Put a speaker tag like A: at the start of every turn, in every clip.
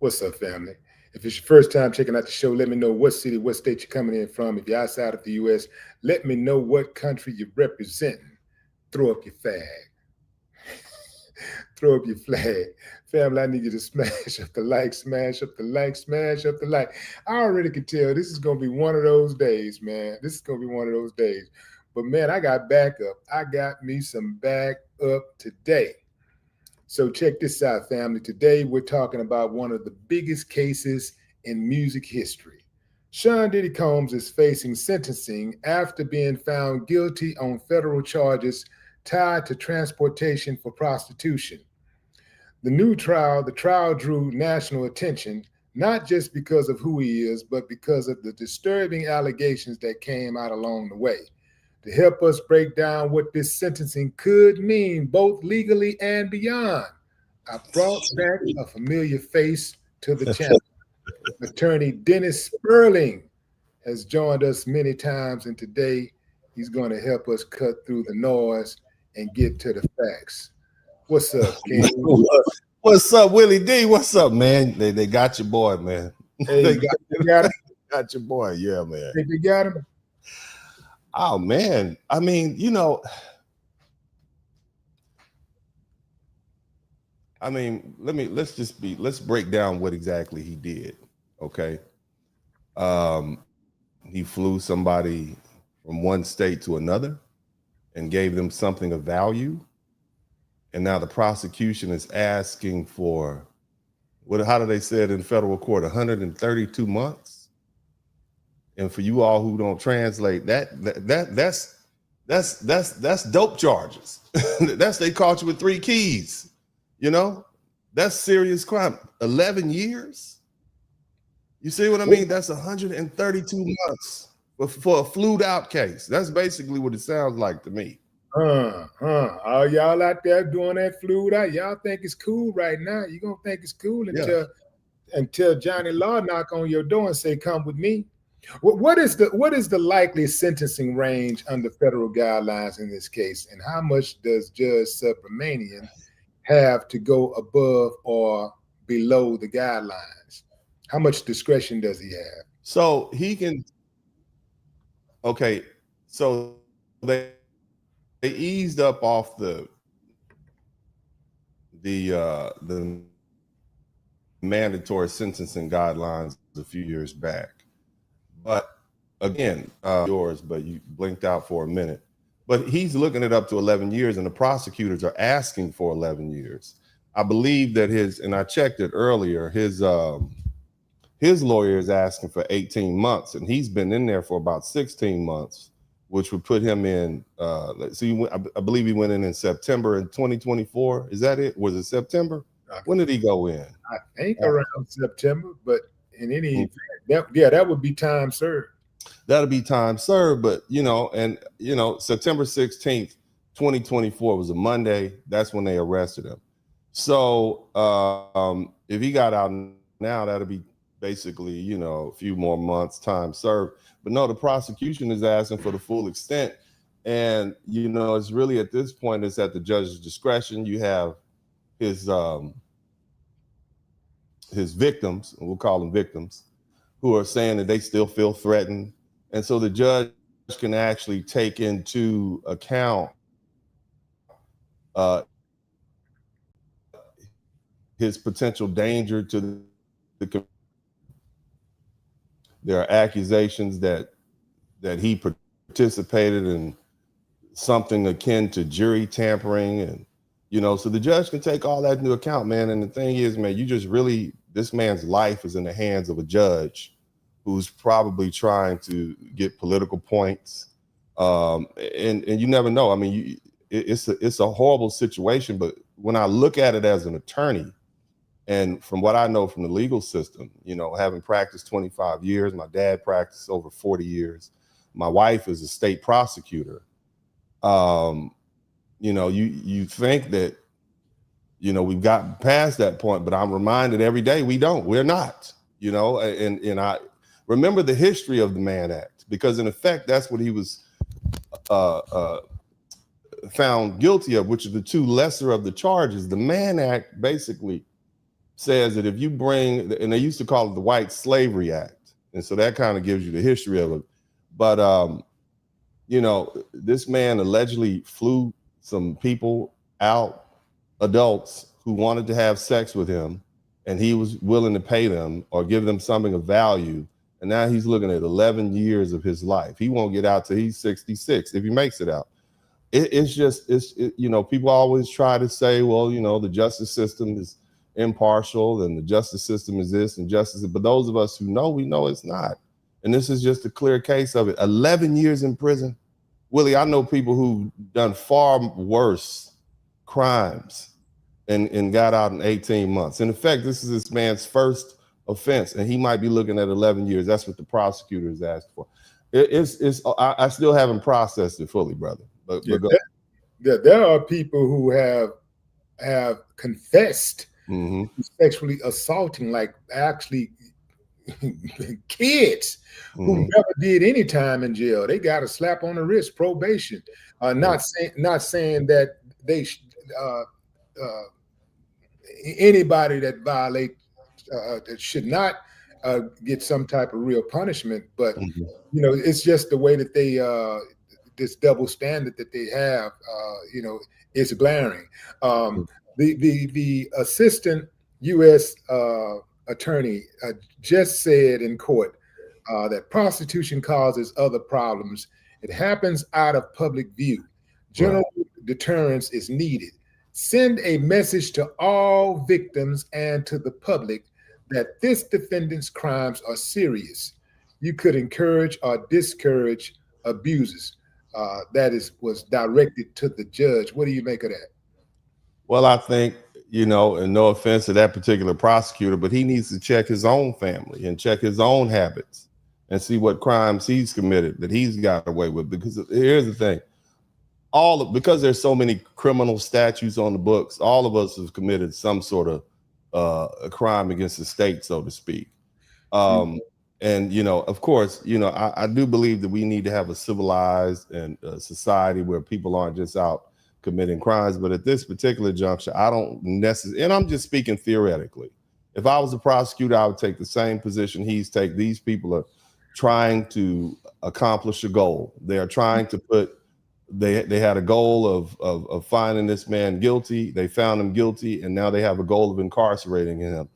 A: What's up, family? If it's your first time checking out the show, let me know what city, what state you're coming in from. If you're outside of the U.S., let me know what country you're representing. Throw up your flag. Throw up your flag. Family, I need you to smash up the like, smash up the like, smash up the like. I already can tell this is going to be one of those days, man. This is going to be one of those days. But, man, I got backup. I got me some backup today. So check this out, family. Today we're talking about one of the biggest cases in music history. Sean Diddy Combs is facing sentencing after being found guilty on federal charges tied to transportation for prostitution. The trial drew national attention, not just because of who he is, but because of the disturbing allegations that came out along the way. To help us break down what this sentencing could mean, both legally and beyond, I brought back a familiar face to the channel. Attorney Dennis Sperling has joined us many times, and today he's going to help us cut through the noise and get to the facts. What's up, King?
B: What's up, Willie D? What's up, man? They got your boy, man.
A: Hey,
B: they
A: got him?
B: got your boy, yeah, man.
A: Think they got him?
B: Oh man, I mean, let's break down what exactly he did. Okay. He flew somebody from one state to another and gave them something of value. And now the prosecution is asking for how do they say it in federal court? 132 months. And for you all who don't translate, that's dope charges. They caught you with 3 keys. That's serious crime. 11 years. You see what I mean? That's 132 months for a flued out case. That's basically what it sounds like to me.
A: All y'all out there doing that fluid out, y'all think it's cool right now. You're gonna think it's cool until Johnny Law knock on your door and say, come with me. What is the likely sentencing range under federal guidelines in this case, and how much does Judge Subramanian have to go above or below the guidelines? How much discretion does he have?
B: So he can. Okay, so they eased up off the mandatory sentencing guidelines a few years back. But again, yours, but you blinked out for a minute. But he's looking at up to 11 years, and the prosecutors are asking for 11 years. I believe that and I checked it earlier, his lawyer is asking for 18 months, and he's been in there for about 16 months, which would put him in, I believe he went in September in 2024. Is that it? Was it September? When did he go in?
A: I think around September, but in any event, that would be time served.
B: That'll be time served, but September 16th, 2024 was a Monday. That's when they arrested him. So if he got out now, that'll be basically, a few more months time served. But no, the prosecution is asking for the full extent. And, it's really at this point, it's at the judge's discretion. You have his victims, and we'll call them victims, who are saying that they still feel threatened. And so the judge can actually take into account his potential danger to the. There are accusations that he participated in something akin to jury tampering, and so the judge can take all that into account, man. And the thing is, man, this man's life is in the hands of a judge who's probably trying to get political points, and you never know. I mean, it's a horrible situation, but when I look at it as an attorney, and from what I know from the legal system, having practiced 25 years, my dad practiced over 40 years. My wife is a state prosecutor. You think that, we've gotten past that point, but I'm reminded every day we're not, and I remember the history of the Mann Act, because in effect, that's what he was found guilty of, which are the 2 lesser of the charges. The Mann Act basically says that if you bring, and they used to call it the White Slavery Act, and so that kind of gives you the history of it. But you know, this man allegedly flew some people out, adults who wanted to have sex with him, and he was willing to pay them or give them something of value. And now he's looking at 11 years of his life. He won't get out till he's 66 if he makes it out. It's just, you know, people always try to say, well, you know, the justice system is impartial and the justice system is this and justice. But those of us who know, we know it's not. And this is just a clear case of it. 11 years in prison. Willie, I know people who've done far worse crimes and got out in 18 months. In effect, this is this man's first offense, and he might be looking at 11 years. That's what the prosecutors asked for. I still haven't processed it fully, brother. But
A: there are people who have confessed to sexually assaulting, like actually kids who never did any time in jail. They got a slap on the wrist, probation. Not saying that they anybody that violate that should not get some type of real punishment, but you know, it's just the way that they this double standard that they have, you know, is glaring. The assistant U.S. Attorney just said in court that prostitution causes other problems. It happens out of public view. General deterrence is needed. Send a message to all victims and to the public that this defendant's crimes are serious. You could encourage or discourage abuses. Was directed to the judge. What do you make of that?
B: Well, I think, you know, and no offense to that particular prosecutor, but he needs to check his own family and check his own habits and see what crimes he's committed that he's got away with. Because here's the thing, because there's so many criminal statutes on the books, all of us have committed some sort of a crime against the state, so to speak. And, you know, of course, you know, I do believe that we need to have a civilized and society where people aren't just out committing crimes. But at this particular juncture, I don't necessarily, and I'm just speaking theoretically. If I was a prosecutor, I would take the same position he's taken. These people are trying to accomplish a goal. They are trying to they had a goal of finding this man guilty. They found him guilty, and now they have a goal of incarcerating him.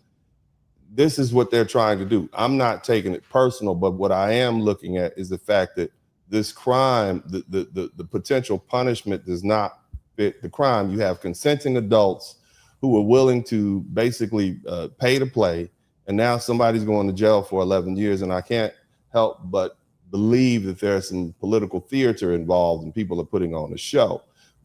B: This is what they're trying to do. I'm not taking it personal, but what I am looking at is the fact that this crime, the potential punishment does not fit the crime. You have consenting adults who are willing to basically pay to play, and now somebody's going to jail for 11 years, and I can't help but believe that there's some political theater involved and people are putting on a show.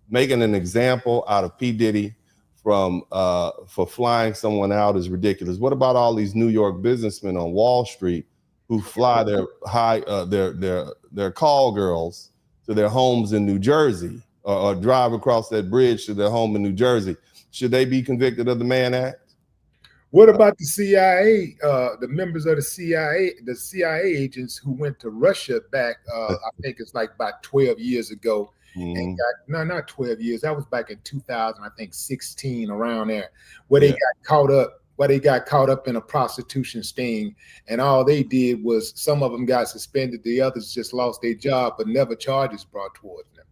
B: Making an example out of P. Diddy for flying someone out is ridiculous. What about all these New York businessmen on Wall Street who fly their call girls to their homes in New Jersey or drive across that bridge to their home in New Jersey? Should they be convicted of the Mann Act?
A: What about the CIA, the members of the CIA agents who went to Russia back, I think it's like about 12 years ago. And not 12 years. That was back in 2000, I think 16, around there, where they got caught up in a prostitution sting. And all they did was, some of them got suspended, the others just lost their job, but never charges brought towards them.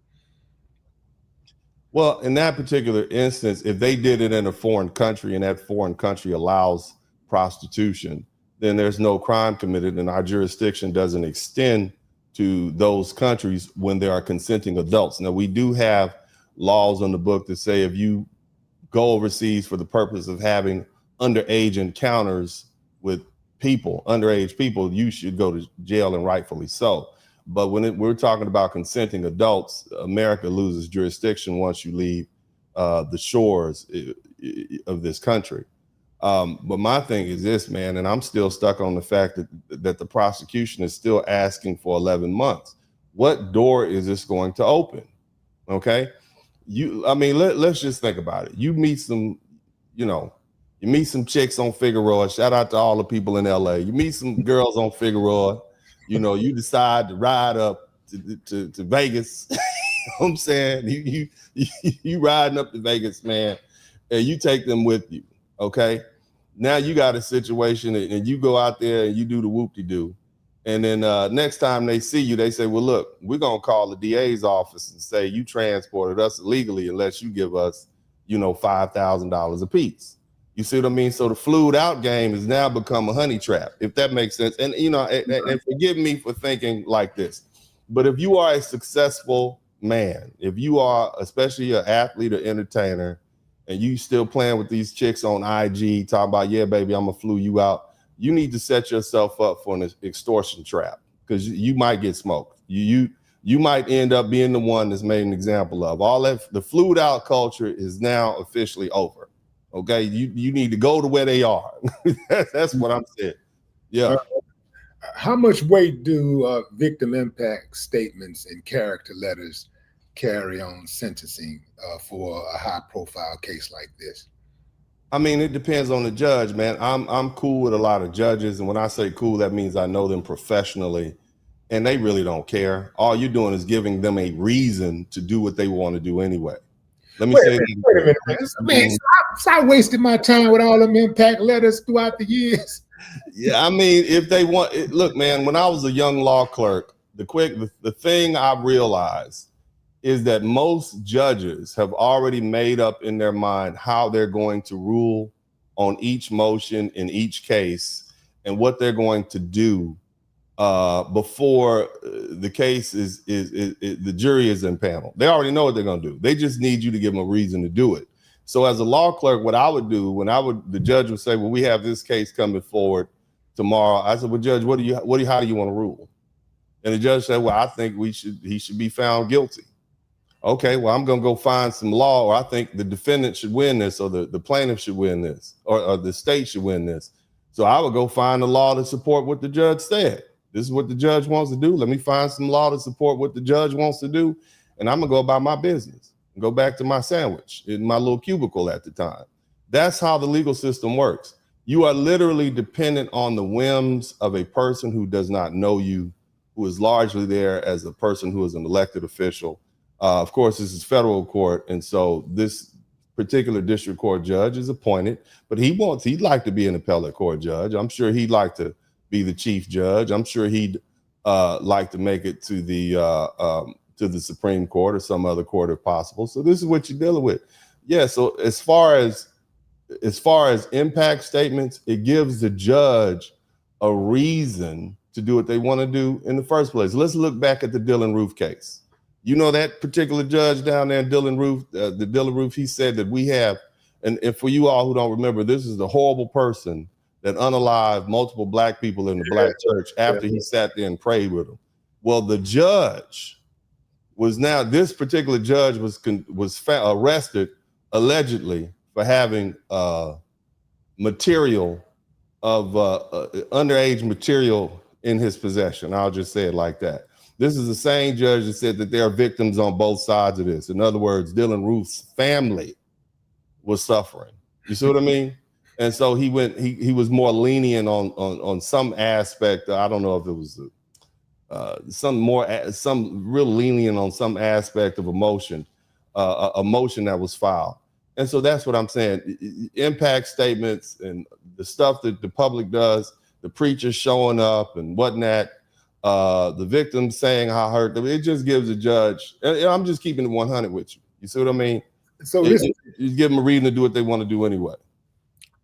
B: Well, in that particular instance, if they did it in a foreign country and that foreign country allows prostitution, then there's no crime committed, and our jurisdiction doesn't extend to those countries when there are consenting adults. Now, we do have laws on the book that say if you go overseas for the purpose of having underage encounters with underage people, you should go to jail, and rightfully so. But when we're talking about consenting adults, America loses jurisdiction once you leave the shores of this country. But my thing is this, man, and I'm still stuck on the fact that the prosecution is still asking for 11 months. What door is this going to open? Okay. Let's just think about it. You meet some chicks on Figueroa. Shout out to all the people in LA. You meet some girls on Figueroa. You know, you decide to ride up to Vegas. You know what I'm saying? You riding up to Vegas, man, and you take them with you. Okay. Now you got a situation and you go out there and you do the whoop-de-doo. And then next time they see you, they say, well, look, we're going to call the DA's office and say you transported us illegally unless you give us, $5,000 a piece. You see what I mean? So the flued out game has now become a honey trap, if that makes sense. And, and forgive me for thinking like this, but if you are a successful man, if you are especially an athlete or entertainer, and you still playing with these chicks on IG talking about, yeah, baby, I'm gonna flew you out, you need to set yourself up for an extortion trap, because you might get smoked. You might end up being the one that's made an example of. All that, the flued out culture is now officially over. Okay, you need to go to where they are. That's what I'm saying. Yeah.
A: How much weight do victim impact statements and character letters carry on sentencing for a high profile case like this?
B: I mean, it depends on the judge, man. I'm cool with a lot of judges, and when I say cool, that means I know them professionally, and they really don't care. All you're doing is giving them a reason to do what they want to do anyway. Let me say
A: that. Wait a minute, man. So I wasted my time with all them impact letters throughout the years.
B: Yeah, I mean, if they want it, look, man, when I was a young law clerk, the thing I realized is that most judges have already made up in their mind how they're going to rule on each motion in each case and what they're going to do before the case is the jury is in panel. They already know what they're going to do. They just need you to give them a reason to do it. So as a law clerk, what I would do when the judge would say, well, we have this case coming forward tomorrow. I said, well, Judge, how do you want to rule? And the judge said, well, I think he should be found guilty. Okay, well, I'm going to go find some law, or I think the defendant should win this, or the plaintiff should win this, or the state should win this. So I would go find the law to support what the judge said. This is what the judge wants to do. Let me find some law to support what the judge wants to do, and I'm going to go about my business and go back to my sandwich in my little cubicle at the time. That's how the legal system works. You are literally dependent on the whims of a person who does not know you, who is largely there as a person who is an elected official. Of course, this is federal court, and so this particular district court judge is appointed, but he'd like to be an appellate court judge. I'm sure he'd like to be the chief judge. I'm sure he'd like to make it to the Supreme Court or some other court if possible. So this is what you're dealing with. Yeah. So as far as impact statements, it gives the judge a reason to do what they want to do in the first place. Let's look back at the Dylan Roof case. You know, that particular judge down there in Dylan Roof, he said that we have, and for you all who don't remember, this is the horrible person that unalived multiple black people in the black church after he sat there and prayed with them. Well, the judge this particular judge was arrested allegedly for having material of underage material in his possession. I'll just say it like that. This is the same judge that said that there are victims on both sides of this. In other words, Dylan Roof's family was suffering. You see what I mean? And so he was more lenient on some aspect. I don't know if it was some real lenient on some aspect of a motion that was filed. And so that's what I'm saying. Impact statements and the stuff that the public does, the preachers showing up and whatnot, the victims saying how hurt them, it just gives a judge, and I'm just keeping it 100 with you. You see what I mean? So you give them a reason to do what they want to do anyway.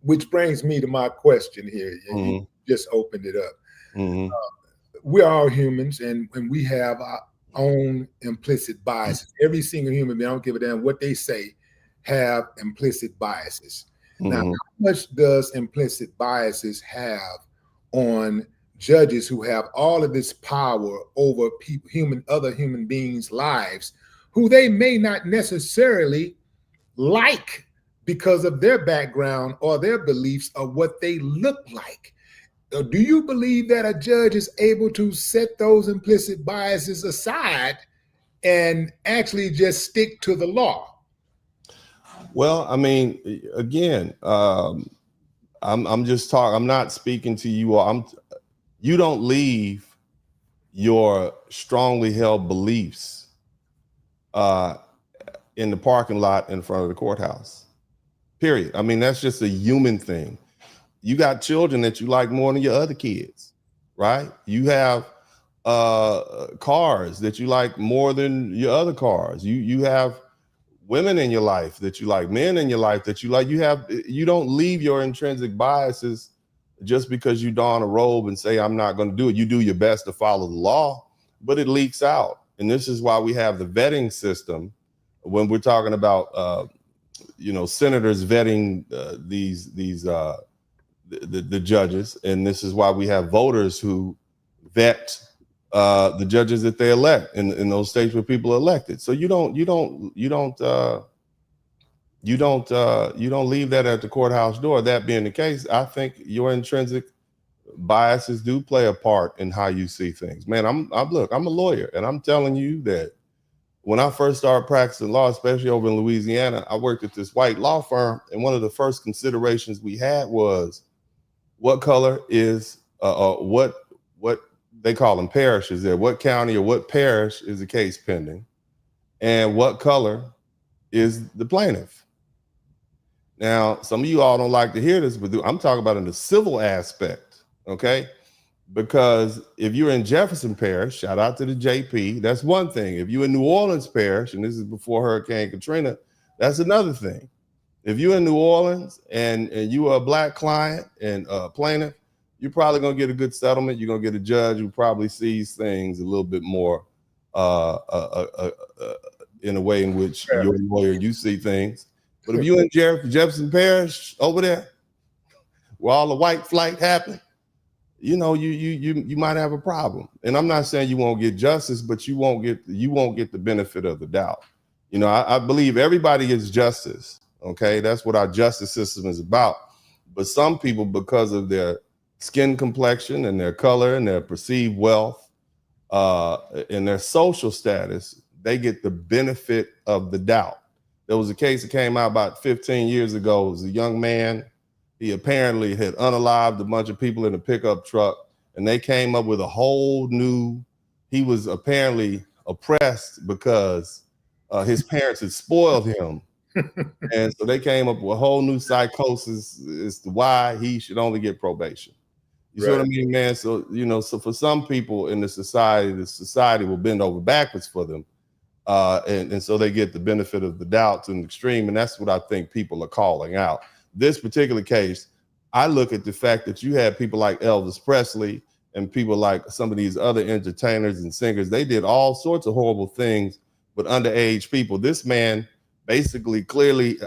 A: Which brings me to my question here. You just opened it up. We're all humans, and we have our own implicit biases. Every single human being, I don't give a damn what they say, have implicit biases. Now, how much does implicit biases have on judges who have all of this power over other human beings' lives, who they may not necessarily like because of their background or their beliefs or what they look like? Do you believe that a judge is able to set those implicit biases aside and actually just stick to the law?
B: Well, I mean, again, I'm just talking. I'm not speaking to you all. You don't leave your strongly held beliefs in the parking lot in front of the courthouse. Period. I mean, that's just a human thing. You got children that you like more than your other kids, right? You have cars that you like more than your other cars. You have women in your life that you like, men in your life that you like. You don't leave your intrinsic biases just because you don a robe and say, I'm not going to do it. You do your best to follow the law, but it leaks out. And this is why we have the vetting system when we're talking about, senators vetting the judges. And this is why we have voters who vet the judges that they elect in those states where people are elected. So you don't leave that at the courthouse door. That being the case, I think your intrinsic biases do play a part in how you see things. Man, I'm a lawyer, and I'm telling you that when I first started practicing law, especially over in Louisiana, I worked at this white law firm, and one of the first considerations we had was what color is what they call them parishes there. What county or what parish is the case pending, and what color is the plaintiff? Now, some of you all don't like to hear this, but I'm talking about in the civil aspect, okay? Because if you're in Jefferson Parish, shout out to the JP, that's one thing. If you're in New Orleans Parish, and this is before Hurricane Katrina, that's another thing. If you're in New Orleans and you are a black client and a plaintiff, you're probably going to get a good settlement. You're going to get a judge who probably sees things a little bit more in a way in which you're a lawyer, you see things. But if you're in Jefferson Parish over there, where all the white flight happened, you might have a problem. And I'm not saying you won't get justice, but you won't get the benefit of the doubt. I believe everybody gets justice. Okay, that's what our justice system is about. But some people, because of their skin complexion and their color and their perceived wealth and their social status, they get the benefit of the doubt. There was a case that came out about 15 years ago. It was a young man. He apparently had unalived a bunch of people in a pickup truck, and they came up with a whole new, he was apparently oppressed because his parents had spoiled him. And so they came up with a whole new psychosis as to why he should only get probation. You see what I mean, man? So, so for some people in the society will bend over backwards for them. And so they get the benefit of the doubt to an extreme. And that's what I think people are calling out. This particular case, I look at the fact that you had people like Elvis Presley and people like some of these other entertainers and singers. They did all sorts of horrible things with underage people. This man basically, clearly,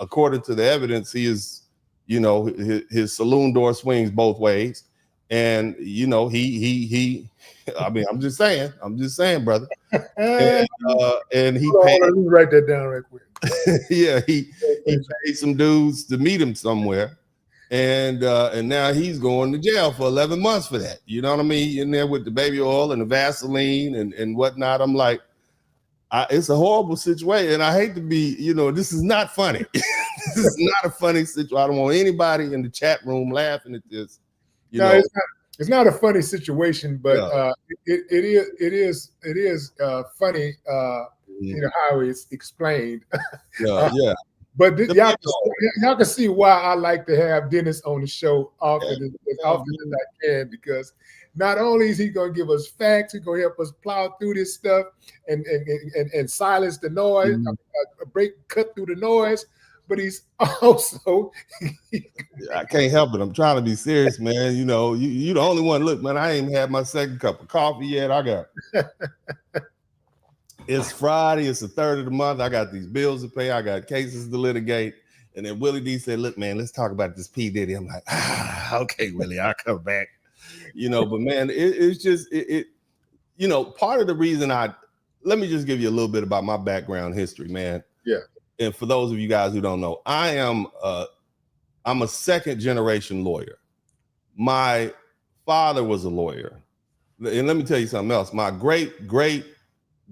B: according to the evidence, he is, his saloon door swings both ways. And, he I mean, I'm just saying, brother. And he paid.
A: Let me write that down right quick.
B: Yeah, he paid some dudes to meet him somewhere. And now he's going to jail for 11 months for that. You know what I mean? In there with the baby oil and the Vaseline and whatnot. I'm like, it's a horrible situation. And I hate to be, this is not funny. This is not a funny situation. I don't want anybody in the chat room laughing at this.
A: It's not a funny situation, but it is funny. How it's explained. But y'all can see why I like to have Dennis on the show often as often as I can, because not only is he going to give us facts, he's going to help us plow through this stuff and silence the noise, cut through the noise. But he's also
B: I can't help it. I'm trying to be serious, man. You the only one. Look, man, I ain't even had my second cup of coffee yet. I got it's Friday, it's the 3rd of the month. I got these bills to pay, I got cases to litigate. And then Willie D said, look, man, let's talk about this P. Diddy. I'm like, okay, Willie, I'll come back. But man, it's just part of the reason let me just give you a little bit about my background history, man.
A: Yeah.
B: And for those of you guys who don't know, I'm a second generation lawyer. My father was a lawyer. And let me tell you something else. My great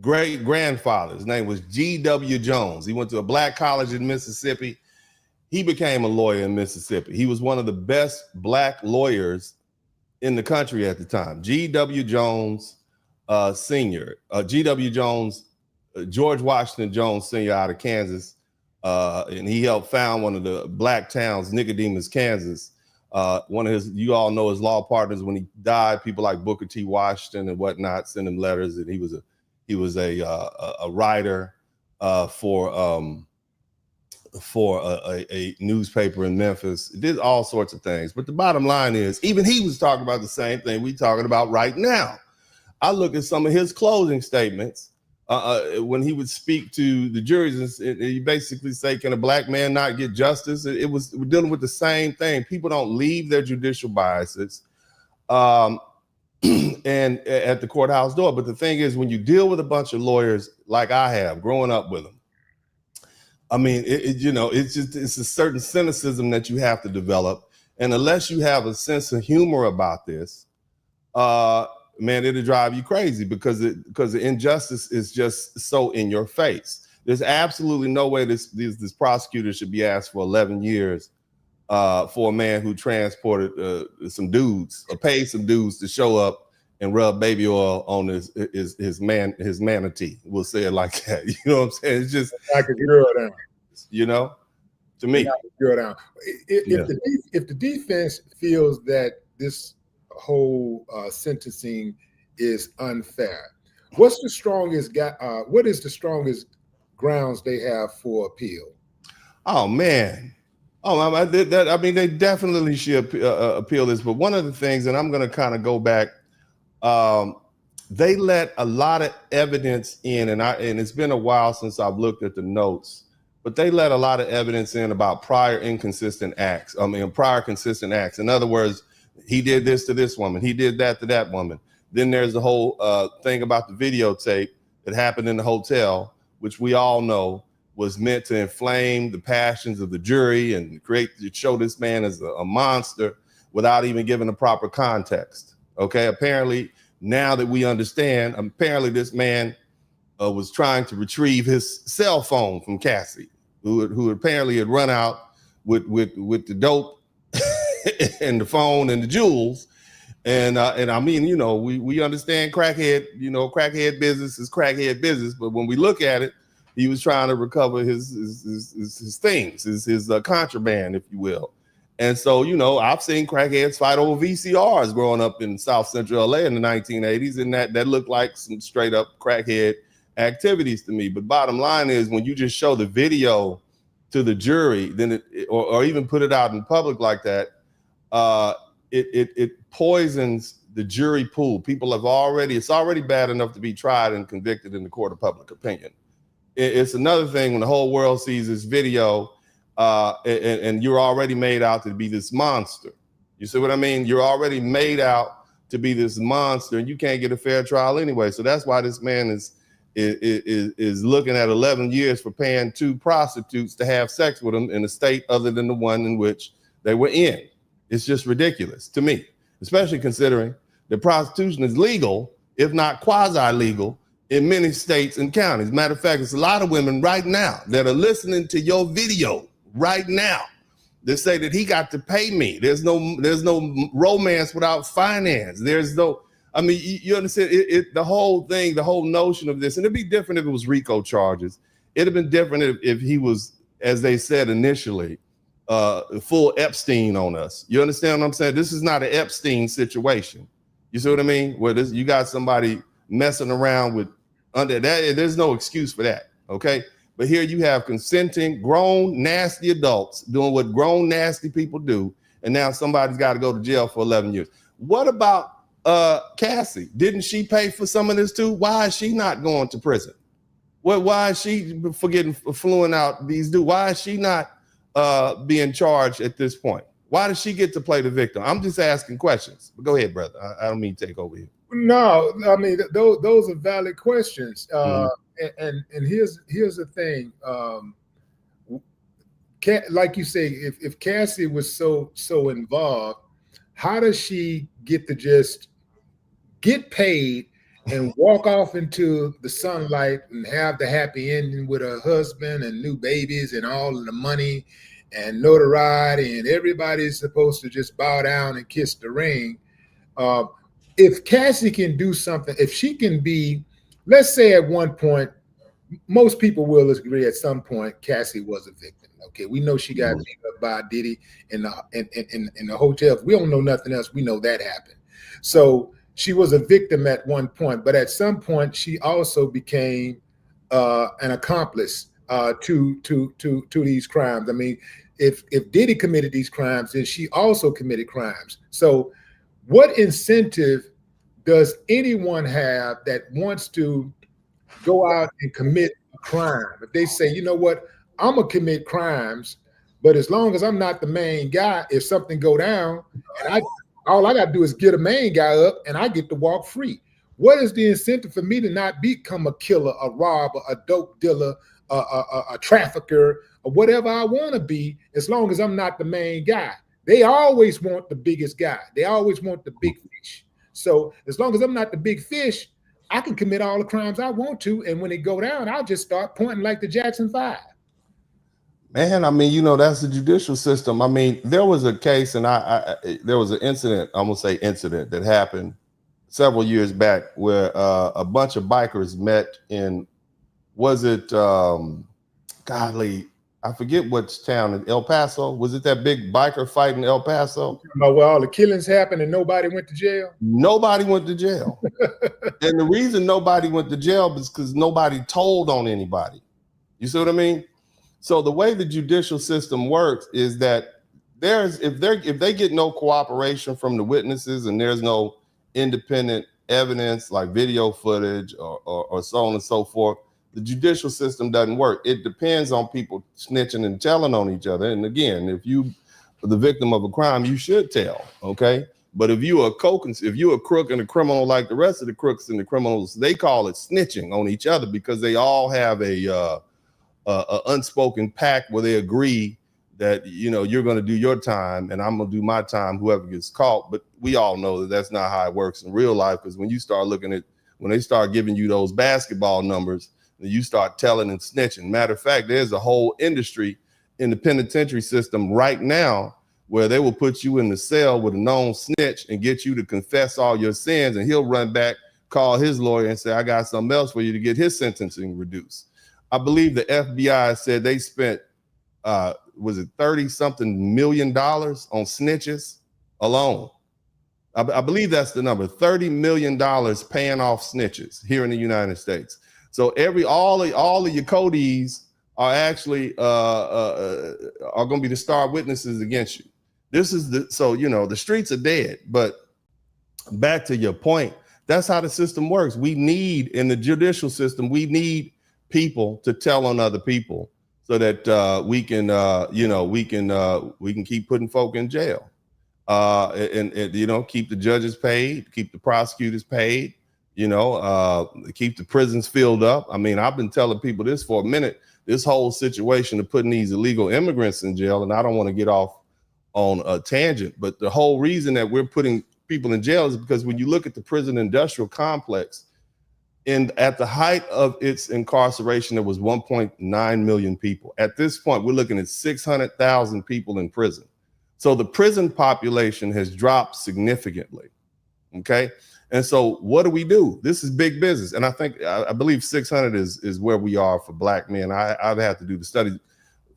B: grandfather's name was G.W. Jones. He went to a black college in Mississippi. He became a lawyer in Mississippi. He was one of the best black lawyers in the country at the time. G.W. Jones Sr. G.W. Jones, George Washington Jones Sr. out of Kansas. And he helped found one of the black towns, Nicodemus, Kansas. One of his, you all know his law partners, when he died, people like Booker T. Washington and whatnot sent him letters, and he was a writer for a newspaper in Memphis. Did all sorts of things. But the bottom line is, even he was talking about the same thing we talking about right now. I look at some of his closing statements when he would speak to the juries, and he basically say, can a black man not get justice? We're dealing with the same thing. People don't leave their judicial biases and at the courthouse door. But the thing is, when you deal with a bunch of lawyers like I have, growing up with them, I mean, it's a certain cynicism that you have to develop. And unless you have a sense of humor about this, man, it'll drive you crazy because the injustice is just so in your face. There's absolutely no way this prosecutor should be asked for 11 years for a man who transported some dudes or paid some dudes to show up and rub baby oil on his manatee. We'll say it like that. You know what I'm saying? It's just
A: like a girl down.
B: You know, to me,
A: girl down. If the defense feels that this whole sentencing is unfair, what is the strongest grounds they have for appeal?
B: Oh man. I mean, they definitely should appeal this. But one of the things, and I'm going to kind of go back, they let a lot of evidence in, and it's been a while since I've looked at the notes, but they let a lot of evidence in about prior consistent acts. In other words, he did this to this woman, he did that to that woman. Then there's the whole thing about the videotape that happened in the hotel, which we all know was meant to inflame the passions of the jury and show this man as a monster without even giving a proper context. Okay, apparently now that we understand, apparently this man was trying to retrieve his cell phone from Cassie, who apparently had run out with the dope and the phone and the jewels. And I mean, we understand crackhead business is crackhead business, but when we look at it, he was trying to recover his things, his contraband, if you will. And so, I've seen crackheads fight over VCRs growing up in South Central LA in the 1980s, and that looked like some straight up crackhead activities to me. But bottom line is, when you just show the video to the jury, then or even put it out in public like that, it poisons the jury pool. It's already bad enough to be tried and convicted in the court of public opinion. It's another thing when the whole world sees this video and you're already made out to be this monster. You see what I mean? You're already made out to be this monster, and you can't get a fair trial anyway. So that's why this man is looking at 11 years for paying 2 prostitutes to have sex with him in a state other than the one in which they were in. It's just ridiculous to me, especially considering that prostitution is legal, if not quasi-legal, in many states and counties. Matter of fact, there's a lot of women right now that are listening to your video right now that say that he got to pay me. There's no romance without finance. There's no, I mean, you understand the whole thing, the whole notion of this. And it'd be different if it was RICO charges. It'd have been different if he was, as they said initially, full Epstein on us. You understand what I'm saying? This is not an Epstein situation. You see what I mean? Where you got somebody messing around with under that, there's no excuse for that. Okay. But here you have consenting, grown, nasty adults doing what grown, nasty people do. And now somebody's got to go to jail for 11 years. What about Cassie? Didn't she pay for some of this too? Why is she not going to prison? Why is she fluing out these dudes? Why is she not being charged at this point? Why does she get to play the victim? I'm just asking questions. But go ahead, brother. I don't mean to take over here.
A: No, I mean, those are valid questions. And here's the thing. Like you say, if Cassie was so involved, how does she get to just get paid and walk off into the sunlight and have the happy ending with her husband and new babies and all of the money and notoriety, and everybody's supposed to just bow down and kiss the ring? If Cassie can do something, if she can be, let's say at one point, most people will agree at some point Cassie was a victim. Okay, we know she got beat up by Diddy in the hotels. We don't know nothing else. We know that happened. So she was a victim at one point, but at some point she also became an accomplice to these crimes. I mean, if Diddy committed these crimes, then she also committed crimes. So, what incentive does anyone have that wants to go out and commit a crime? If they say, you know what, I'm gonna commit crimes, but as long as I'm not the main guy, if something go down, and I all I gotta do is get a main guy up, and I get to walk free. What is the incentive for me to not become a killer, a robber, a dope dealer, a trafficker, or whatever I want to be, as long as I'm not the main guy? They always want the biggest guy. They always want the big fish. So as long as I'm not the big fish, I can commit all the crimes I want to, and when they go down, I'll just start pointing like the Jackson 5.
B: Man, I mean, you know, that's the judicial system. I mean, there was a case, and there was an incident, I'm gonna say incident, that happened several years back where a bunch of bikers met in, was it, godly, I forget which town, in El Paso? Was it that big biker fight in El Paso?
A: About where all the killings happened and nobody went to jail?
B: Nobody went to jail. And the reason nobody went to jail is because nobody told on anybody. You see what I mean? So the way the judicial system works is that if they get no cooperation from the witnesses and there's no independent evidence like video footage or so on and so forth, the judicial system doesn't work. It depends on people snitching and telling on each other. And again, if you are the victim of a crime, you should tell, okay? But if you're a crook and a criminal like the rest of the crooks and the criminals, they call it snitching on each other because they all have a unspoken pact where they agree that, you know, you're going to do your time and I'm going to do my time, whoever gets caught. But we all know that that's not how it works in real life, because when you start looking at, when they start giving you those basketball numbers, then you start telling and snitching. Matter of fact, there's a whole industry in the penitentiary system right now where they will put you in the cell with a known snitch and get you to confess all your sins, and he'll run back, call his lawyer and say, I got something else for you to get his sentencing reduced. I believe the FBI said they spent, was it 30 something $million on snitches alone? I believe that's the number, $30 million paying off snitches here in the United States. So all of your Codys are actually are going to be the star witnesses against you. This is so, you know, the streets are dead. But back to your point, that's how the system works. We need, in the judicial system, we need people to tell on other people so that we can keep putting folk in jail, and you know, keep the judges paid, keep the prosecutors paid, you know, keep the prisons filled up. I mean, I've been telling people this for a minute, this whole situation of putting these illegal immigrants in jail, and I don't want to get off on a tangent, but the whole reason that we're putting people in jail is because when you look at the prison industrial complex, at the height of its incarceration, there was 1.9 million people. At this point, we're looking at 600,000 people in prison. So the prison population has dropped significantly, okay? And so what do? This is big business. And I believe 600 is where we are for Black men. I'd have to do the study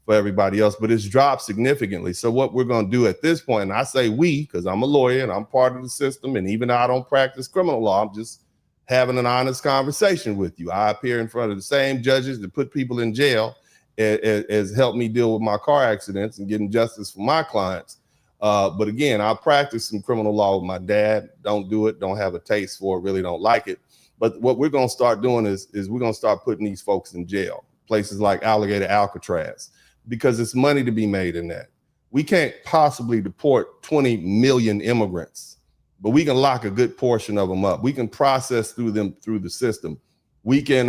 B: for everybody else, but it's dropped significantly. So what we're going to do at this point, and I say we, because I'm a lawyer and I'm part of the system, and even though I don't practice criminal law, I'm just having an honest conversation with you. I appear in front of the same judges that put people in jail as helped me deal with my car accidents and getting justice for my clients. But again, I practice some criminal law with my dad. Don't do it. Don't have a taste for it. Really don't like it. But what we're going to start doing is we're going to start putting these folks in jail, places like Alligator Alcatraz, because it's money to be made in that. We can't possibly deport 20 million immigrants, but we can lock a good portion of them up. We can process through them through the system. We can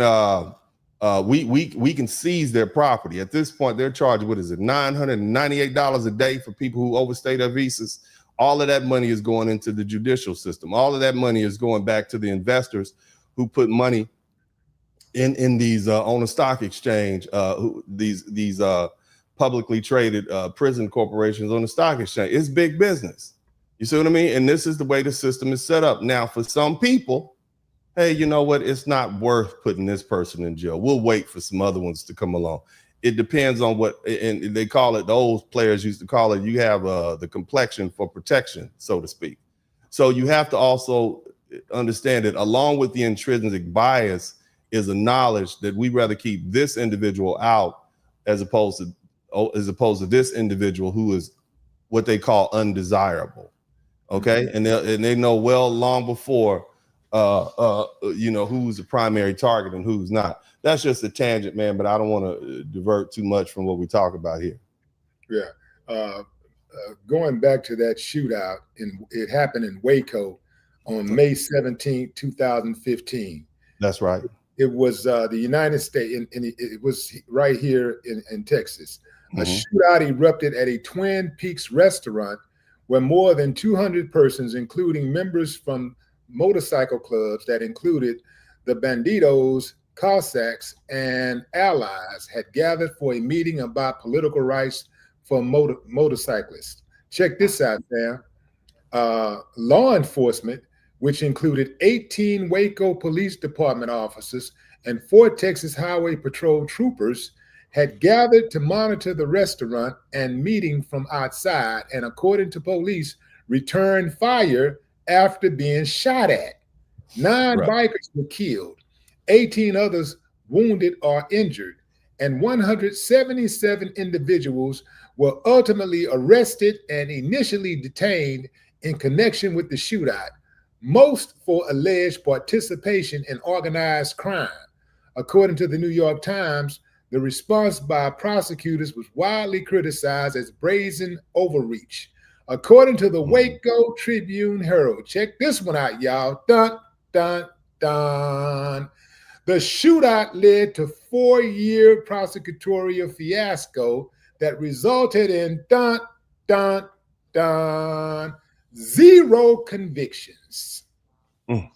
B: we can seize their property. At this point, they're charged, what is it, $998 a day for people who overstay their visas. All of that money is going into the judicial system. All of that money is going back to the investors who put money in these on the stock exchange, these publicly traded prison corporations on the stock exchange. It's big business. You see what I mean? And this is the way the system is set up. Now, for some people, hey, you know what? It's not worth putting this person in jail. We'll wait for some other ones to come along. it depends on what, and they call it, the old players used to call it, you have the complexion for protection, so to speak. So you have to also understand that along with the intrinsic bias is a knowledge that we rather keep this individual out as opposed to this individual who is what they call undesirable. Okay. And they know well long before who's the primary target and who's not. That's just a tangent, man, but I don't want to divert too much from what we talk about here.
A: Yeah. Going back to that shootout, it happened in Waco on May 17, 2015.
B: That's right.
A: It was the United States, and it was right here in Texas. A shootout erupted at a Twin Peaks restaurant where more than 200 persons, including members from motorcycle clubs that included the Bandidos, Cossacks, and allies, had gathered for a meeting about political rights for motorcyclists. Check this out, fam. Law enforcement, which included 18 Waco Police Department officers and 4 Texas Highway Patrol troopers, had gathered to monitor the restaurant and meeting from outside, and according to police, returned fire after being shot at. 9 bikers were killed, 18 others wounded or injured, and 177 individuals were ultimately arrested and initially detained in connection with the shootout, most for alleged participation in organized crime. According to the New York Times, the response by prosecutors was widely criticized as brazen overreach. According to the Waco Tribune Herald, check this one out, y'all. Dun, dun, dun. The shootout led to 4-year prosecutorial fiasco that resulted in dun, dun, dun, 0 convictions. 0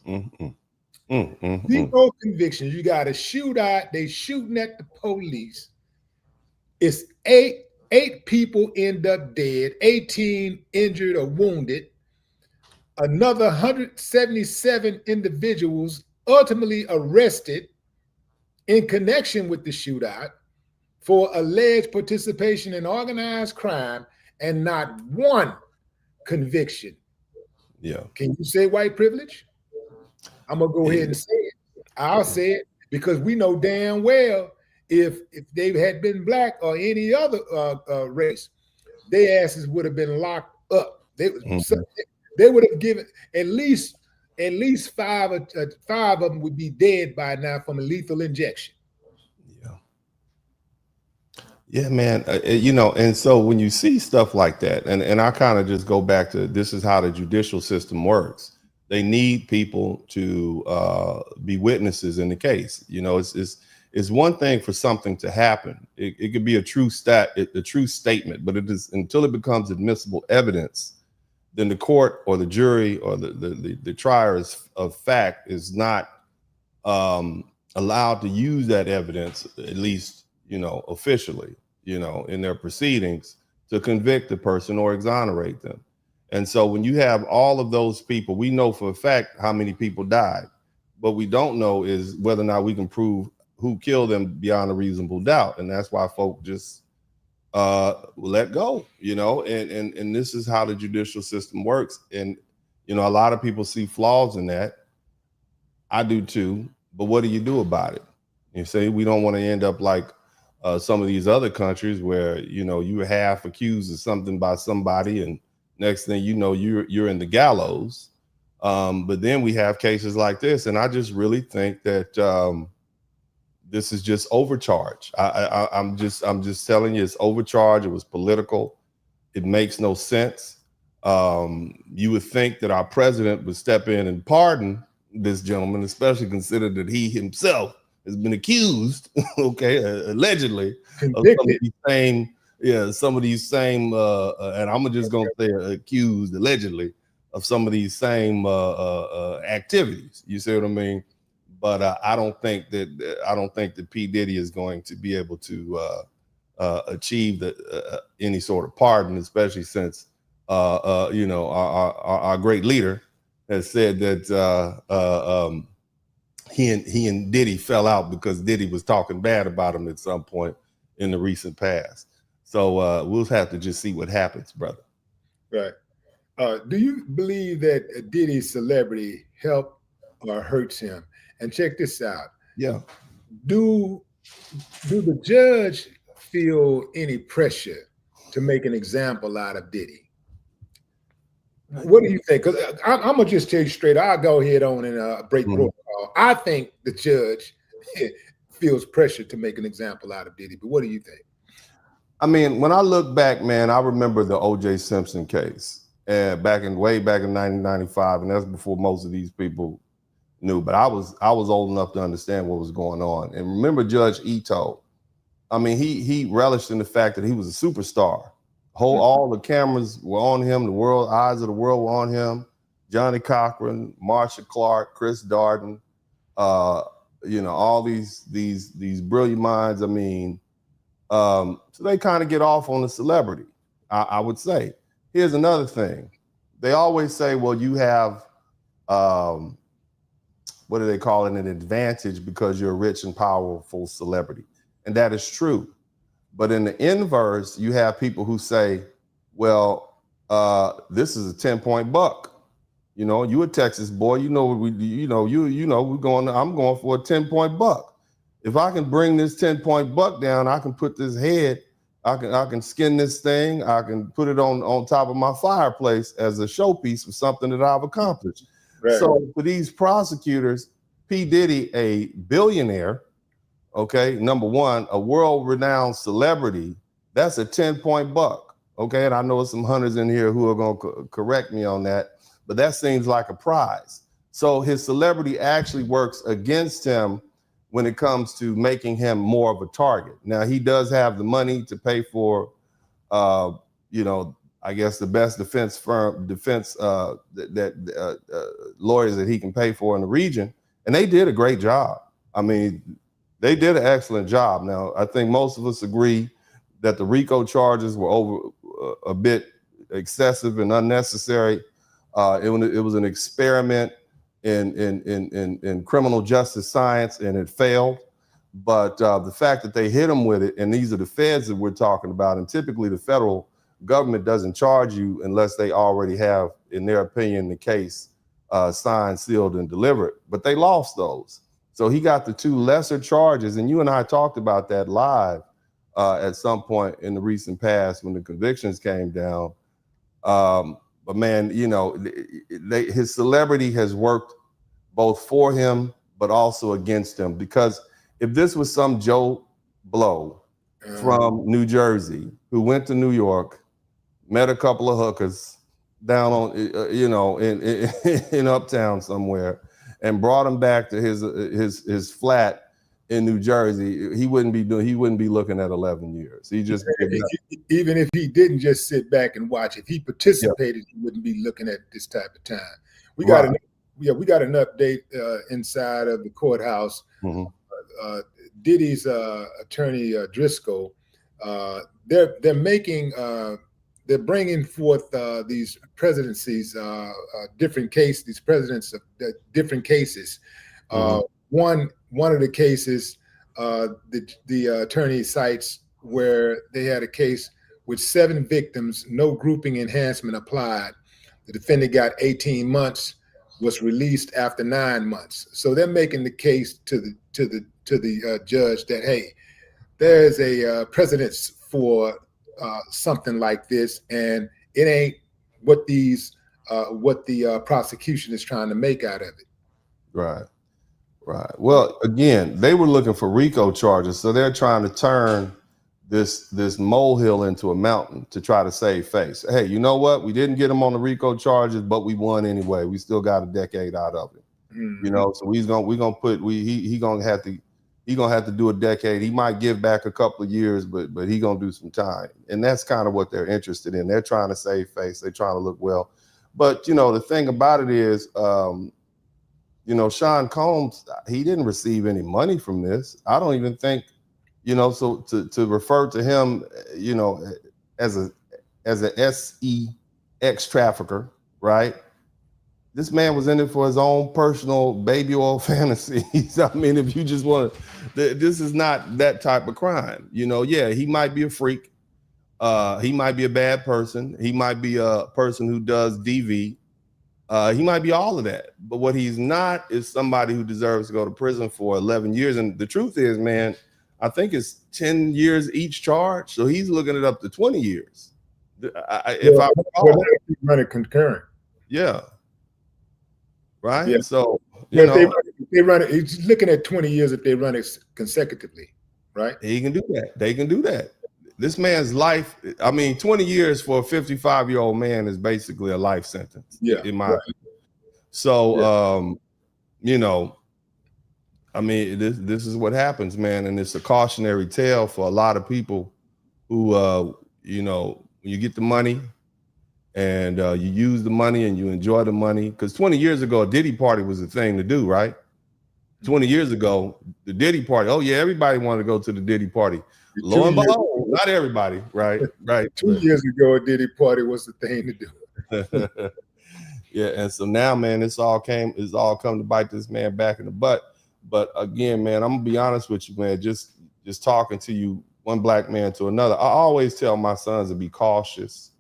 A: convictions. You got a shootout. They shooting at the police. It's eight people end up dead, 18 injured or wounded. Another 177 individuals ultimately arrested in connection with the shootout for alleged participation in organized crime, and not 1 conviction.
B: Yeah.
A: Can you say white privilege? I'm gonna go ahead and say it. I'll say it because we know damn well if they had been black or any other race, their asses would have been locked up. They would have given at least 5 of them would be dead by now from a lethal injection.
B: Yeah, man. And so when you see stuff like that, and I kind of just go back to, this is how the judicial system works. They need people to be witnesses in the case. It's one thing for something to happen. It could be a true statement, but it is until it becomes admissible evidence, then the court or the jury or the trier of fact is not allowed to use that evidence, at least officially, in their proceedings, to convict the person or exonerate them. And so when you have all of those people, we know for a fact how many people died. What we don't know is whether or not we can prove who killed them beyond a reasonable doubt. And that's why folk just let go, and this is how the judicial system works. And, a lot of people see flaws in that. I do too. But what do you do about it? You say we don't want to end up like some of these other countries where, you're half accused of something by somebody, and next thing you know, you're in the gallows. But then we have cases like this, and I just really think that this is just overcharge. I'm just telling you, it's overcharge. It was political. It makes no sense. You would think that our president would step in and pardon this gentleman, especially considering that he himself has been accused, allegedly, of some of these same, and I'm just gonna say accused, allegedly, of some of these same activities. You see what I mean? But I don't think that P. Diddy is going to be able to achieve any sort of pardon, especially since our great leader has said that he and Diddy fell out because Diddy was talking bad about him at some point in the recent past. So we'll have to just see what happens, brother.
A: Right. Do you believe that Diddy's celebrity helped or hurts him? And check this out.
B: Yeah.
A: Do do the judge feel any pressure to make an example out of Diddy? What do you think? Because I'm gonna just tell you straight. I'll go ahead on and break
B: Mhm.
A: protocol. I think the judge feels pressure to make an example out of Diddy. But what do you think?
B: I mean, when I look back, man, I remember the O.J. Simpson case, and way back in 1995, and that's before most of these people knew. But I was old enough to understand what was going on. And remember Judge Ito. I mean, he relished in the fact that he was a superstar. All the cameras were on him. The eyes of the world were on him. Johnny Cochran, Marsha Clark, Chris Darden, uh, all these brilliant minds. I mean, so they kind of get off on the celebrity. I would say. Here's another thing. They always say, well, you have what do they call it, an advantage because you're a rich and powerful celebrity. And that is true. But in the inverse, you have people who say, well, this is a 10-point buck. You a Texas boy, we're going, I'm going for a 10-point buck. If I can bring this 10-point buck down, I can put this head, I can skin this thing, I can put it on top of my fireplace as a showpiece for something that I've accomplished. Right. So for these prosecutors, P. Diddy, a billionaire, okay, number one, a world-renowned celebrity, that's a 10-point buck, okay? And I know some hunters in here who are going to correct me on that, but that seems like a prize. So his celebrity actually works against him when it comes to making him more of a target. Now, he does have the money to pay for, I guess the best defense lawyers that he can pay for in the region, and they did a great job. I mean, they did an excellent job. Now, I think most of us agree that the RICO charges were a bit excessive and unnecessary. It was an experiment in criminal justice science, and it failed. But the fact that they hit them with it, and these are the feds that we're talking about, and typically the federal government doesn't charge you unless they already have, in their opinion, the case signed, sealed, and delivered. But they lost those. So he got the two lesser charges, and you and I talked about that live at some point in the recent past when the convictions came down. But man, his celebrity has worked both for him but also against him, because if this was some Joe Blow from New Jersey who went to New York, met a couple of hookers down on, in Uptown somewhere, and brought him back to his flat in New Jersey, he wouldn't be looking at 11 years. He just
A: even if he didn't just sit back and watch, if he participated, he wouldn't be looking at this type of time. We got an update inside of the courthouse. Mm-hmm. Diddy's attorney Driscoll, they're making they're bringing forth these presidencies, different cases, these presidents of different cases. Mm-hmm. One of the cases, the attorney cites where they had a case with 7 victims, no grouping enhancement applied. The defendant got 18 months, was released after 9 months. So they're making the case to the judge that, hey, there's a precedence for something like this, and it ain't what the prosecution is trying to make out of it.
B: Right. Well, again, they were looking for RICO charges, so they're trying to turn this molehill into a mountain to try to save face. Hey, you know what? We didn't get him on the RICO charges, but we won anyway. We still got a decade out of it. Mm-hmm. So he's gonna have to do a decade. He might give back a couple of years, but he's gonna do some time. And that's kind of what they're interested in. They're trying to save face. They're trying to look well. But the thing about it is, Sean Combs, he didn't receive any money from this. I don't even think, so to refer to him, as a SEX trafficker, right? This man was in it for his own personal baby oil fantasies. I mean, if you just want to, this is not that type of crime. You know, yeah, he might be a freak. He might be a bad person. He might be a person who does DV. He might be all of that. But what he's not is somebody who deserves to go to prison for 11 years. And the truth is, man, I think it's 10 years each charge. So he's looking at up to 20 years. If I recall,
A: running concurrent.
B: yeah. Right.
A: Yeah.
B: So,
A: you know, they run it. He's looking at 20 years if they run it consecutively. Right.
B: He can do that. They can do that. This man's life, I mean, 20 years for a 55-year-old man is basically a life sentence.
A: Yeah.
B: In my opinion. So, you know, I mean, this is what happens, man. And it's a cautionary tale for a lot of people who, you know, when you get the money and you use the money and you enjoy the money. Because 20 years ago, a Diddy party was the thing to do, right? 20 years ago, the Diddy party. Oh, yeah, everybody wanted to go to the Diddy party. Lo and behold, not everybody, right? Right.
A: 2 years ago, a Diddy party was the thing to
B: do. Yeah, and so now, man, it's all come to bite this man back in the butt. But again, man, I'm gonna be honest with you, man. Just talking to you, one black man to another. I always tell my sons to be cautious.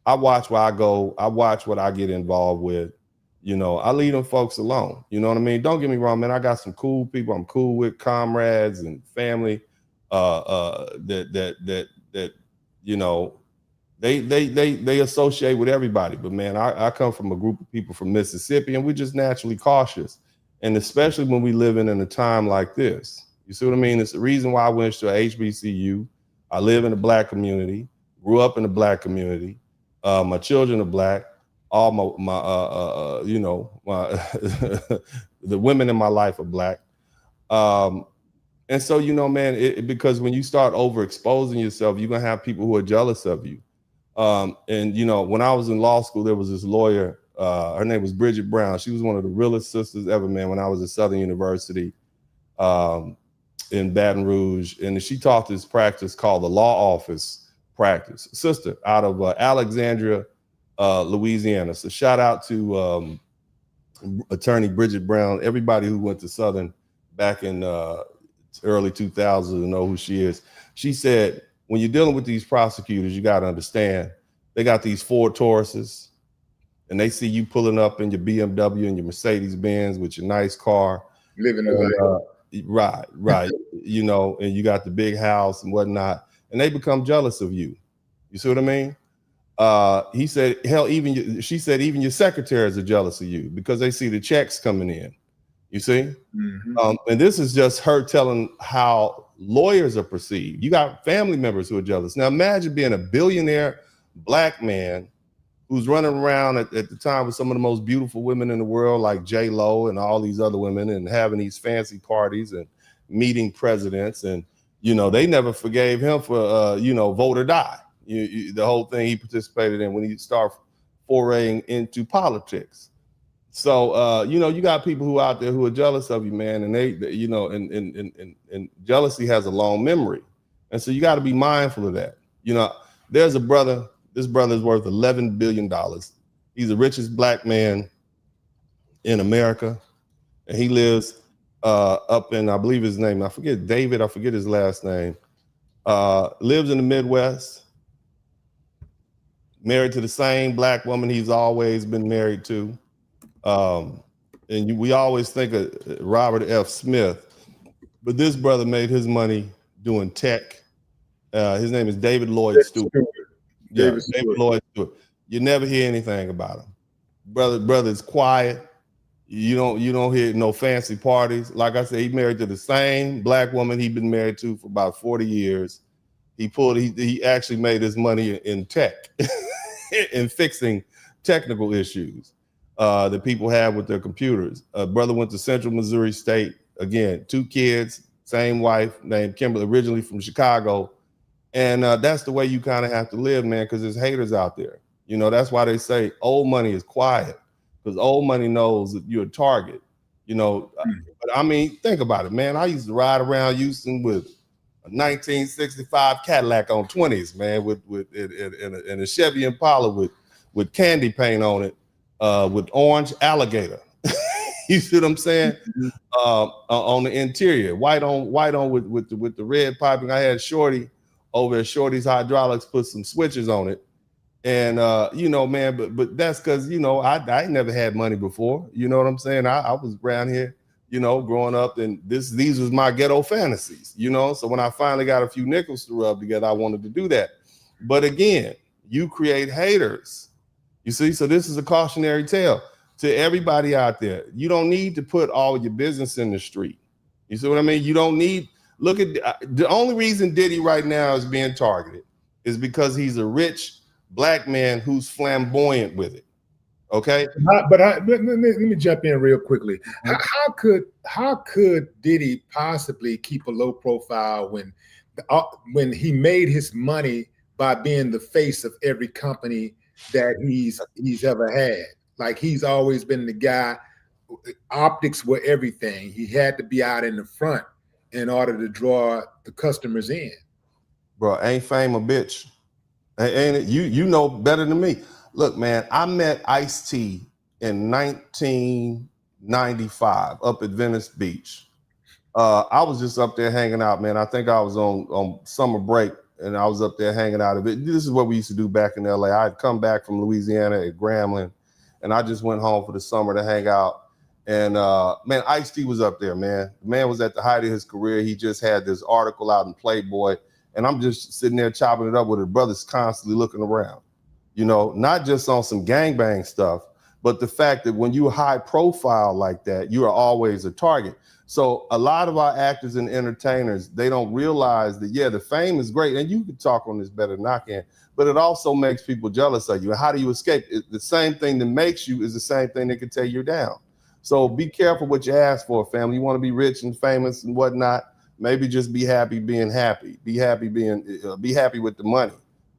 B: I watch where I go. I watch what I get involved with. You know, I leave them folks alone. You know what I mean? Don't get me wrong, man. I got some cool people I'm cool with, comrades and family. That you know, they associate with everybody. But man, I come from a group of people from Mississippi, and we're just naturally cautious. And especially when we live in a time like this. You see what I mean? It's the reason why I went to a HBCU. I live in a black community, grew up in a black community. My children are black. All my you know, my the women in my life are black. And so, you know, man, because when you start overexposing yourself, you're going to have people who are jealous of you. And, you know, when I was in law school, there was this lawyer, her name was Bridget Brown. She was one of the realest sisters ever, man, when I was at Southern University in Baton Rouge. And she taught this practice called the law office practice. Sister out of Alexandria, Louisiana. So shout out to attorney Bridget Brown, everybody who went to Southern back in early 2000s know who she is. She said, when you're dealing with these prosecutors, you got to understand, they got these Ford Tauruses and they see you pulling up in your BMW and your Mercedes Benz with your nice car.
A: Living a
B: life. Right. You know, and you got the big house and whatnot, and they become jealous of you. You see what I mean? He said, hell, she said, even your secretaries are jealous of you because they see the checks coming in. You see? Mm-hmm. And this is just her telling how lawyers are perceived. You got family members who are jealous. Now imagine being a billionaire black man who's running around at the time with some of the most beautiful women in the world, like J-Lo and all these other women, and having these fancy parties and meeting presidents. And, you know, they never forgave him for, you know, vote or die. The whole thing he participated in when he started foraying into politics. So, you know, you got people who out there who are jealous of you, man. And they you know, and jealousy has a long memory. And so you got to be mindful of that. You know, there's a brother, this brother is worth $11 billion. He's the richest black man in America. And he lives up in, I believe his name, I forget David, I forget his last name. Lives in the Midwest. Married to the same black woman he's always been married to. And we always think of Robert F. Smith, but this brother made his money doing tech. His name is David Lloyd Stewart. David Lloyd Stewart. You never hear anything about him. Brother is quiet. You don't hear no fancy parties. Like I said, he married to the same black woman he'd been married to for about 40 years. He actually made his money in tech, in fixing technical issues that people have with their computers. Brother went to Central Missouri State. Again, 2 kids, same wife named Kimberly, originally from Chicago. And that's the way you kind of have to live, man, because there's haters out there. You know, that's why they say old money is quiet, because old money knows that you're a target. You know, but I mean, think about it, man. I used to ride around Houston with a 1965 Cadillac on 20s, man, with in a Chevy Impala with candy paint on it. with orange alligator. You see what I'm saying?
A: Mhm.
B: On the interior, white on with the red piping. I had Shorty over at Shorty's Hydraulics put some switches on it, and man, but that's because I never had money before. You know what I'm saying? I was around here, growing up, and these was my ghetto fantasies. So when I finally got a few nickels to rub together, I wanted to do that. But again, you create haters. You see, so this is a cautionary tale to everybody out there. You don't need to put all your business in the street. You see what I mean? You don't need. Look at the only reason Diddy right now is being targeted is because he's a rich black man who's flamboyant with it. Okay.
A: Let me jump in real quickly. How could Diddy possibly keep a low profile when he made his money by being the face of every company that he's ever had? Like, he's always been the guy. Optics were everything. He had to be out in the front in order to draw the customers in.
B: Bro, ain't fame a bitch? Ain't it? You know better than me. Look, man, I met Ice-T in 1995 up at Venice Beach. I was just up there hanging out, man. I think I was on summer break, and I was up there hanging out. This is what we used to do back in LA. I'd come back from Louisiana at Grambling, and I just went home for the summer to hang out. And man, Ice-T was up there, man. The man was at the height of his career. He just had this article out in Playboy, and I'm just sitting there chopping it up with his brothers, constantly looking around. Not just on some gangbang stuff, but the fact that when you're high profile like that, you are always a target. So a lot of our actors and entertainers, they don't realize that, yeah, the fame is great. And you can talk on this better than I can, but it also makes people jealous of you. And how do you escape? The same thing that makes you is the same thing that can tear you down. So be careful what you ask for, family. You want to be rich and famous and whatnot. Maybe just be happy being happy. Be happy with the money.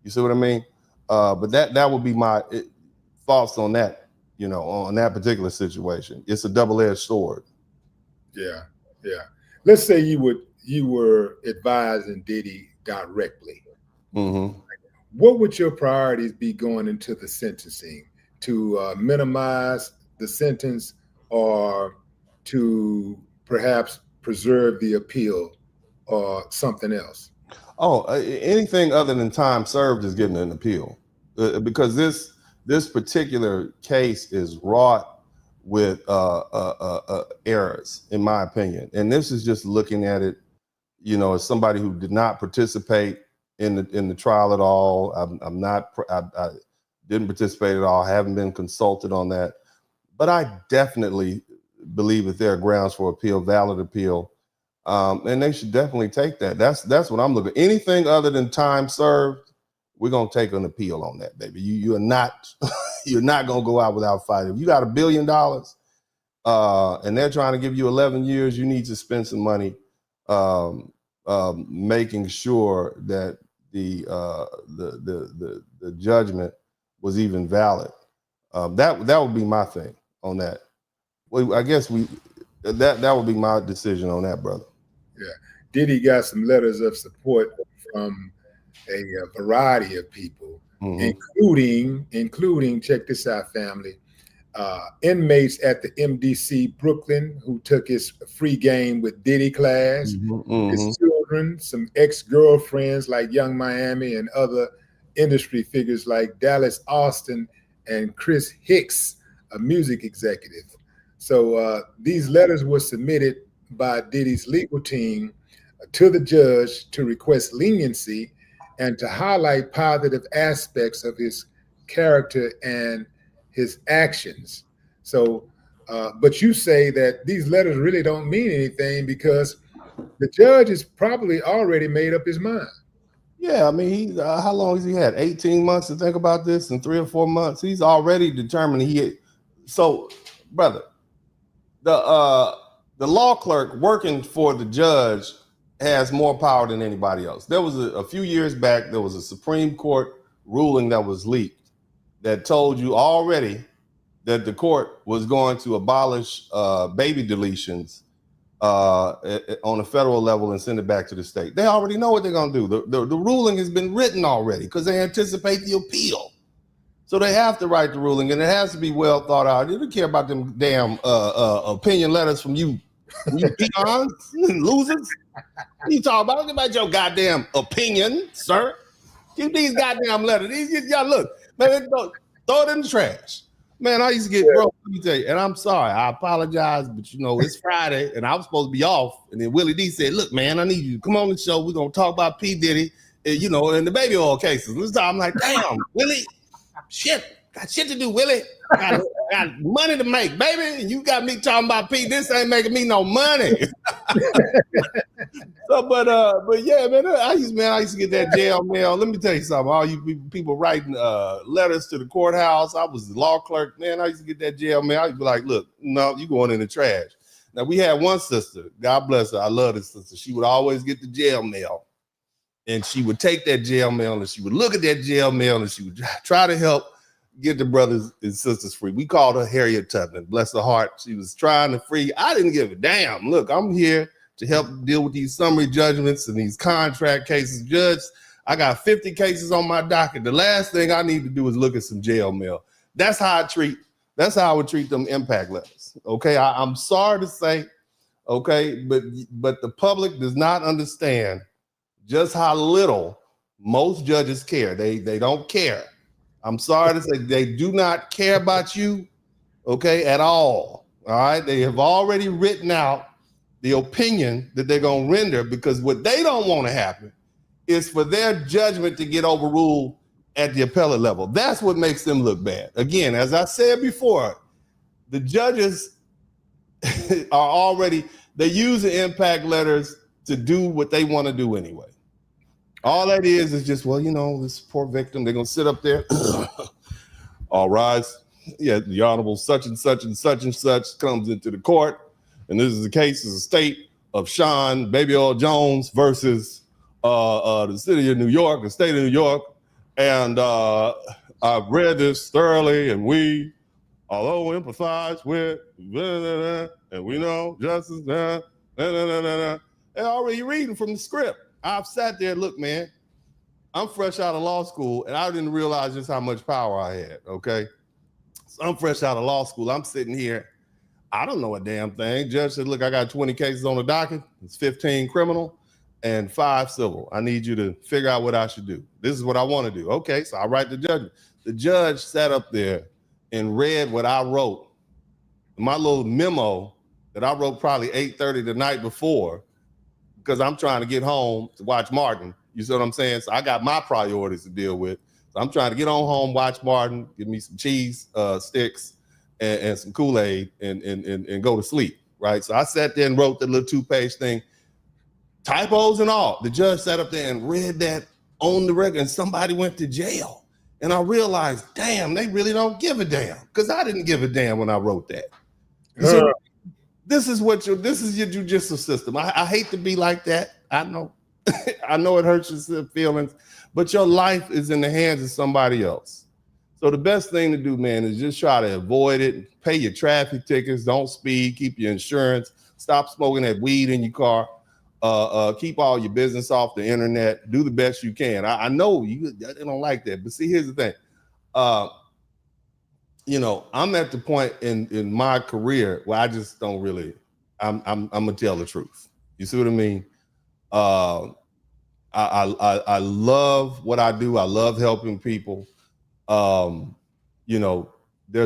B: You see what I mean? But that would be my thoughts on that. On that particular situation. It's a double-edged sword.
A: Yeah, yeah. Let's say you were advising Diddy directly.
B: Mm-hmm.
A: What would your priorities be going into the sentencing? To minimize the sentence, or to perhaps preserve the appeal, or something else?
B: Oh, anything other than time served is getting an appeal, because this particular case is wrought with errors, in my opinion. And this is just looking at it, as somebody who did not participate in the trial at all. I didn't participate at all. Haven't been consulted on that, but I definitely believe that there are grounds for appeal, valid appeal. And they should definitely take that. That's what I'm looking at. Anything other than time served, we're gonna take an appeal on that, baby. You're not you're not gonna go out without fighting. If you got $1 billion, and they're trying to give you 11 years, you need to spend some money making sure that the judgment was even valid. That would be my thing on that. Well, I guess that would be my decision on that, brother.
A: Yeah, Diddy got some letters of support from a variety of people,
B: Mm-hmm.
A: including, check this out, family, inmates at the MDC Brooklyn who took his free game with Diddy class,
B: Mm-hmm.
A: his children, some ex-girlfriends like Young Miami, and other industry figures like Dallas Austin and Chris Hicks, a music executive. So these letters were submitted by Diddy's legal team to the judge to request leniency and to highlight positive aspects of his character and his actions. So, but you say that these letters really don't mean anything because the judge has probably already made up his mind.
B: Yeah, I mean, how long has he had? 18 months to think about this, in 3 or 4 months. He's already determined so, brother, the law clerk working for the judge has more power than anybody else. There was a few years back, there was a Supreme Court ruling that was leaked that told you already that the court was going to abolish baby deletions on a federal level and send it back to the state. They already know what they're going to do. The ruling has been written already because they anticipate the appeal. So they have to write the ruling, and it has to be well thought out. You don't care about them damn opinion letters from you peons and losers. What you talking about? Look about your goddamn opinion, sir. Keep these goddamn letters. Y'all look, man, throw it in the trash. Man, I used to get, bro, let me tell you, and I'm sorry, I apologize, but it's Friday, and I was supposed to be off. And then Willie D said, look, man, I need you to come on the show. We're going to talk about P. Diddy, and the baby oil cases. This time I'm like, damn, Willie, shit, got shit to do, Willie. Got money to make, baby. And you got me talking about P. This ain't making me no money. So, but yeah, man, I used to get that jail mail. Let me tell you something. All you people writing letters to the courthouse. I was the law clerk, man. I used to get that jail mail. I'd be like, look, no, you going in the trash. Now we had one sister, God bless her. I love this sister. She would always get the jail mail, and she would take that jail mail and she would look at that jail mail and she would try to help get the brothers and sisters free. We called her Harriet Tubman. Bless her heart. She was trying to free. I didn't give a damn. Look, I'm here to help deal with these summary judgments and these contract cases. Judge, I got 50 cases on my docket. The last thing I need to do is look at some jail mail. That's how I would treat them impact letters. Okay, I'm sorry to say, okay, but the public does not understand just how little most judges care. They don't care. I'm sorry to say they do not care about you, okay, at all. All right, they have already written out the opinion that they're going to render, because what they don't want to happen is for their judgment to get overruled at the appellate level. That's what makes them look bad. Again, as I said before, the judges are already, they use the impact letters to do what they want to do anyway. All that is just, well, this poor victim, they're going to sit up there. All rise. Yeah, the Honorable such and such and such and such comes into the court. And this is the case of the state of Sean Baby Oil Jones versus the city of New York, the state of New York. And I've read this thoroughly, and we, although empathize with, and we know justice, they're already reading from the script. I've sat there, look, man, I'm fresh out of law school, and I didn't realize just how much power I had, okay? So I'm fresh out of law school. I'm sitting here. I don't know a damn thing. Judge said, look, I got 20 cases on the docket. It's 15 criminal and 5 civil. I need you to figure out what I should do. This is what I want to do. Okay, so I write the judgment. The judge sat up there and read what I wrote. My little memo that I wrote probably 8:30 the night before, because I'm trying to get home to watch Martin. You see what I'm saying? So I got my priorities to deal with. So I'm trying to get on home, watch Martin, give me some cheese sticks, and some Kool-Aid and go to sleep, right? So I sat there and wrote the little 2-page thing, typos and all. The judge sat up there and read that on the record, and somebody went to jail. And I realized, damn, they really don't give a damn, because I didn't give a damn when I wrote that. So this is your judicial system. I hate to be like that. I know. I know it hurts your feelings, but your life is in the hands of somebody else. So the best thing to do, man, is just try to avoid it. Pay your traffic tickets. Don't speed. Keep your insurance. Stop smoking that weed in your car. Keep all your business off the internet. Do the best you can. I know you don't like that, but see, here's the thing. I'm at the point in my career where I just don't really. I'm gonna tell the truth. You see what I mean? I love what I do. I love helping people. There's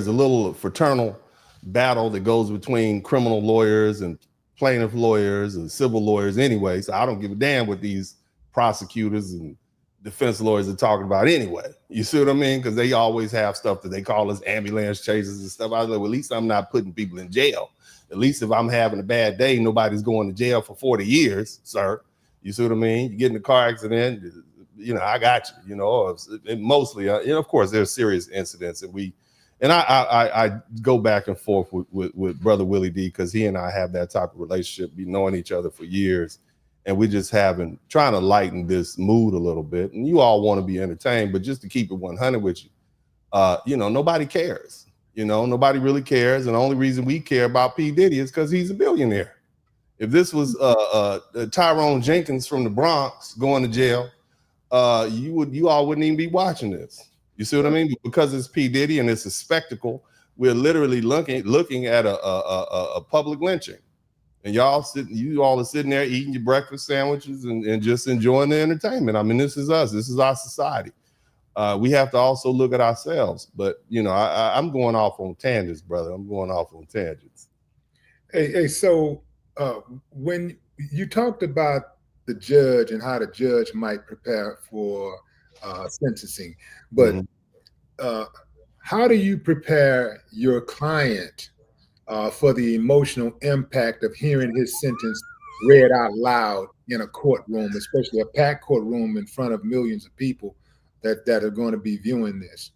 B: a little fraternal battle that goes between criminal lawyers and plaintiff lawyers and civil lawyers anyway. So I don't give a damn what these prosecutors and defense lawyers are talking about anyway. You see what I mean? Because they always have stuff that they call us ambulance chasers and stuff. I was like, well, at least I'm not putting people in jail. At least if I'm having a bad day, nobody's going to jail for 40 years, sir. You see what I mean? You get in a car accident, I got you, and mostly, of course, there's serious incidents and I go back and forth with Brother Willie D, because he and I have that type of relationship, be knowing each other for years. And we just trying to lighten this mood a little bit. And you all want to be entertained, but just to keep it 100 with you, nobody cares. Nobody really cares. And the only reason we care about P. Diddy is because he's a billionaire. If this was Tyrone Jenkins from the Bronx going to jail, you all wouldn't even be watching this. You see what I mean? Because it's P. Diddy and it's a spectacle, we're literally looking at a public lynching. And you all are sitting there eating your breakfast sandwiches and just enjoying the entertainment. I mean, this is us. This is our society. We have to also look at ourselves. But, you know, I'm going off on tangents, brother. I'm going off on tangents.
A: Hey, so when you talked about the judge and how the judge might prepare for sentencing, but how do you prepare your client for the emotional impact of hearing his sentence read out loud in a courtroom, especially a packed courtroom in front of millions of people that are going to be viewing this?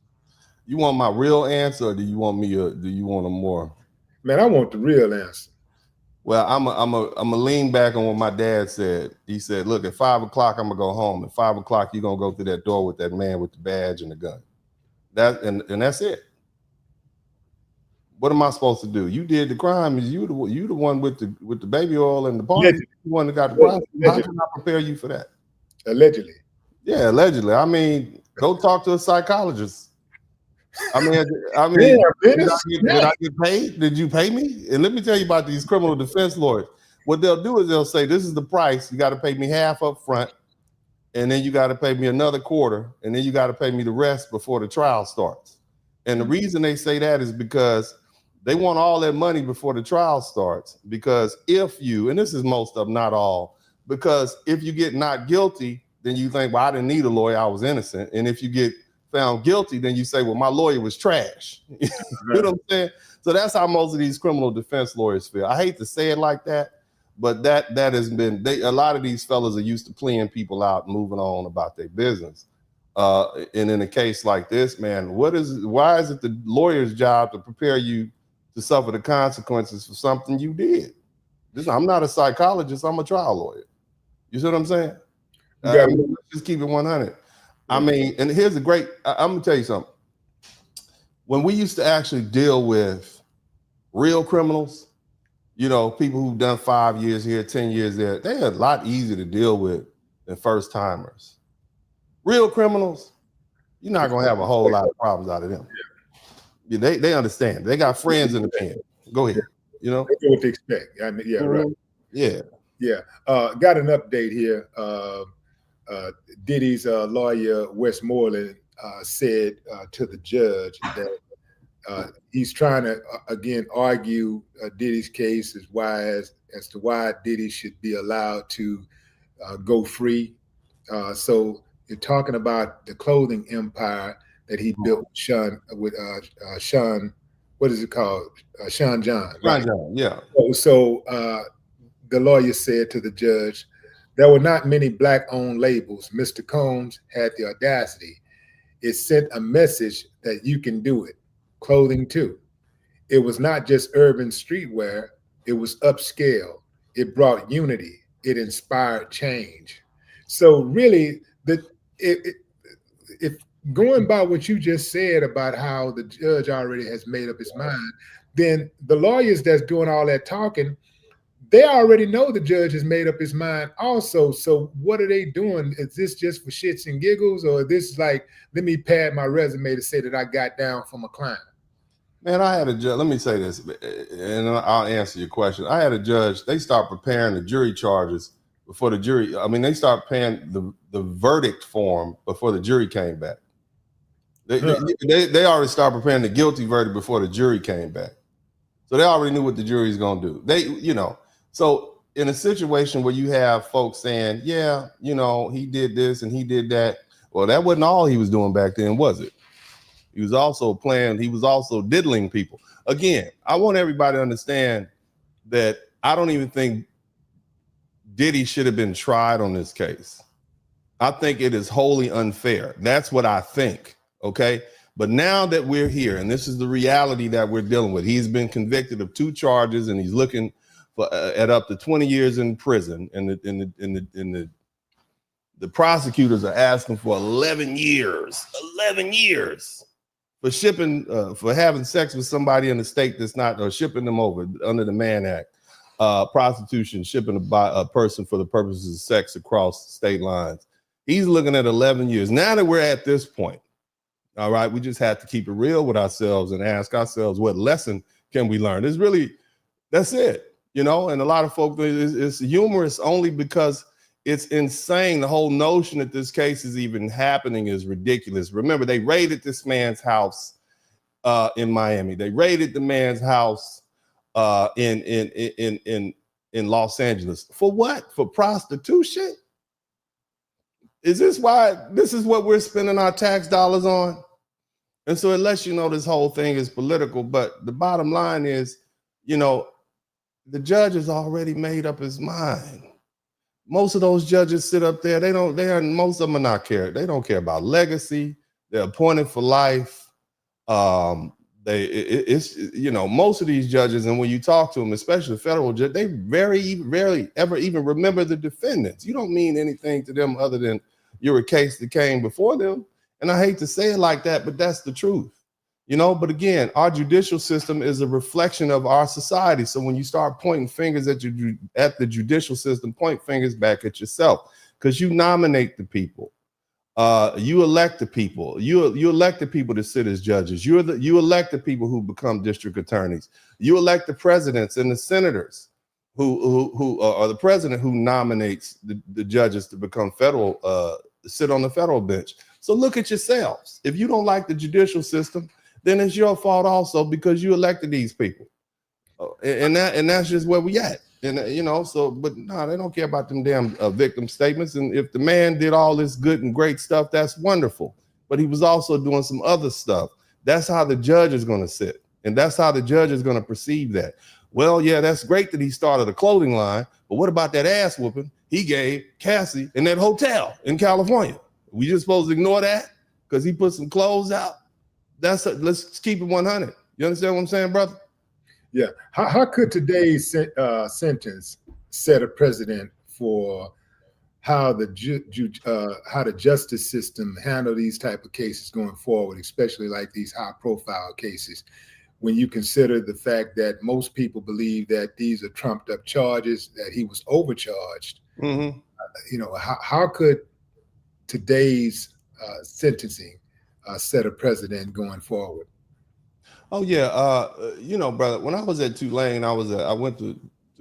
B: You want my real answer, or do you want a more?
A: Man, I want the real answer.
B: Well, I'm a lean back on what my dad said. He said, "Look, at 5 o'clock, I'm gonna go home. At 5 o'clock, you're gonna go through that door with that man with the badge and the gun. And that's it. What am I supposed to do? You did the crime. You the one with the baby oil and the party. You the one that got the crime. How can I prepare you for that?
A: Allegedly.
B: Yeah, allegedly. I mean, go talk to a psychologist. I mean, did I get paid? Did you pay me? And let me tell you about these criminal defense lawyers. What they'll do is they'll say, this is the price. You got to pay me half up front, and then you got to pay me another quarter, and then you got to pay me the rest before the trial starts. And the reason they say that is because they want all that money before the trial starts. Because if you, and this is most of, not all, because if you get not guilty, then you think, well, I didn't need a lawyer, I was innocent. And if you get found guilty, then you say, well, my lawyer was trash. You know what I'm saying? So that's how most of these criminal defense lawyers feel. I hate to say it like that, but that has been, a lot of these fellas are used to playing people out and moving on about their business. And in a case like this, man, why is it the lawyer's job to prepare you to suffer the consequences for something you did? I'm not a psychologist, I'm a trial lawyer. You see what I'm saying? Let's just keep it 100. I mean, and here's I'm gonna tell you something. When we used to actually deal with real criminals, you know, people who've done 5 years here, 10 years there, they're a lot easier to deal with than first timers. Real criminals, you're not gonna have a whole lot of problems out of them. Yeah, they understand. They got friends in the pen. Go ahead. You know,
A: they know what to expect. I mean, yeah, right.
B: Yeah.
A: Got an update here. Diddy's lawyer, Westmoreland, said to the judge that he's trying to, again, argue Diddy's case as to why Diddy should be allowed to go free. So you're talking about the clothing empire that he built with Sean, what is it called? Sean John. Right?
B: Sean John, yeah.
A: So the lawyer said to the judge, there were not many Black-owned labels. Mr. Combs had the audacity. It sent a message that you can do it. Clothing too. It was not just urban streetwear. It was upscale. It brought unity. It inspired change. So really, if going by what you just said about how the judge already has made up his mind, then the lawyers that's doing all that talking, they already know the judge has made up his mind also. So what are they doing? Is this just for shits and giggles, or is this like, let me pad my resume to say that I got down from a client?
B: Man, I had a judge, let me say this, and I'll answer your question. I had a judge, they start preparing the jury charges before the jury, they start paying the verdict form before the jury came back. They already started preparing the guilty verdict before the jury came back. So they already knew what the jury's gonna do. So in a situation where you have folks saying, yeah, he did this and he did that. Well, that wasn't all he was doing back then, was it? He was also diddling people. Again, I want everybody to understand that I don't even think Diddy should have been tried on this case. I think it is wholly unfair. That's what I think, okay? But now that we're here, and this is the reality that we're dealing with, he's been convicted of 2 charges and he's looking at up to 20 years in prison, and the prosecutors are asking for 11 years for shipping, for having sex with somebody in the state that's not, or shipping them over under the Mann Act, prostitution, shipping a person for the purposes of sex across state lines. He's looking at 11 years. Now that we're at this point, All right. We just have to keep it real with ourselves and ask ourselves, what lesson can we learn? It's really, that's it, you know. And a lot of folks, it's humorous only because it's insane. The whole notion that this case is even happening is ridiculous. Remember, they raided this man's house in Miami. They raided the man's house in Los Angeles. For what? For prostitution? Is this why this is what we're spending our tax dollars on? And so it lets you know this whole thing is political. But the bottom line is, you know, the judge has already made up his mind. Most of those judges sit up there. Most of them are not care. They don't care about legacy. They're appointed for life. It's most of these judges, and when you talk to them, especially federal judge, they very rarely ever even remember the defendants. You don't mean anything to them other than you're a case that came before them. And I hate to say it like that, but that's the truth, you know. But again, our judicial system is a reflection of our society. So when you start pointing fingers at the judicial system, point fingers back at yourself, because you nominate the people. You elect the people. You elect the people to sit as judges. You elect the people who become district attorneys. You elect the presidents and the senators who are the president who nominates the judges to become federal, sit on the federal bench. So look at yourselves. If you don't like the judicial system, then it's your fault also, because you elected these people, and that's just where we at. And but no, they don't care about them damn victim statements. And if the man did all this good and great stuff, that's wonderful. But he was also doing some other stuff. That's how the judge is going to sit, and that's how the judge is going to perceive that. Well, yeah, that's great that he started a clothing line, but what about that ass whooping he gave Cassie in that hotel in California? We just supposed to ignore that because he put some clothes out? Let's keep it 100. You understand what I'm saying, brother?
A: Yeah. How could today's sentence set a precedent for how the justice system handle these type of cases going forward, especially like these high profile cases, when you consider the fact that most people believe that these are trumped up charges, that he was overcharged?
B: Mm-hmm.
A: How could today's sentencing set a precedent going forward?
B: Oh yeah, brother. When I was at Tulane, I went to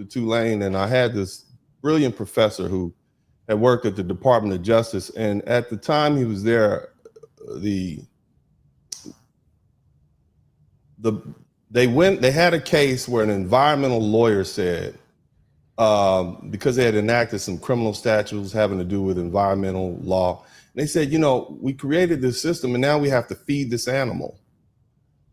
B: Tulane, and I had this brilliant professor who had worked at the Department of Justice, and at the time he was there, they had a case where an environmental lawyer said, because they had enacted some criminal statutes having to do with environmental law, they said, we created this system and now we have to feed this animal.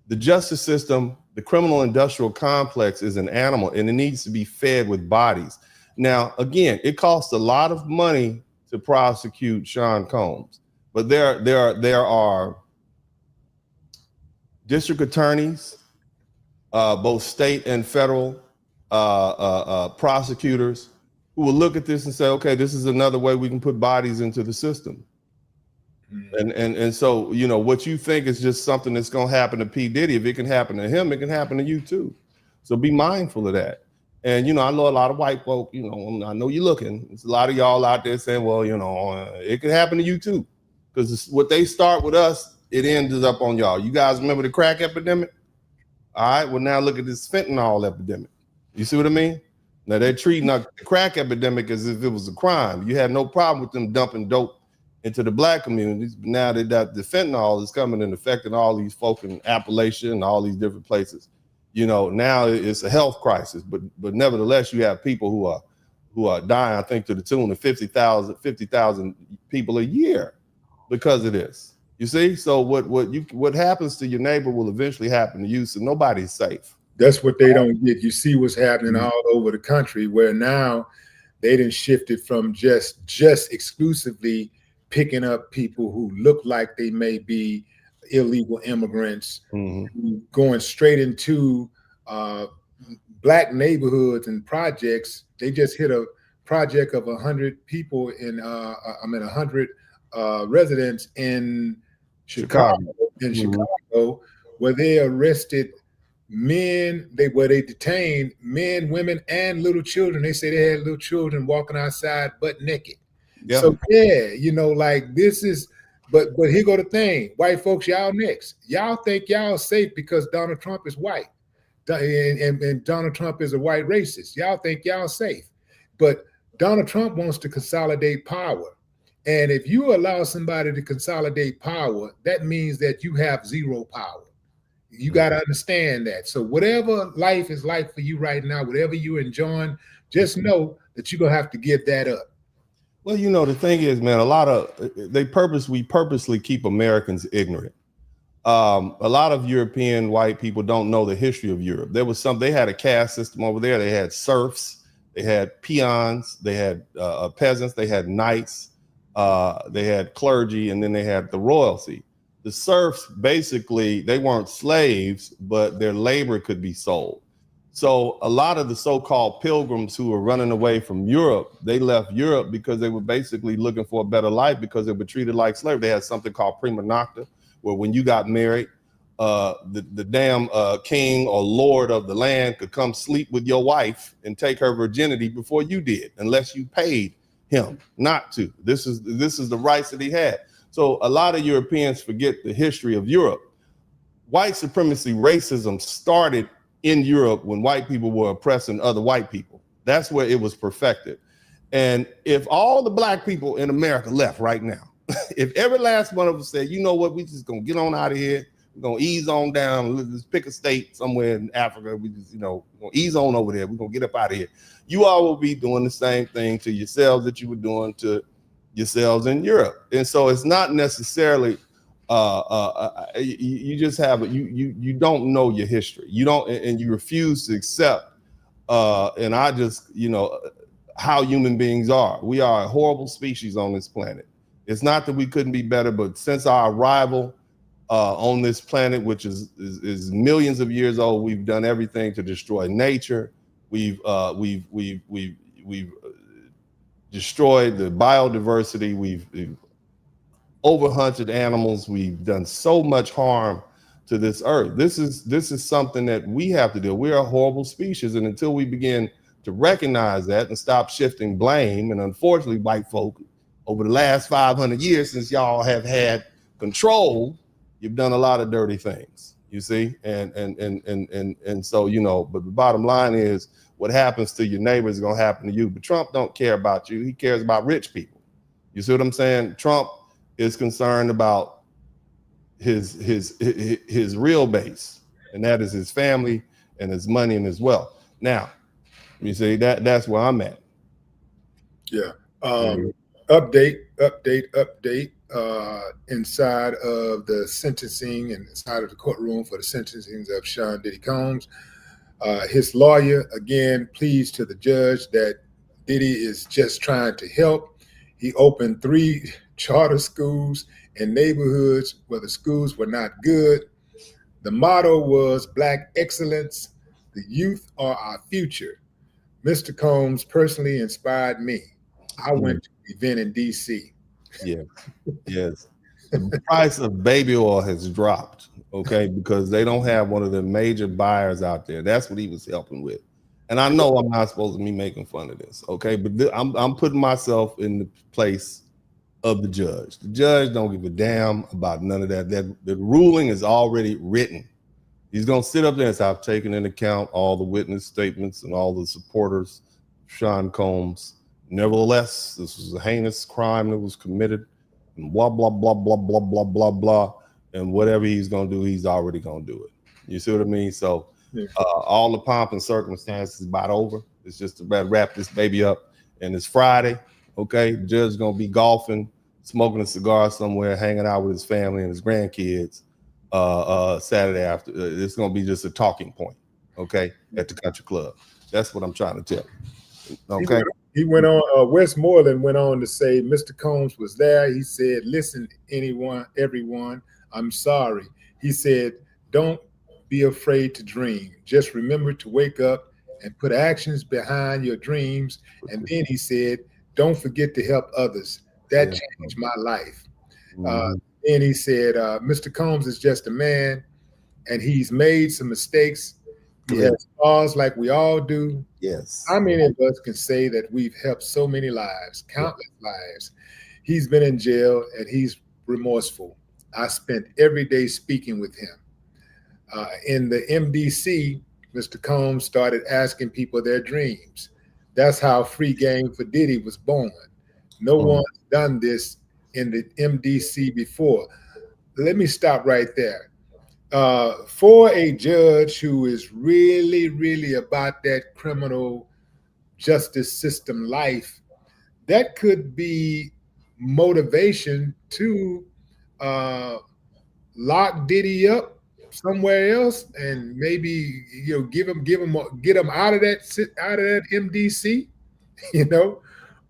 B: The justice system, the criminal industrial complex, is an animal, and it needs to be fed with bodies. Now, again, it costs a lot of money to prosecute Sean Combs, but there are district attorneys, both state and federal prosecutors, who will look at this and say, okay, this is another way we can put bodies into the system. And so, what you think is just something that's going to happen to P. Diddy, if it can happen to him, it can happen to you too. So be mindful of that. And, I know a lot of white folk, I know you're looking. There's a lot of y'all out there saying, well, it can happen to you too. Because what they start with us, it ends up on y'all. You guys remember the crack epidemic? All right, well, now look at this fentanyl epidemic. You see what I mean? Now they're treating the crack epidemic as if it was a crime. You had no problem with them dumping dope into the black communities, but now that the fentanyl is coming and affecting all these folk in Appalachia and all these different places, now it's a health crisis. But nevertheless, you have people who are dying, I think, to the tune of 50,000 people a year because of this. You see, so what happens to your neighbor will eventually happen to you. So nobody's safe.
A: That's what they don't get. You see what's happening all over the country, where now they didn't shift it from just exclusively picking up people who look like they may be illegal immigrants, going straight into black neighborhoods and projects. They just hit a project of 100 people 100 residents in Chicago, where they arrested men, where they detained men, women, and little children. They say they had little children walking outside butt naked. Yep. So yeah, like this is But here go the thing, white folks, y'all next. Y'all think y'all safe because Donald Trump is white, and Donald Trump is a white racist. Y'all think y'all safe, but Donald Trump wants to consolidate power. And if you allow somebody to consolidate power, that means that you have zero power. You got to understand that. So whatever life is like for you right now, whatever you're enjoying, just know that you're gonna have to give that up.
B: Well, the thing is, man, we purposely keep Americans ignorant. A lot of European white people don't know the history of Europe. They had a caste system over there. They had serfs, they had peons, they had peasants, they had knights, they had clergy, and then they had the royalty. The serfs, basically, they weren't slaves, but their labor could be sold. So a lot of the so-called pilgrims who were running away from Europe, they left Europe because they were basically looking for a better life because they were treated like slaves. They had something called prima nocta, where when you got married, the damn king or lord of the land could come sleep with your wife and take her virginity before you did, unless you paid him not to. This is the rights that he had. So a lot of Europeans forget the history of Europe. White supremacy racism started in Europe when white people were oppressing other white people. That's where it was perfected. And if all the black people in America left right now, if every last one of us said, you know what, we just gonna get on out of here, we're gonna ease on down, let's pick a state somewhere in Africa, we just, we're gonna ease on over there, we're gonna get up out of here. You all will be doing the same thing to yourselves that you were doing to yourselves in Europe. And so it's not necessarily you just have you don't know your history. You don't, and you refuse to accept. And I just, how human beings are. We are a horrible species on this planet. It's not that we couldn't be better, but since our arrival on this planet, which is millions of years old, we've done everything to destroy nature. We've destroyed the biodiversity. We've overhunted animals. We've done so much harm to this earth. This is something that we have to do. We're a horrible species, and until we begin to recognize that and stop shifting blame, and unfortunately, white folk, over the last 500 years since y'all have had control, you've done a lot of dirty things. You see, and so but the bottom line is, what happens to your neighbors is gonna happen to you. But Trump don't care about you. He cares about rich people. You see what I'm saying? Trump is concerned about his real base, and that is his family and his money and his wealth. Now, you see that's where I'm at.
A: Yeah. Update. Inside of the sentencing and inside of the courtroom for the sentencing of Sean Diddy Combs, his lawyer again pleads to the judge that Diddy is just trying to help. He opened 3 charter schools in neighborhoods where the schools were not good. The motto was Black excellence. The youth are our future. Mr. Combs personally inspired me. I went to an event in DC.
B: Yeah. Yes. The price of baby oil has dropped, okay, because they don't have one of the major buyers out there. That's what he was helping with. And I know I'm not supposed to be making fun of this, okay, but I'm putting myself in the place of the judge. The judge don't give a damn about none of that. The ruling is already written. He's gonna sit up there and say, I've taken into account all the witness statements and all the supporters of Sean Combs. Nevertheless, this was a heinous crime that was committed, and blah blah blah blah blah blah blah blah. And whatever he's gonna do, he's already gonna do it. You see what I mean? So all the pomp and circumstances is about over. It's just to wrap this baby up, and it's Friday. Okay, the judge is gonna be golfing, smoking a cigar somewhere, hanging out with his family and his grandkids. Saturday after, it's gonna be just a talking point. Okay, at the country club. That's what I'm trying to tell you. Okay.
A: He went on. Westmoreland went on to say, Mr. Combs was there. He said, "Listen, everyone, I'm sorry." He said, "Don't be afraid to dream. Just remember to wake up and put actions behind your dreams." And then he said, "Don't forget to help others. That changed my life." Then he said, "Mr. Combs is just a man, and he's made some mistakes. He has flaws like we all do."
B: Yes.
A: How many of us can say that we've helped so many lives, countless lives? He's been in jail and he's remorseful. I spent every day speaking with him. In the MDC, Mr. Combs started asking people their dreams. That's how Free Game for Diddy was born. No
B: Mhm.
A: one's done this in the MDC before. Let me stop right there. For a judge who is really, really about that criminal justice system life, that could be motivation to uh, lock Diddy up somewhere else and maybe get him out of that MDC, you know,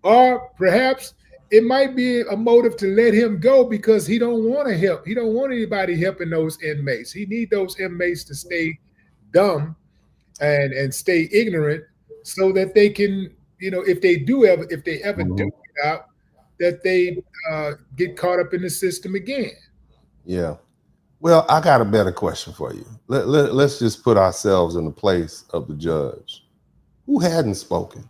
A: or perhaps it might be a motive to let him go because he don't want to help. He don't want anybody helping those inmates. He need those inmates to stay dumb and stay ignorant so that they can, if they ever do
B: Mhm.
A: get out, that they get caught up in the system again.
B: Yeah. Well, I got a better question for you. Let's just put ourselves in the place of the judge who hadn't spoken.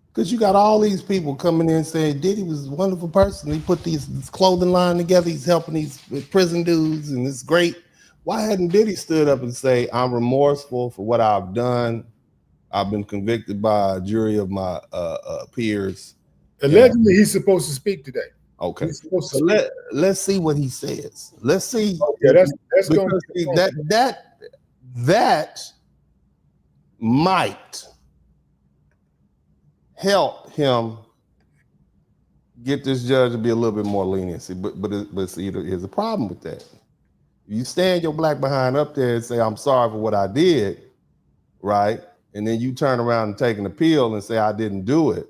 B: Because you got all these people coming in saying Diddy was a wonderful person. He put this clothing line together. He's helping these prison dudes, and it's great. Why hadn't Diddy stood up and say, I'm remorseful for what I've done. I've been convicted by a jury of my peers. And
A: Allegedly, he's supposed to speak today.
B: okay,
A: He's supposed to
B: so
A: speak.
B: let's see what he says. Let's see,
A: Oh, yeah, that's going to
B: because
A: be
B: see, that might help him get this judge to be a little bit more leniency. But see, here's a problem with that. You stand your black behind up there and say, I'm sorry for what I did, right? And then you turn around and take an appeal and say, I didn't do it,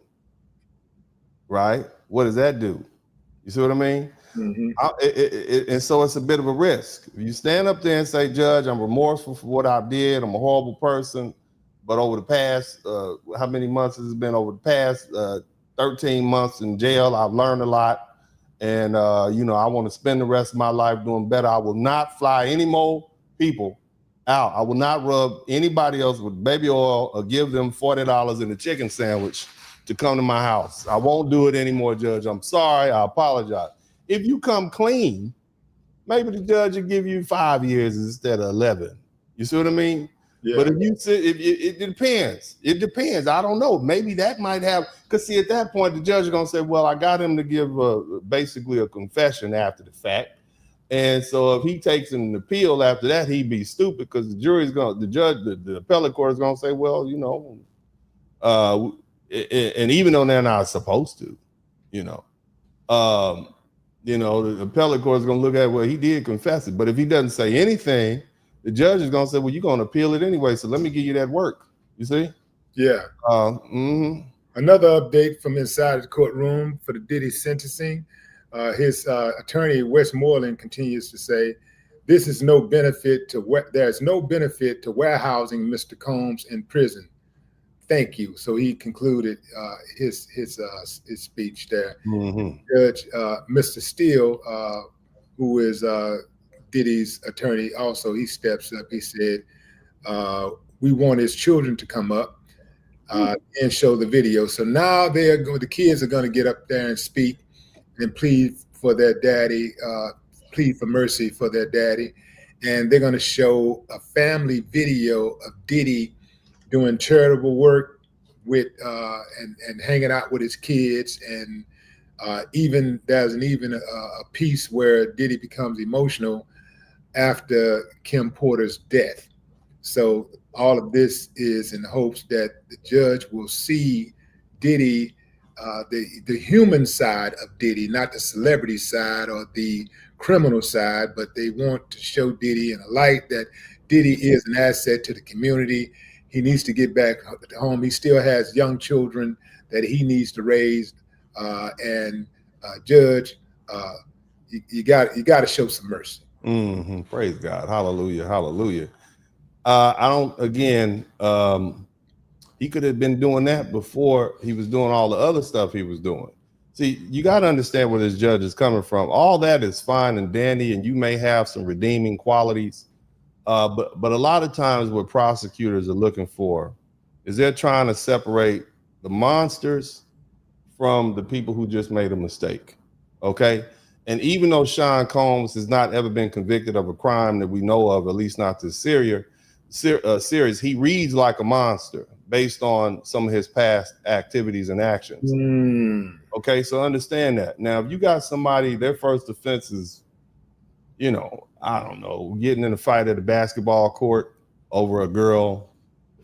B: right? What does that do? You see what I mean?
A: Mhm.
B: And so it's a bit of a risk. If you stand up there and say, Judge, I'm remorseful for what I did. I'm a horrible person. But over the past, how many months has it been? Over the past 13 months in jail, I've learned a lot. And, I want to spend the rest of my life doing better. I will not fly any more people out. I will not rub anybody else with baby oil or give them $40 in a chicken sandwich to come to my house. I won't do it anymore, Judge. I'm sorry. I apologize. If you come clean, maybe the judge will give you 5 years instead of 11. You see what I mean?
A: Yeah.
B: But if you sit, it depends. It depends. I don't know. Maybe that might have, because see, at that point, the judge is going to say, well, I got him to give basically a confession after the fact. And so if he takes an appeal after that, he'd be stupid because the judge, the appellate court is going to say, well, and even though they're not supposed to, you know, um, the appellate court is going to look at, well, he did confess it. But if he doesn't say anything, the judge is going to say, well, you're going to appeal it anyway. So let me give you that work. You see?
A: Yeah.
B: Mm-hmm.
A: Another update from inside the courtroom for the Diddy sentencing. His attorney, Westmoreland, continues to say, there's no benefit to warehousing Mr. Combs in prison. Thank you. So he concluded his speech there.
B: Mm-hmm.
A: Judge Mr. Steele, who is Diddy's attorney, also he steps up. He said, "We want his children to come up and show the video." So now the kids are going to get up there and speak and plead for their daddy, plead for mercy for their daddy, and they're going to show a family video of Diddy doing charitable work with and hanging out with his kids, and even there's a piece where Diddy becomes emotional after Kim Porter's death. So all of this is in hopes that the judge will see Diddy, the human side of Diddy, not the celebrity side or the criminal side, but they want to show Diddy in a light that Diddy is an asset to the community. He needs to get back home. He still has young children that he needs to raise, and judge, you got to show some mercy.
B: Mm-hmm. Praise God. Hallelujah. Hallelujah. I don't, again, he could have been doing that before he was doing all the other stuff he was doing. See, you got to understand where this judge is coming from. All that is fine and dandy, and you may have some redeeming qualities. But a lot of times what prosecutors are looking for is they're trying to separate the monsters from the people who just made a mistake. Okay. And even though Sean Combs has not ever been convicted of a crime that we know of, at least not this series, he reads like a monster based on some of his past activities and actions.
A: Mm.
B: Okay, so understand that. Now, if you got somebody, their first offense is, I don't know, getting in a fight at a basketball court over a girl,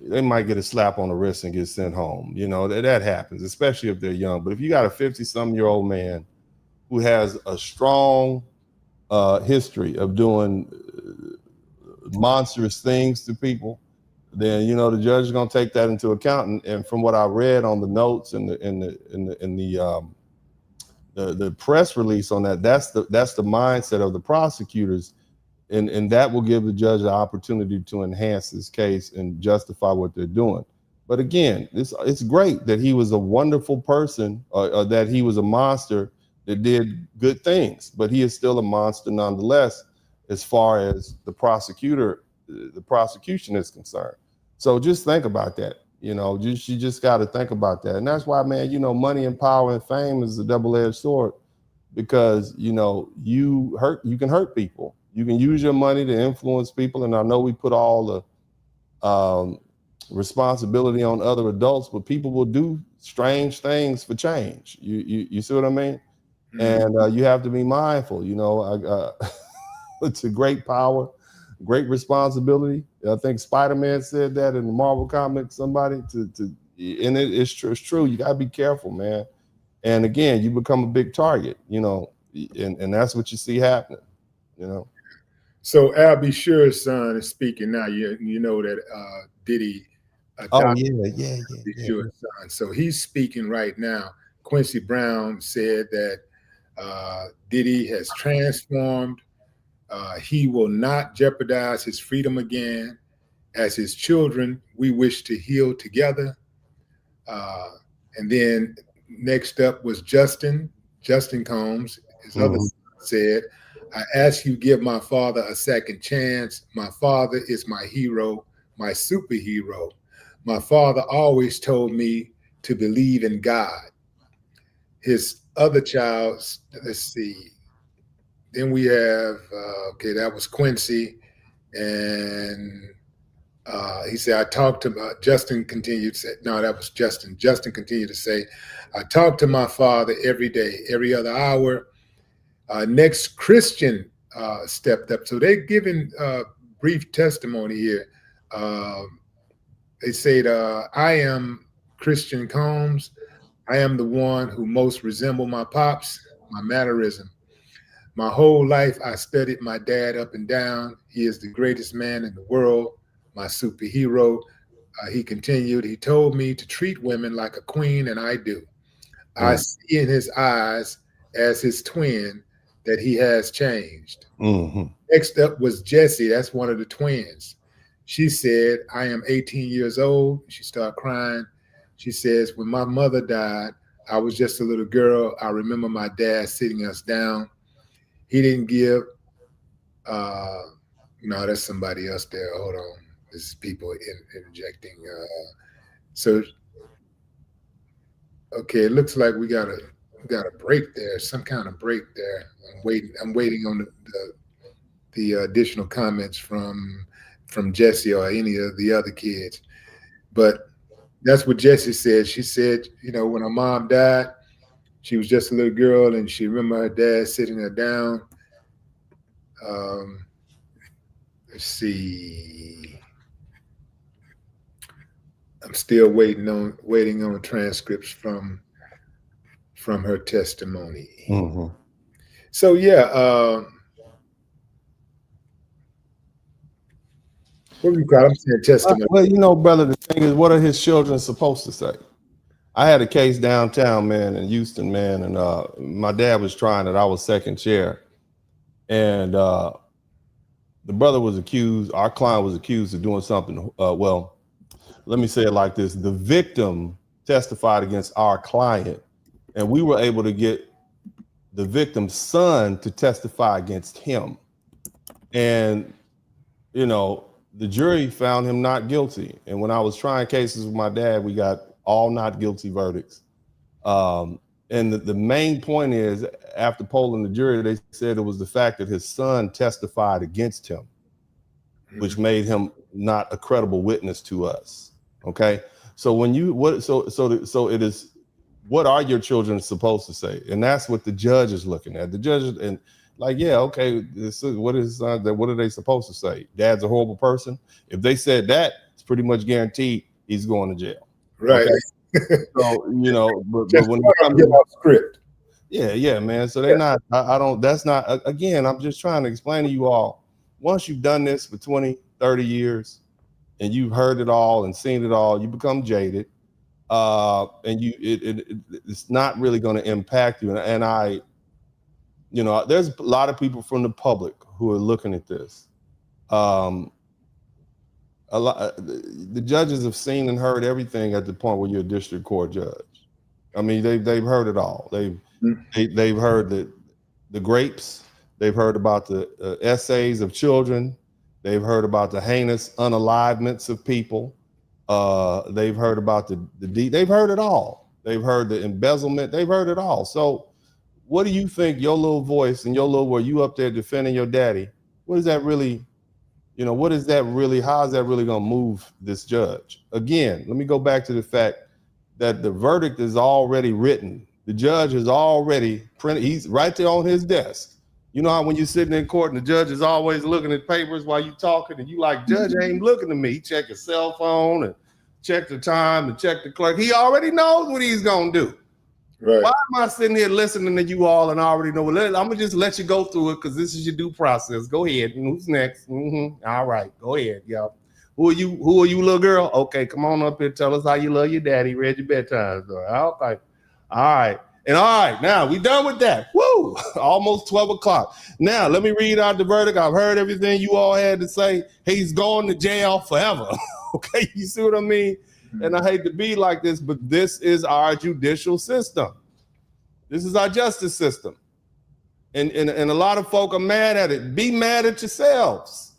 B: they might get a slap on the wrist and get sent home. That happens, especially if they're young. But if you got a 50-some-year-old man who has a strong history of doing monstrous things to people, then the judge is going to take that into account. And from what I read on the notes and the press release on that, that's the mindset of the prosecutors, and that will give the judge the opportunity to enhance his case and justify what they're doing. But again, it's great that he was a wonderful person, or that he was a monster that did good things, but he is still a monster nonetheless, as far as the prosecution is concerned. So just think about that. You just got to think about that. And that's why, man, money and power and fame is a double-edged sword, because, you can hurt people. You can use your money to influence people. And I know we put all the responsibility on other adults, but people will do strange things for change. You see what I mean?
A: Mm.
B: And you have to be mindful, it's a great power, great responsibility. I think Spider-Man said that in the Marvel comics, somebody and it's true. You gotta be careful, man. And again, you become a big target, and that's what you see happening.
A: So Al B. Sure's son is speaking now. You know that Diddy
B: Oh
A: adopted
B: yeah.
A: B. Sure's son. So he's speaking right now. Quincy Brown said that Diddy has transformed. He will not jeopardize his freedom again. As his children, we wish to heal together. Uh, and then next up was Justin Combs. His other son said, I ask you give my father a second chance. My father is my hero, my superhero. My father always told me to believe in God. His other child, let's see. Then we have, okay, that was Quincy. And he said, I talked to Justin continued to say, no, that was Justin. Justin continued to say, I talk to my father every day, every other hour. Next, Christian stepped up. So they're giving brief testimony here. They said, I am Christian Combs. I am the one who most resemble my pops, my mannerism. My whole life, I studied my dad up and down. He is the greatest man in the world, my superhero. He continued, he told me to treat women like a queen, and I do. I see in his eyes, as his twin, that he has changed. Next up was Jessie. That's one of the twins. She said, I am 18 years old. She started crying. She says, when my mother died, I was just a little girl. I remember my dad sitting us down. He didn't give, no, that's somebody else there. Hold on. This is people interjecting. So, okay, it looks like we got a break there, some kind of break there. I'm waiting on the additional comments from Jesse or any of the other kids. But that's what Jesse said. She said, when her mom died, she was just a little girl, and she remembered her dad sitting her down. Let's see. I'm still waiting on transcripts from her testimony. So yeah, what do you call it? I'm saying testimony.
B: Well, brother, the thing is, what are his children supposed to say? I had a case downtown, man, in Houston, man, and my dad was trying it. I was second chair, and the brother was accused. Our client was accused of doing something. Well, let me say it like this: the victim testified against our client, and we were able to get the victim's son to testify against him, and the jury found him not guilty. And when I was trying cases with my dad, we got all not guilty verdicts. And the main point is, after polling the jury, they said it was the fact that his son testified against him, which made him not a credible witness to us. Okay, so when you what so it is, what are your children supposed to say? And that's what the judge is looking at. The judge and like, yeah, okay, this is, what is what are they supposed to say? Dad's a horrible person. If they said that, it's pretty much guaranteed he's going to jail.
A: Right.
B: Okay, so but
A: Just
B: when it comes
A: get off script.
B: yeah, man. So they're not, I don't, that's not, again, I'm just trying to explain to you all, once you've done this for 20, 30 years and you've heard it all and seen it all, you become jaded. And it's not really going to impact you. And I, there's a lot of people from the public who are looking at this. A lot, the judges have seen and heard everything at the point where you're a district court judge. I mean, they've heard it all. They've heard the grapes. They've heard about the essays of children. They've heard about the heinous unalivements of people. They've heard about they've heard it all. They've heard the embezzlement. They've heard it all. So what do you think your little voice and your little, where you up there defending your daddy, what is that really, what is that really, how is that really going to move this judge? Again, let me go back to the fact that the verdict is already written. The judge is already printed. He's right there on his desk. You know how when you're sitting in court and the judge is always looking at papers while you talking and you like, judge ain't looking at me. He check his cell phone and check the time and check the clerk. He already knows what he's going to do. Right. Why am I sitting here listening to you all and I already know? I'm going to just let you go through it because this is your due process. Go ahead. Who's next? All right. Go ahead. Y'all. Who are you, little girl? Okay, come on up here. Tell us how you love your daddy. Read your bedtime story. Okay. All right. And all right, now we done with that. Woo! Almost 12 o'clock. Now, let me read out the verdict. I've heard everything you all had to say. He's going to jail forever. Okay, you see what I mean? And I hate to be like this, but this is our judicial system. This is our justice system. And a lot of folk are mad at it. Be mad at yourselves.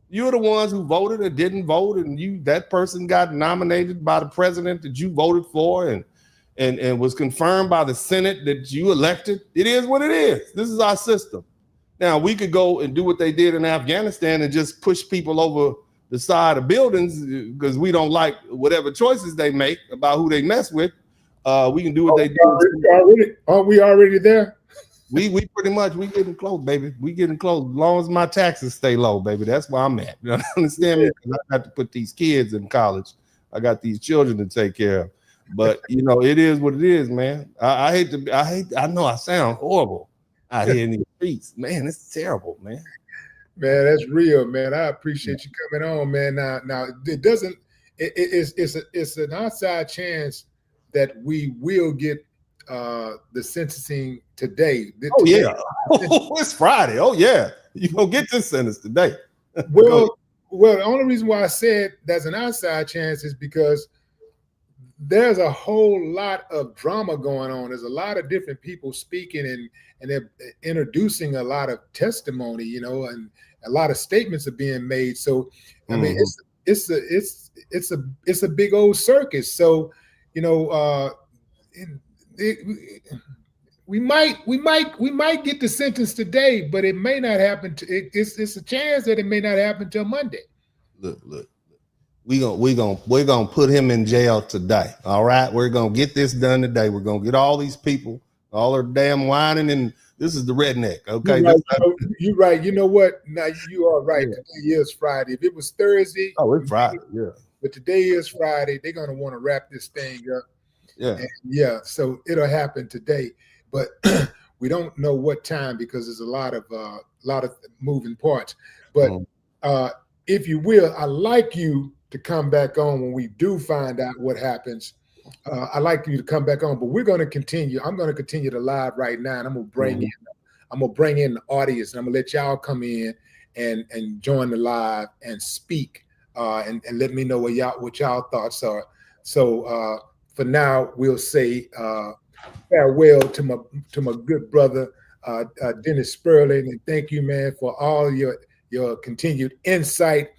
B: You're the ones who voted or didn't vote, and that person got nominated by the president that you voted for and was confirmed by the Senate that you elected. It is what it is. This is our system. Now, we could go and do what they did in Afghanistan and just push people over the side of buildings because we don't like whatever choices they make about who they mess with. We can do what they do.
A: Aren't we already there?
B: We pretty much, we getting close, baby. We getting close. As long as my taxes stay low, baby, that's where I'm at. You understand me? I got to put these kids in college. I got these children to take care of. But it is what it is, man. I know I sound horrible out here in these streets. Man, it's terrible, man.
A: Man, that's real, man. I appreciate you coming on, man. Now it doesn't, it's an outside chance that we will get the sentencing today.
B: Oh, yeah. It's Friday. Oh, yeah. You're going to get this sentence today.
A: Well, the only reason why I said there's an outside chance is because there's a whole lot of drama going on. There's a lot of different people speaking and they're introducing a lot of testimony, and a lot of statements are being made. So, I mean, it's a big old circus. So, we might get the sentence today, but it may not happen. It's a chance that it may not happen till Monday.
B: Look. We're gonna put him in jail today. All right, we're gonna get this done today. We're gonna get all these people, all their damn whining, and this is the redneck. Okay,
A: you're right. You know what? Now you are right. Yeah. Today is Friday. If it was Thursday,
B: it's Friday. Yeah,
A: but today is Friday. They're gonna want to wrap this thing up.
B: Yeah,
A: So it'll happen today, but we don't know what time because there's a lot of moving parts. But if you will, I like you to come back on when we do find out what happens. I'd like you to come back on, but we're going to continue. I'm going to continue the live right now, and I'm going to bring in the audience, and I'm going to let y'all come in and join the live and speak and let me know what y'all thoughts are. So for now, we'll say farewell to my good brother Dennis Sperling, and thank you, man, for all your continued insight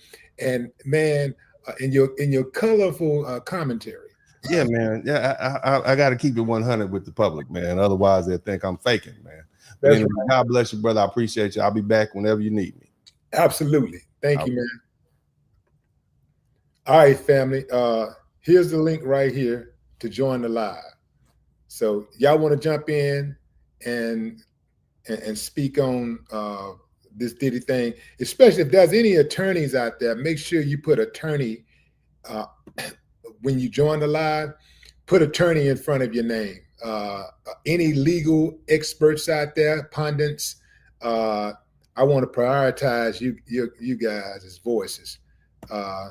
A: and man. In your colorful commentary.
B: Yeah, man. Yeah, I got to keep it 100 with the public, man. Otherwise, they think I'm faking, man. But
A: That's
B: anyway,
A: right.
B: God bless you, brother. I appreciate you. I'll be back whenever you need me.
A: Absolutely. Thank
B: All
A: you, man. All right, family. Here's the link right here to join the live. So y'all want to jump in and and speak on this Diddy thing, especially if there's any attorneys out there. Make sure you put attorney uh, when you join the live. Put attorney in front of your name. Any legal experts out there, pundits. Uh, I want to prioritize you guys' voices. Uh,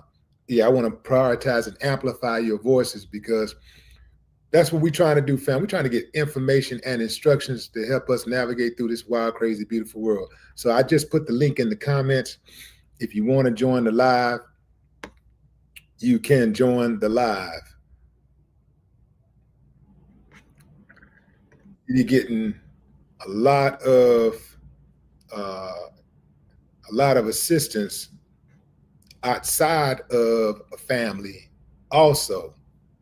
A: yeah, I want to prioritize and amplify your voices because that's what we're trying to do, fam. We're trying to get information and instructions to help us navigate through this wild, crazy, beautiful world. So I just put the link in the comments. If you want to join the live, you can join the live. You're getting a lot of uh, a lot of assistance outside of a family. Also,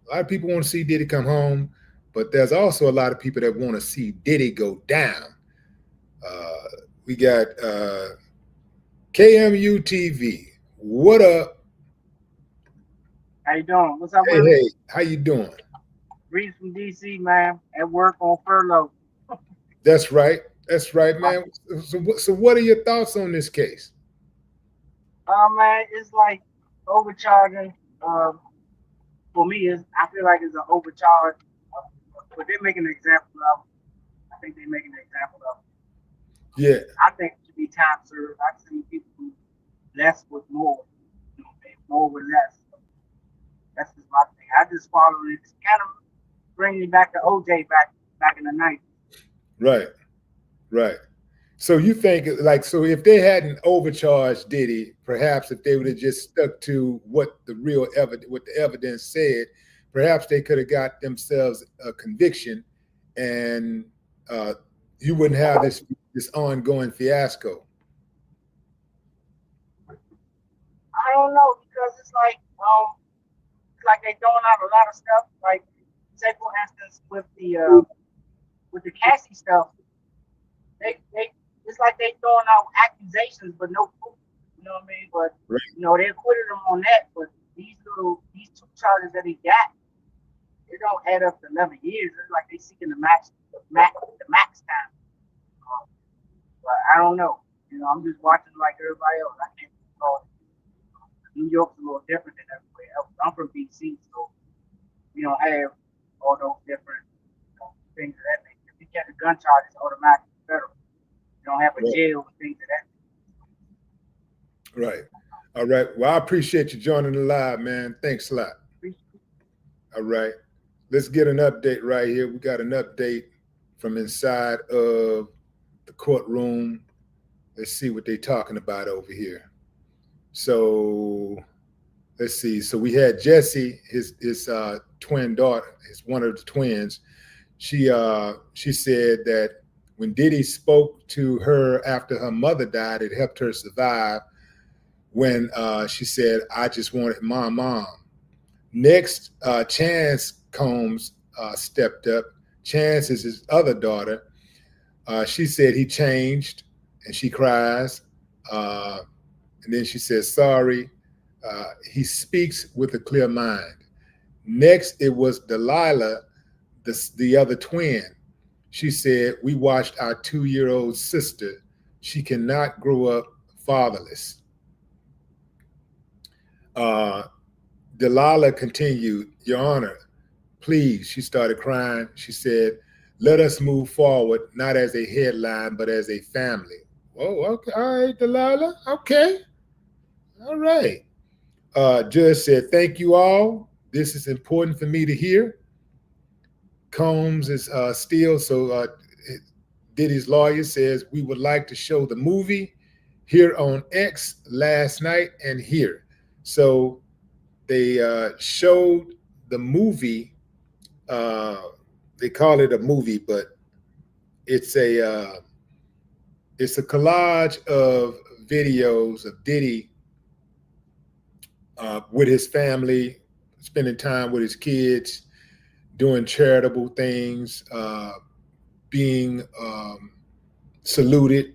A: a lot of people want to see Diddy come home, but there's also a lot of people that want to see Diddy go down. Uh, we got KMU TV. What up?
C: How you doing? What's up,
A: Hey,
C: Willie?
A: hey, how you doing?
C: Reed from DC, man. At work on furlough.
A: That's right. That's right, man. So what are your thoughts on this case?
C: Man, it's like overcharging. Um, for me, is I feel like it's an overcharge. But they're making an example of. I think they're making an example of.
A: Yeah,
C: I think it should be time served. I've seen people do less with more. You know, more with less. That's just my thing. I just follow it. It's kind of bringing me back to OJ back in the night.
A: right, right. So you think like so if they hadn't overcharged Diddy, perhaps if they would have just stuck to what the real evidence, what the evidence said, perhaps they could have got themselves a conviction, and uh, you wouldn't have this ongoing fiasco.
C: I don't know because it's like they throwing out a lot of stuff. Like say for instance with the Cassie stuff, they it's like they throwing out accusations but no proof. You know what I mean? But
A: Right,
C: you know they acquitted him on that. But these two charges that he got, it don't add up to 11 years. It's like they seeking the max time. Um, but I don't know. You know, I'm just watching like everybody else. I can't. New York's a little different than everywhere else. I'm from DC, so we don't have all those different things of that nature. If you get a gun charge, it's automatically federal. You don't have a
A: right,
C: jail and things of that
A: right. All right. Well, I appreciate you joining the live, man. Thanks a lot.
C: nature.
A: All right. Let's get an update right here. We got an update from inside of the courtroom. Let's see what they're talking about over here. So let's see. So we had Jesse, his twin daughter, his one of the twins. She said that when Diddy spoke to her after her mother died, it helped her survive. When she said, "I just wanted my mom." Next, Chance Combs stepped up. Chance is his other daughter. She said he changed, and she cries. Uh, and then she says, "Sorry." He speaks with a clear mind. Next, it was Delilah, the other twin. She said, "We watched our 2-year-old sister. She cannot grow up fatherless." Uh, Delilah continued, "Your Honor, please." She started crying. She said, "Let us move forward, not as a headline, but as a family." Oh, okay. All right, Delilah. Okay. All right. Judge said, "Thank you all. This is important for me to hear." Combs is still, so Diddy's lawyer says, "We would like to show the movie here on X last night and here." So they showed the movie. Uh, they call it a movie, but it's a collage of videos of Diddy with his family, spending time with his kids, doing charitable things, being saluted.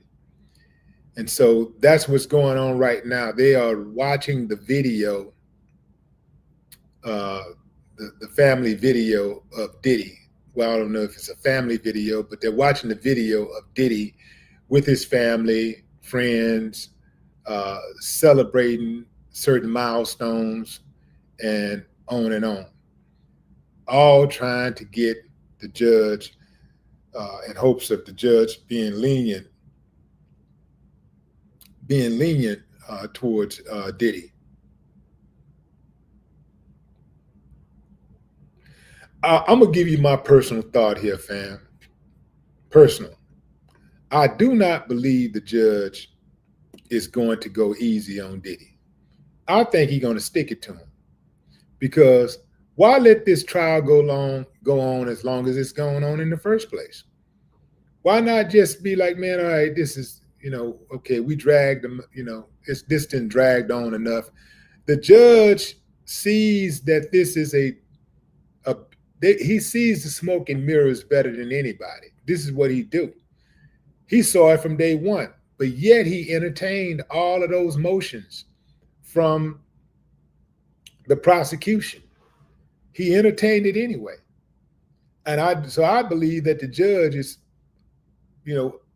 A: And so that's what's going on right now. They are watching the video, uh, the family video of Diddy. Well, I don't know if it's a family video, but they're watching the video of Diddy with his family, friends, celebrating certain milestones, and on and on. All trying to get the judge, in hopes of the judge being lenient towards Diddy. I'm gonna give you my personal thought here, fam. Personal. I do not believe the judge is going to go easy on Diddy. I think he's going to stick it to him because why let this trial go on as long as it's going on in the first place? Why not just be like, man, all right, this is, okay, we dragged them, it's this didn't dragged on enough. The judge sees that this is a he sees the smoke and mirrors better than anybody. This is what he do. He saw it from day one, but yet he entertained all of those motions from the prosecution. He entertained it anyway. And I believe that the judge is,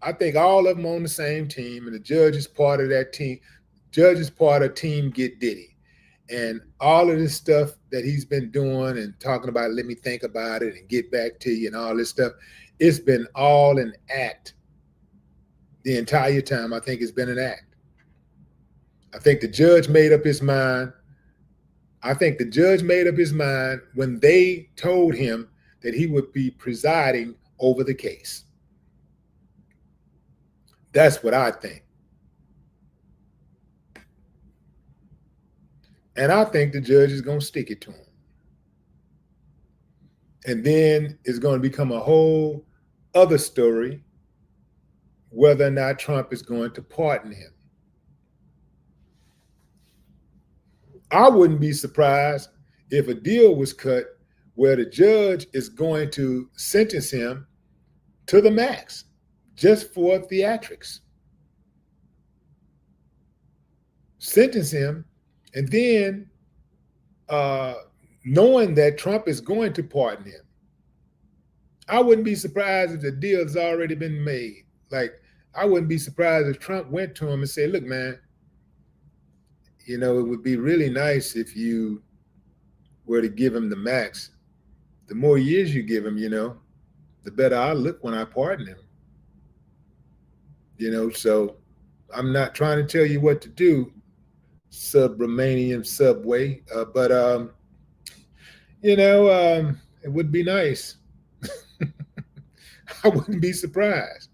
A: I think all of them on the same team, and the judge is part of that team. Judge is part of Team Get Diddy. And all of this stuff that he's been doing and talking about, let me think about it and get back to you and all this stuff, it's been all an act the entire time. I think it's been an act. I think the judge made up his mind. I think the judge made up his mind when they told him that he would be presiding over the case. That's what I think. And I think the judge is going to stick it to him. And then it's going to become a whole other story whether or not Trump is going to pardon him. I wouldn't be surprised if a deal was cut where the judge is going to sentence him to the max just for theatrics. Sentence him, and then knowing that Trump is going to pardon him. I wouldn't be surprised if the deal has already been made. Like, I wouldn't be surprised if Trump went to him and said, look, man, it would be really nice if you were to give him the max. The more years you give him, the better I look when I pardon him. So I'm not trying to tell you what to do, Sub-Romanian subway, but it would be nice. I wouldn't be surprised.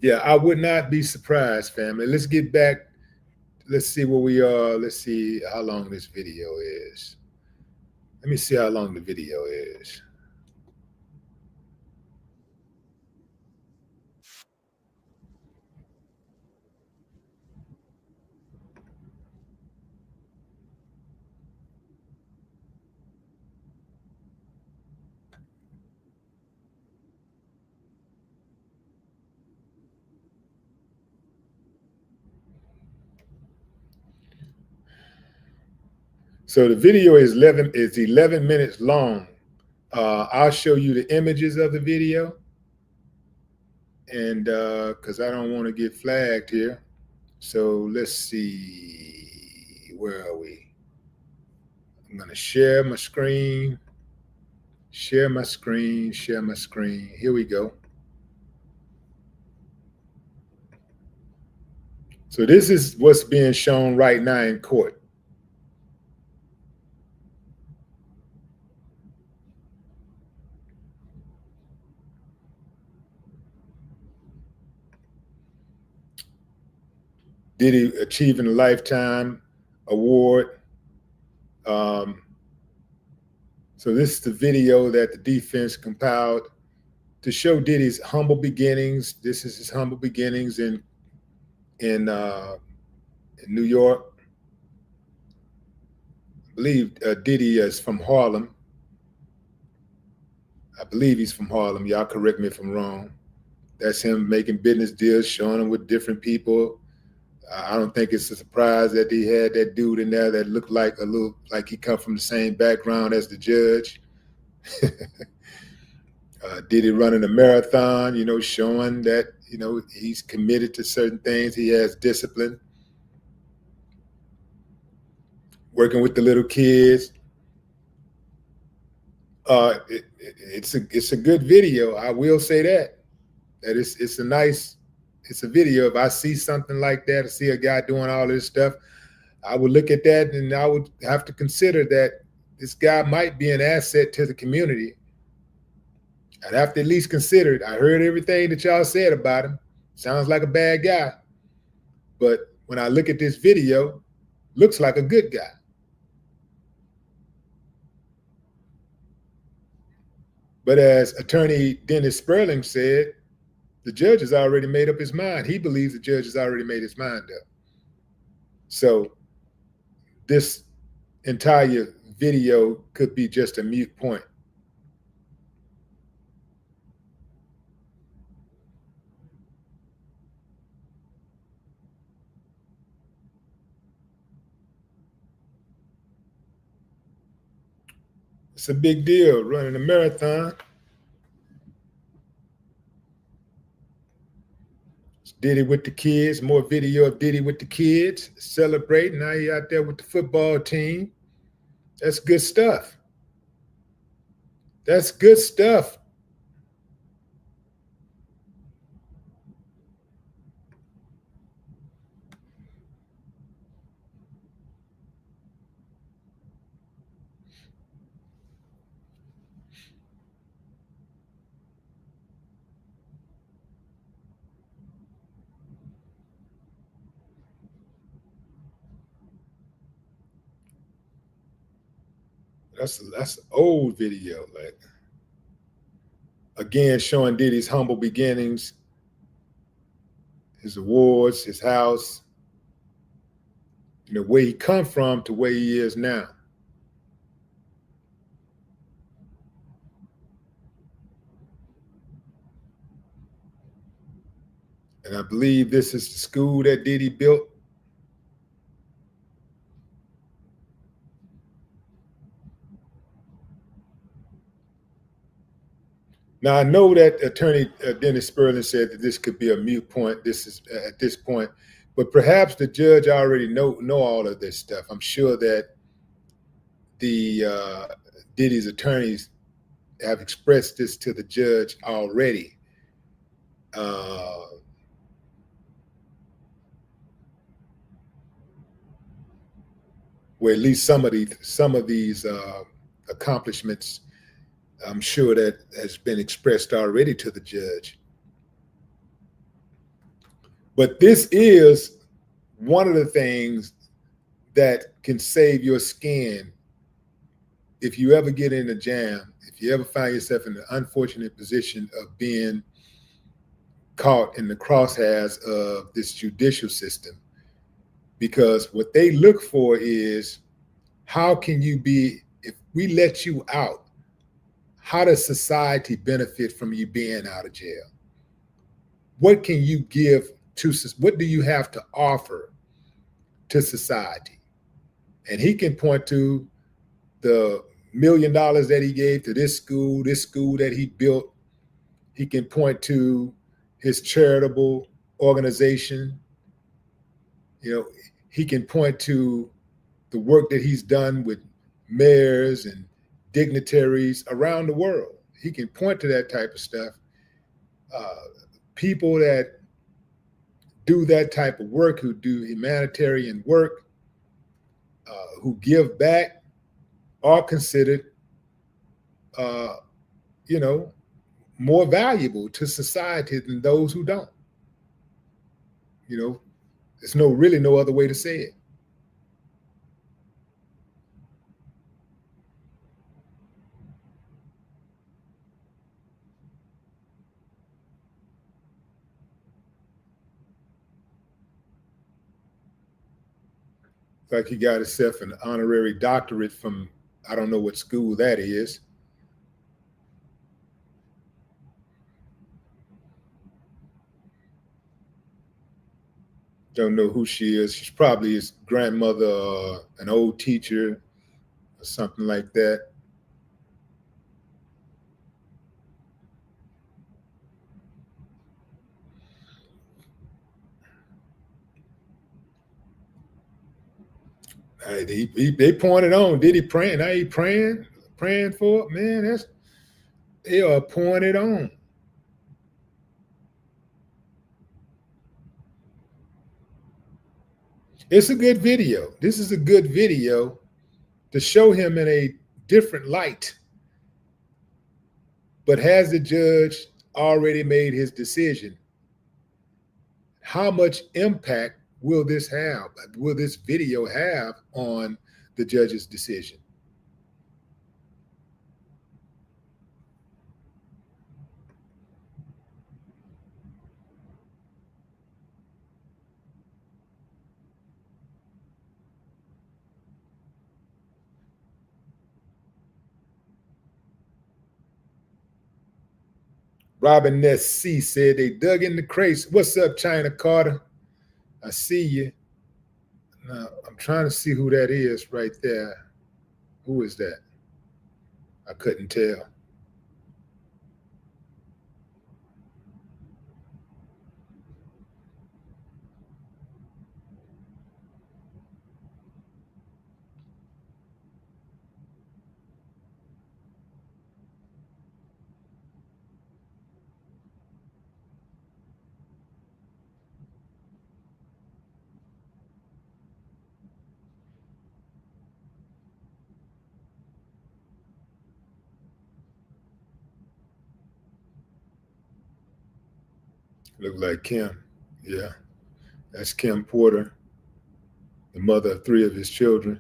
A: Yeah, I would not be surprised, family. Let's get back. Let's see where we are. Let's see how long this video is. Let me see how long the video is. So the video is 11 minutes long. I'll show you the images of the video, and because I don't want to get flagged here. So let's see, where are we? I'm going to share my screen. Share my screen. Share my screen. Here we go. So this is what's being shown right now in court. Diddy achieving a lifetime award. So So this is the video that the defense compiled to show Diddy's humble beginnings. This is his humble beginnings in New York. I believe Diddy is from Harlem. I believe he's from Harlem. Y'all correct me if I'm wrong. That's him making business deals, showing them with different people. I don't think it's a surprise that he had that dude in there that looked like a little like he come from the same background as the judge. Diddy running a marathon, showing that he's committed to certain things. He has discipline. Working with the little kids. It's a good video. I will say that it's a video. If I see something like that, I see a guy doing all this stuff, I would look at that and I would have to consider that this guy might be an asset to the community. I'd have to at least consider it. I heard everything that y'all said about him. Sounds like a bad guy. But when I look at this video, looks like a good guy. But as attorney Dennis Sperling said, the judge has already made up his mind. He believes the judge has already made his mind up. So this entire video could be just a moot point. It's a big deal running a marathon. It's Diddy with the kids, more video of Diddy with the kids, celebrating. Now he out there with the football team. That's good stuff. That's good stuff. That's an old video. Like, again, showing Diddy's humble beginnings, his awards, his house, where he come from to where he is now. And I believe this is the school that Diddy built. Now I know that attorney Dennis Sperling said that this could be a moot point. This is at this point, but perhaps the judge already know all of this stuff. I'm sure that the Diddy's attorneys have expressed this to the judge already. Where at least some of these accomplishments, I'm sure that has been expressed already to the judge. But this is one of the things that can save your skin if you ever get in a jam, if you ever find yourself in an unfortunate position of being caught in the crosshairs of this judicial system. Because what they look for is, how can you be, if we let you out, how does society benefit from you being out of jail? What can you give to, what do you have to offer to society? And he can point to the $1 million that he gave to this school that he built. He can point to his charitable organization. He can point to the work that he's done with mayors and dignitaries around the world. He can point to that type of stuff. People that do that type of work, who do humanitarian work, who give back, are considered, more valuable to society than those who don't. There's really no other way to say it. Like he got himself an honorary doctorate from, I don't know what school that is. Don't know who she is. She's probably his grandmother or an old teacher or something like that. They pointed on Diddy praying. Now he praying for it, man. That's they are pointed on. It's a good video. This is a good video to show him in a different light. But has the judge already made his decision? How much impact will this have? Will this video have on the judge's decision? Robin Ness C said they dug in the crates. What's up, China Carter? I see you. Now, I'm trying to see who that is right there. Who is that? I couldn't tell. Look like Kim. Yeah, that's Kim Porter, the mother of three of his children.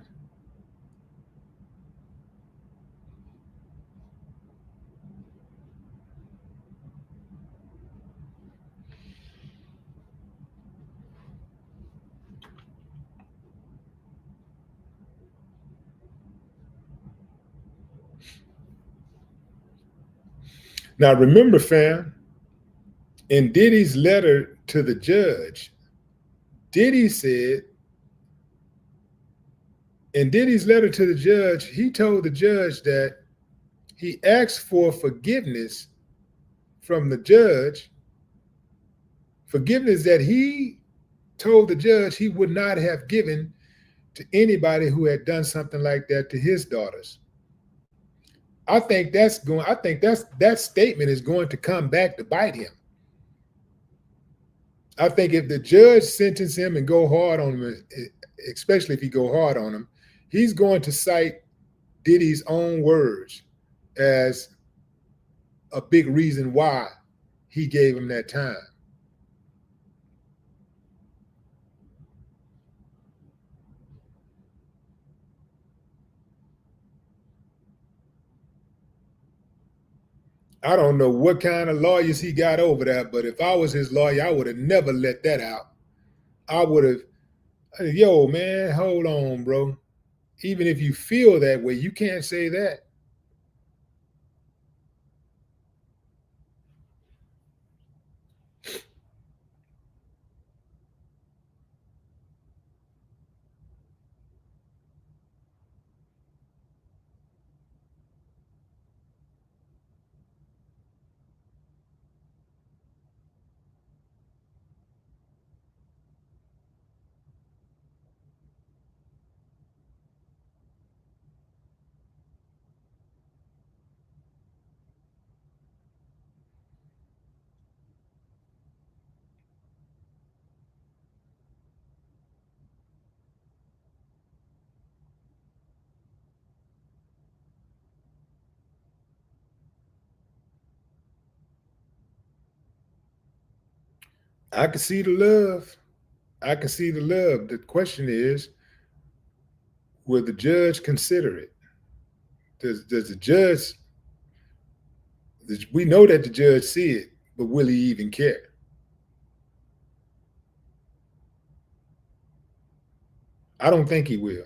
A: Now, remember, fam, in Diddy's letter to the judge, Diddy said, in Diddy's letter to the judge, he told the judge that he asked for forgiveness from the judge, forgiveness that he told the judge he would not have given to anybody who had done something like that to his daughters. I think that statement is going to come back to bite him. I think if the judge sentence him and go hard on him, especially if he go hard on him, he's going to cite Diddy's own words as a big reason why he gave him that time. I don't know what kind of lawyers he got over there, but if I was his lawyer, I would have never let that out. I would have, yo, man, hold on, bro. Even if you feel that way, you can't say that. I can see the love. I can see the love. The question is, will the judge consider it? Does the judge? We know that the judge see it, but will he even care? I don't think he will.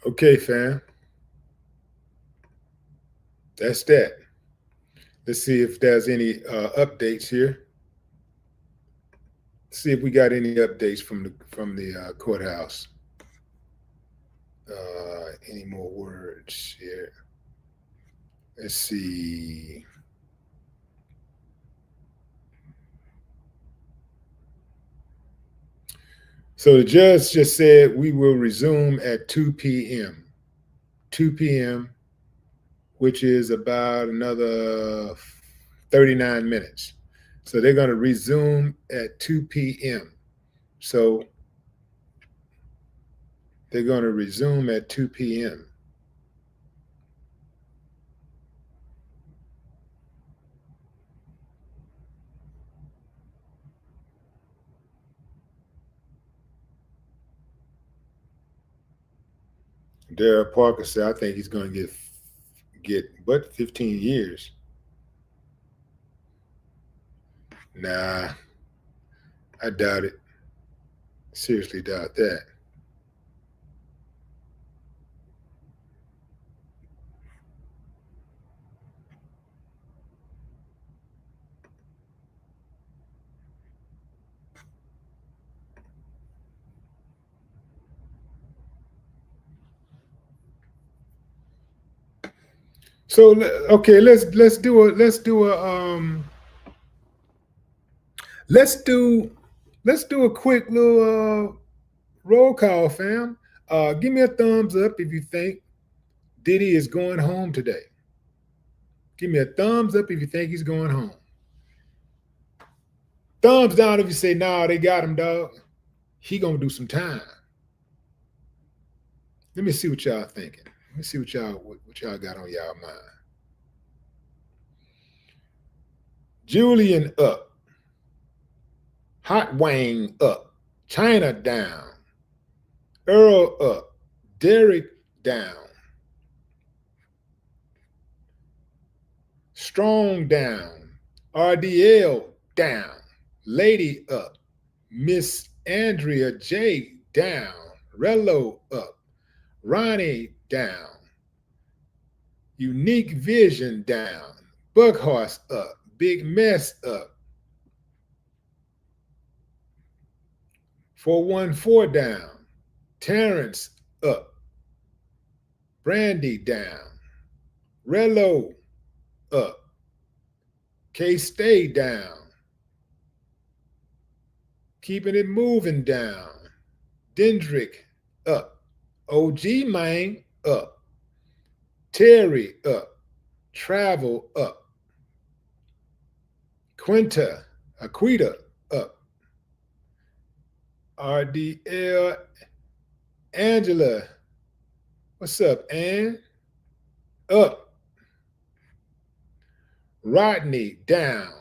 A: Okay, fam. That's that. Let's see if there's any updates here. See if we got any updates from the courthouse. Any more words here? Let's see. So the judge just said we will resume at 2 p.m. 2 p.m., which is about another 39 minutes. So they're going to resume at 2 p.m. So they're going to resume at 2 p.m. Darrell Parker said, I think he's going to get but 15 years. Nah, I doubt it. Seriously doubt that. So okay, let's do let's do a quick little roll call, fam. Give me a thumbs up if you think Diddy is going home today. Give me a thumbs up if you think he's going home. Thumbs down if you say, nah, they got him, dog. He gonna do some time. Let me see what y'all thinking. Let me see what y'all got on y'all mind. Julian up. Hot Wang up. China down. Earl up. Derek down. Strong down. RDL down. Lady up. Miss Andrea J down. Rello up. Ronnie down. Unique Vision down. Buckhorse up. Big Mess up. 414 down. Terrence up. Brandy down. Rello up. K-Stay down. Keeping it moving down. Dendrick up. OG Man up. Terry up. Travel up. Aquita up. RDL Angela. What's up, Ann? Up. Rodney down.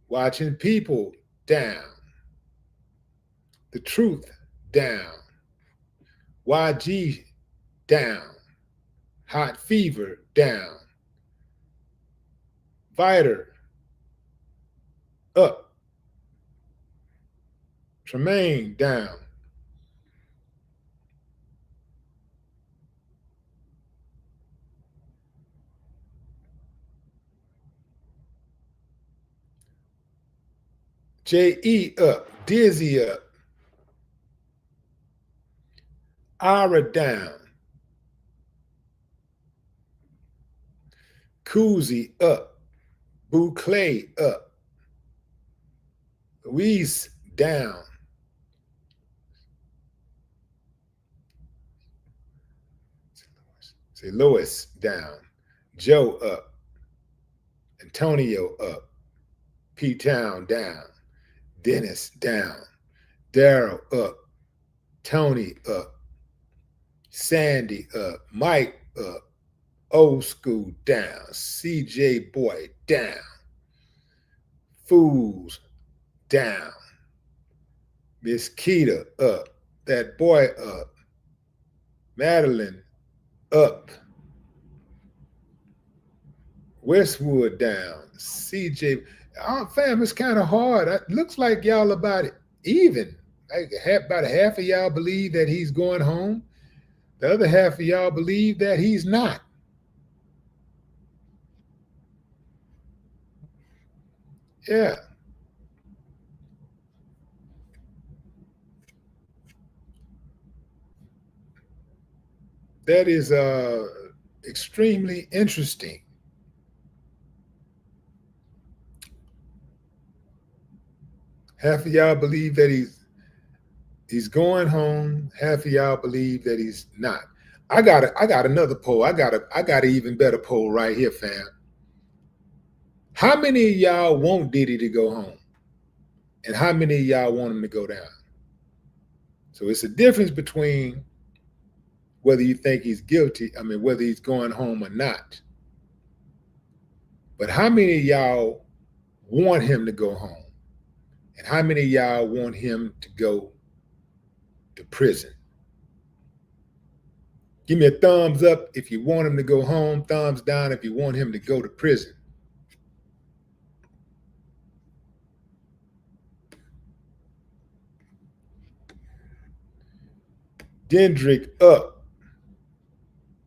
A: Watching People down. The Truth down. YG down. Hot Fever down. Viter up. Tremaine down. J.E. up. Dizzy up. Ira down. Koozie up. Boo Clay up. Louise down. Say Lois down. Joe up. Antonio up. P-Town down. Dennis down. Daryl up. Tony up. Sandy up, Mike up, Old School down, CJ Boy down, Fools down, Miss Keita up, that boy up, Madeline up, Westwood down, CJ. Oh, fam, it's kind of hard. It looks like y'all about it even. Like about half of y'all believe that he's going home. The other half of y'all believe that he's not. Yeah, that is extremely interesting. Half of y'all believe that he's going home. Half of y'all believe that he's not. I got another poll. I got an even better poll right here, fam. How many of y'all want Diddy to go home? And how many of y'all want him to go down? So it's a difference between whether you think he's guilty, whether he's going home or not. But how many of y'all want him to go home? And how many of y'all want him to go to prison? Give me a thumbs up if you want him to go home, thumbs down if you want him to go to prison. Dendrick up,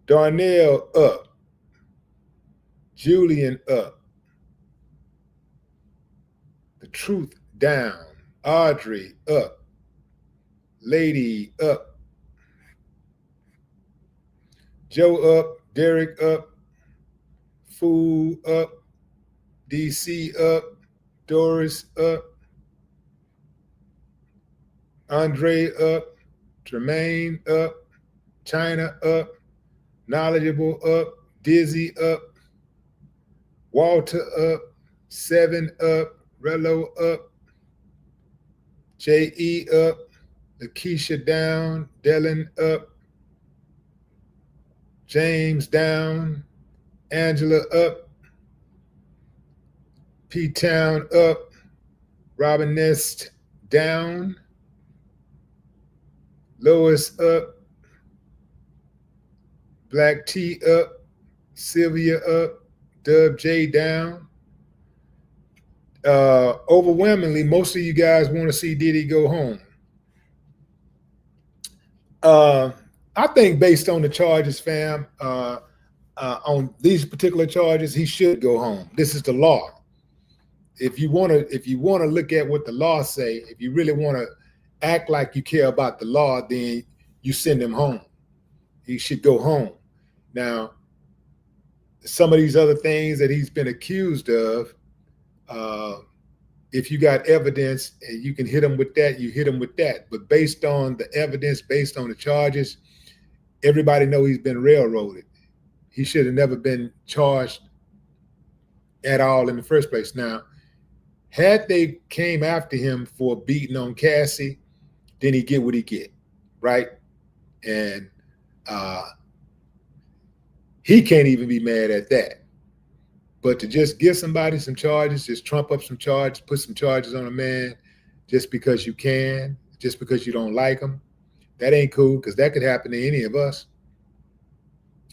A: Darnell up, Julian up, The Truth down, Audrey up, Lady up, Joe up, Derek up, Fool up, DC up, Doris up, Andre up, Tremaine up, China up, Knowledgeable up, Dizzy up, Walter up, Seven up, Rello up, J.E. up, Lakeisha down, Dylan up, James down, Angela up, P Town up, Robin Nest down, Lois up, Black T up, Sylvia up, Dub J down. Overwhelmingly, most of you guys want to see Diddy go home. Uh, I think based on the charges, fam, on these particular charges, he should go home. This is the law. If you want to look at what the law say, if you really want to act like you care about the law, then you send him home. He should go home. Now, some of these other things that he's been accused of, uh, if you got evidence and you can hit him with that, you hit him with that. But based on the evidence, based on the charges, everybody know he's been railroaded. He should have never been charged at all in the first place. Now, had they came after him for beating on Cassie, then he get what he get, right? And uh, he can't even be mad at that. But to just give somebody some charges, just trump up some charges, put some charges on a man, just because you can, just because you don't like him, that ain't cool, because that could happen to any of us.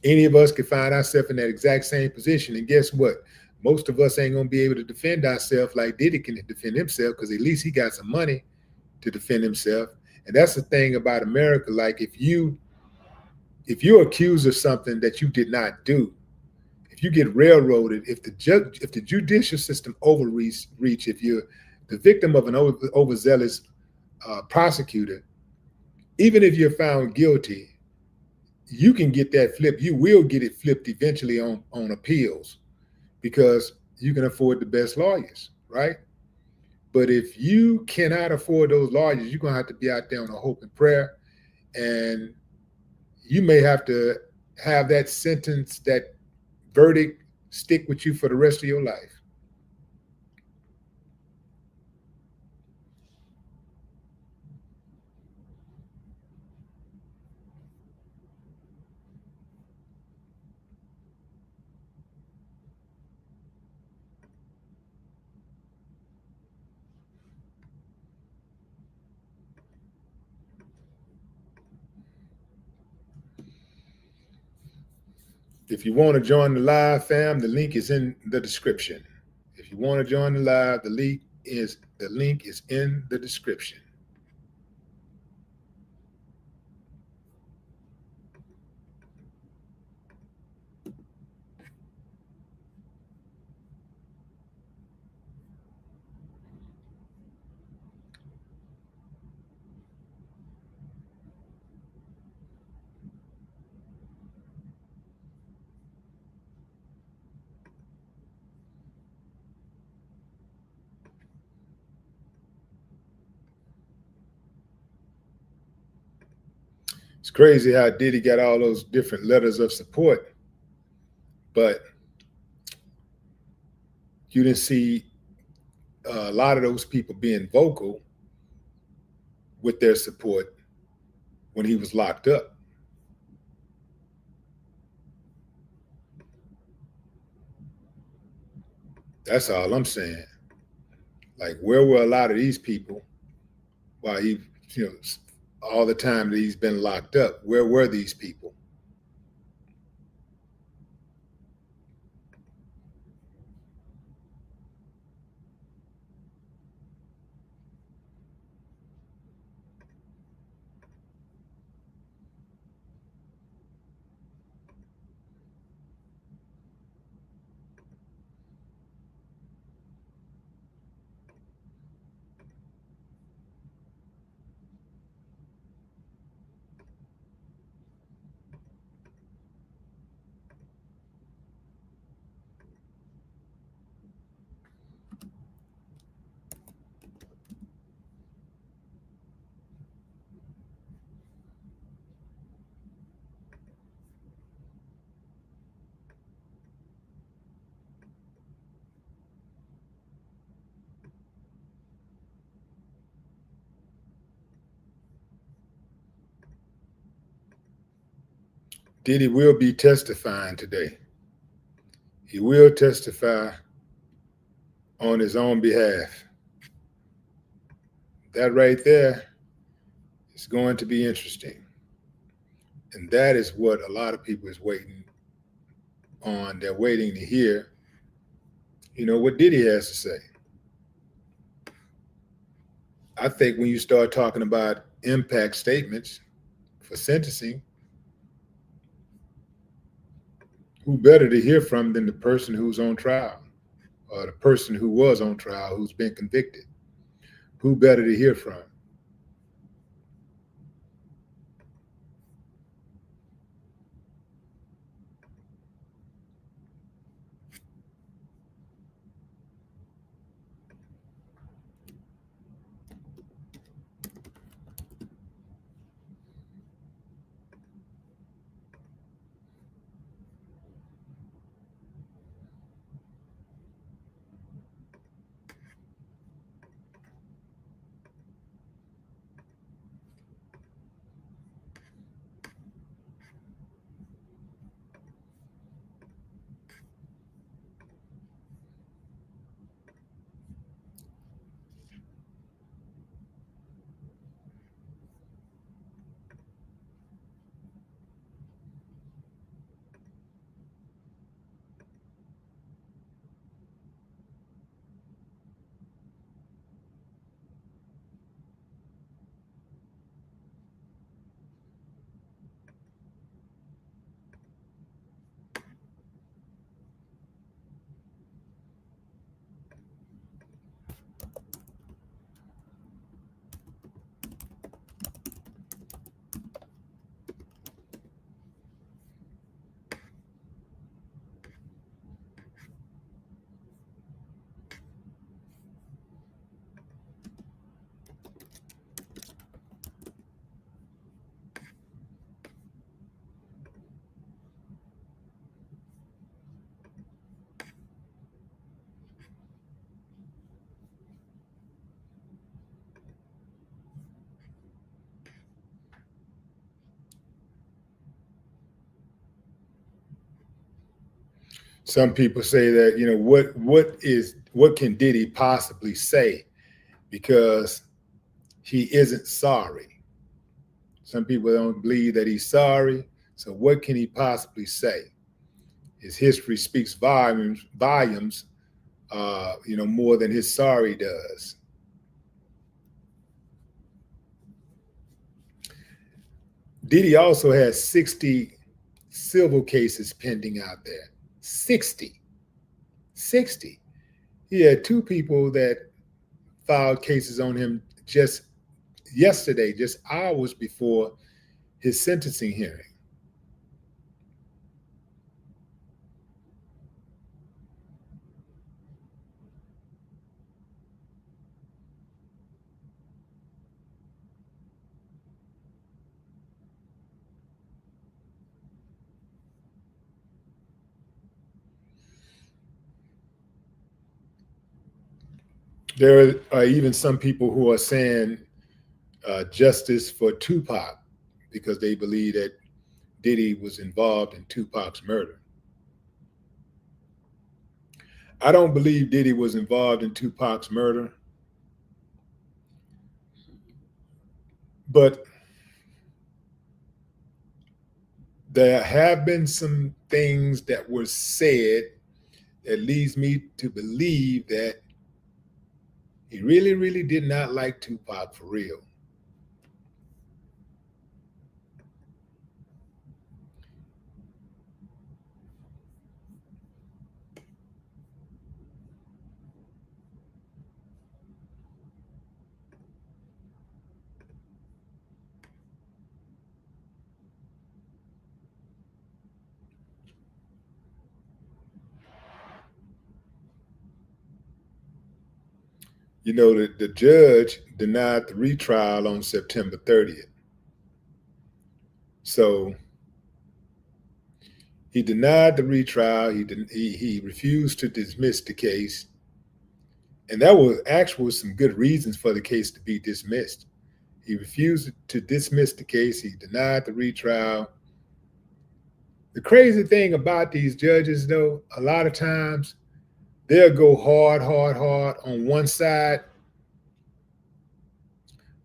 A: Any of us could find ourselves in that exact same position. And guess what? Most of us ain't gonna be able to defend ourselves like Diddy can defend himself, because at least he got some money to defend himself. And that's the thing about America. Like if you're accused of something that you did not do, if you get railroaded, if the judicial system overreach, if you're the victim of an overzealous prosecutor, even if you're found guilty, you can get that flipped. You will get it flipped eventually on appeals, because you can afford the best lawyers, right? But if you cannot afford those lawyers, you're gonna have to be out there on a hope and prayer, and you may have to have that sentence, that verdict, stick with you for the rest of your life. If you want to join the live, fam, the link is in the description. If you want to join the live, the link is in the description. It's crazy how Diddy got all those different letters of support, but you didn't see a lot of those people being vocal with their support when he was locked up. That's all I'm saying. Like, where were a lot of these people while he, you know, all the time that he's been locked up? Where were these people? Diddy will be testifying today. He will testify on his own behalf. That right there is going to be interesting. And that is what a lot of people is waiting on. They're waiting to hear, what Diddy has to say. I think when you start talking about impact statements for sentencing, who better to hear from than the person who's on trial or the person who was on trial who's been convicted? Who better to hear from? Some people say that, what can Diddy possibly say because he isn't sorry. Some people don't believe that he's sorry. So what can he possibly say? His history speaks volumes, more than his sorry does. Diddy also has 60 civil cases pending out there. 60. 60. He had two people that filed cases on him just yesterday, just hours before his sentencing hearing. There are even some people who are saying justice for Tupac because they believe that Diddy was involved in Tupac's murder. I don't believe Diddy was involved in Tupac's murder, but there have been some things that were said that leads me to believe that he really, really did not like Tupac for real. The judge denied the retrial on September 30th. So he denied the retrial. He refused to dismiss the case. And that was actually some good reasons for the case to be dismissed. He refused to dismiss the case. He denied the retrial. The crazy thing about these judges, though, a lot of times they'll go hard, hard, hard on one side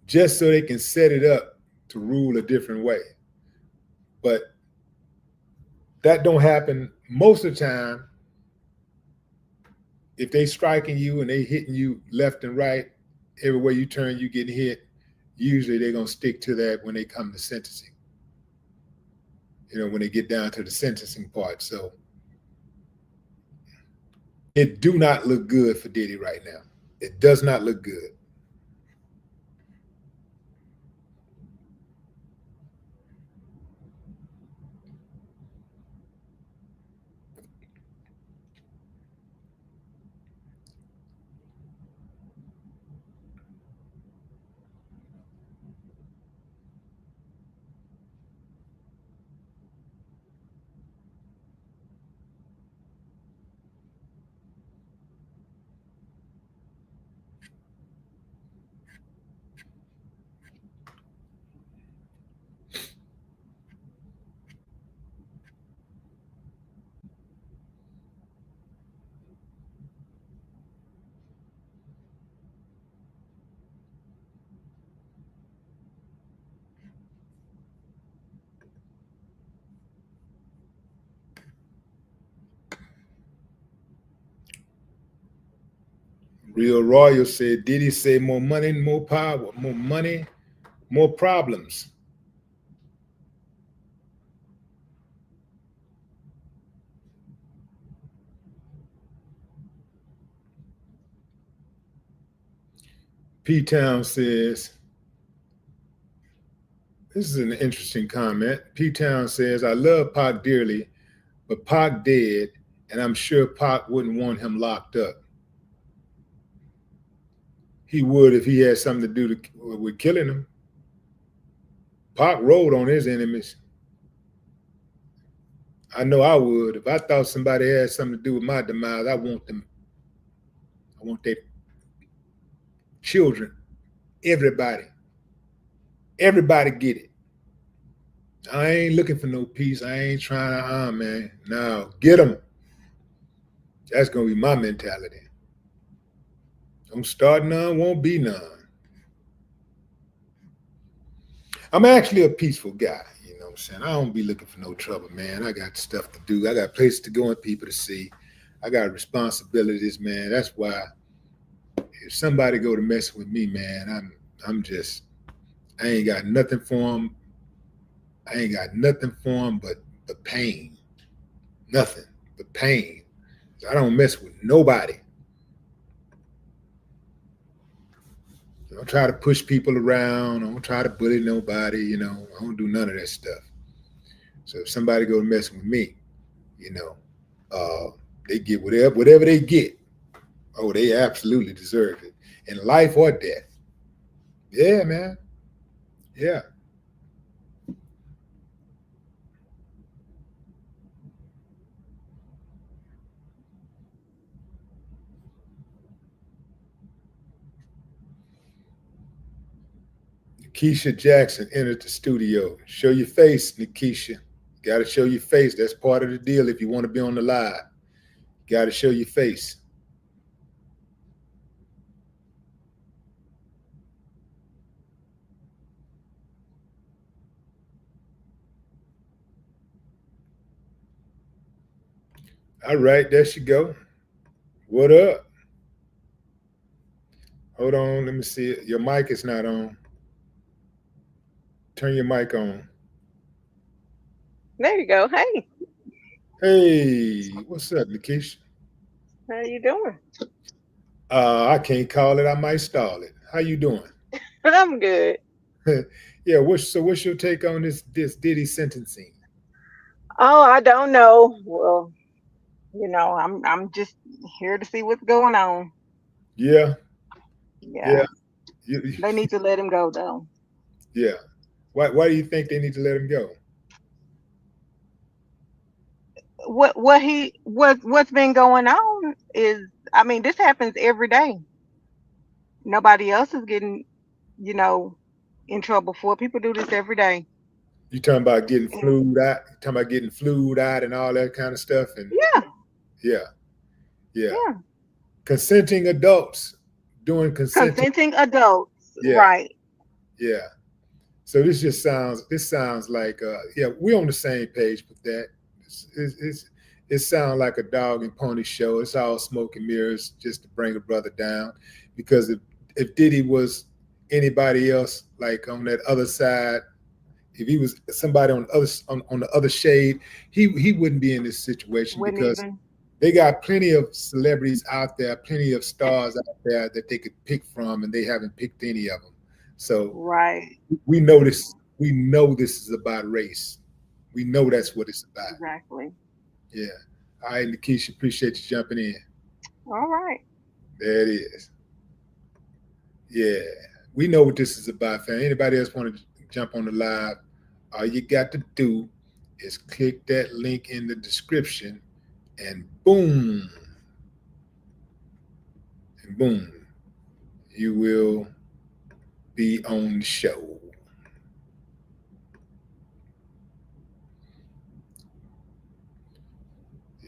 A: just so they can set it up to rule a different way. But that don't happen most of the time. If they striking you and they hitting you left and right, everywhere you turn, you getting hit. Usually they're gonna stick to that when they come to sentencing. When they get down to the sentencing part. So it do not look good for Diddy right now. It does not look good. Real Royal said, Diddy say more money, more power, more money, more problems. P-Town says, this is an interesting comment. P-Town says, I love Pac dearly, but Pac dead, and I'm sure Pac wouldn't want him locked up. He would if he had something to do with killing him. Pac rode on his enemies. I know I would. If I thought somebody had something to do with my demise, I want them. I want their children, everybody. Everybody get it. I ain't looking for no peace. I ain't trying to, man. No, get them. That's going to be my mentality. Don't start none, won't be none. I'm actually a peaceful guy, saying? I don't be looking for no trouble, man. I got stuff to do. I got places to go and people to see. I got responsibilities, man. That's why if somebody go to mess with me, man, I'm just I ain't got nothing for them. I ain't got nothing for them but pain. Nothing but pain. I don't mess with nobody. I don't try to push people around. I don't try to bully nobody. I don't do none of that stuff. So if somebody go to mess with me, you know, uh, they get whatever they get. Oh, they absolutely deserve it in life or death. Yeah, man. Yeah. Keisha Jackson entered the studio. Show your face, Nikisha. Got to show your face. That's part of the deal if you want to be on the live. Got to show your face. All right, there she go. What up? Hold on, let me see it. Your mic is not on. Turn your mic on.
D: There you go. Hey,
A: Hey, what's up, Nikisha?
D: how you doing?
A: I can't call it. I might stall it. How you doing?
D: I'm good.
A: Yeah. What's your take on this Diddy sentencing?
D: Oh, I don't know. Well, I'm just here to see what's going on.
A: Yeah. Yeah.
D: Yeah,
A: You,
D: they need to let him go though.
A: yeah. Why do you think they need to let him go?
D: What's been going on is, I mean, this happens every day. Nobody else is getting, you know, in trouble for it. People do this every day.
A: You talking about getting
D: And
A: flued out? You talking about getting flued out and all that kind of stuff? And
D: yeah,
A: yeah, yeah.
D: yeah.
A: Consenting adults doing consenting.
D: Consenting adults,
A: Yeah,
D: right?
A: yeah. So this sounds like yeah, we're on the same page with that. It sounds like a dog and pony show. It's all smoke and mirrors just to bring a brother down. Because if Diddy was anybody else, like on that other side, if he was somebody on the other shade, he wouldn't be in this situation
D: Wouldn't
A: because
D: even
A: they got plenty of celebrities out there, plenty of stars out there that they could pick from, and they haven't picked any of them. So
D: right.
A: we know this. We know this is about race. We know that's what it's about.
D: Exactly.
A: Yeah. All right, Nikisha, appreciate you jumping in.
D: All right.
A: There it is. Yeah. We know what this is about, fam. Anybody else want to jump on the live? All you got to do is click that link in the description and boom, and boom, you will be on the show.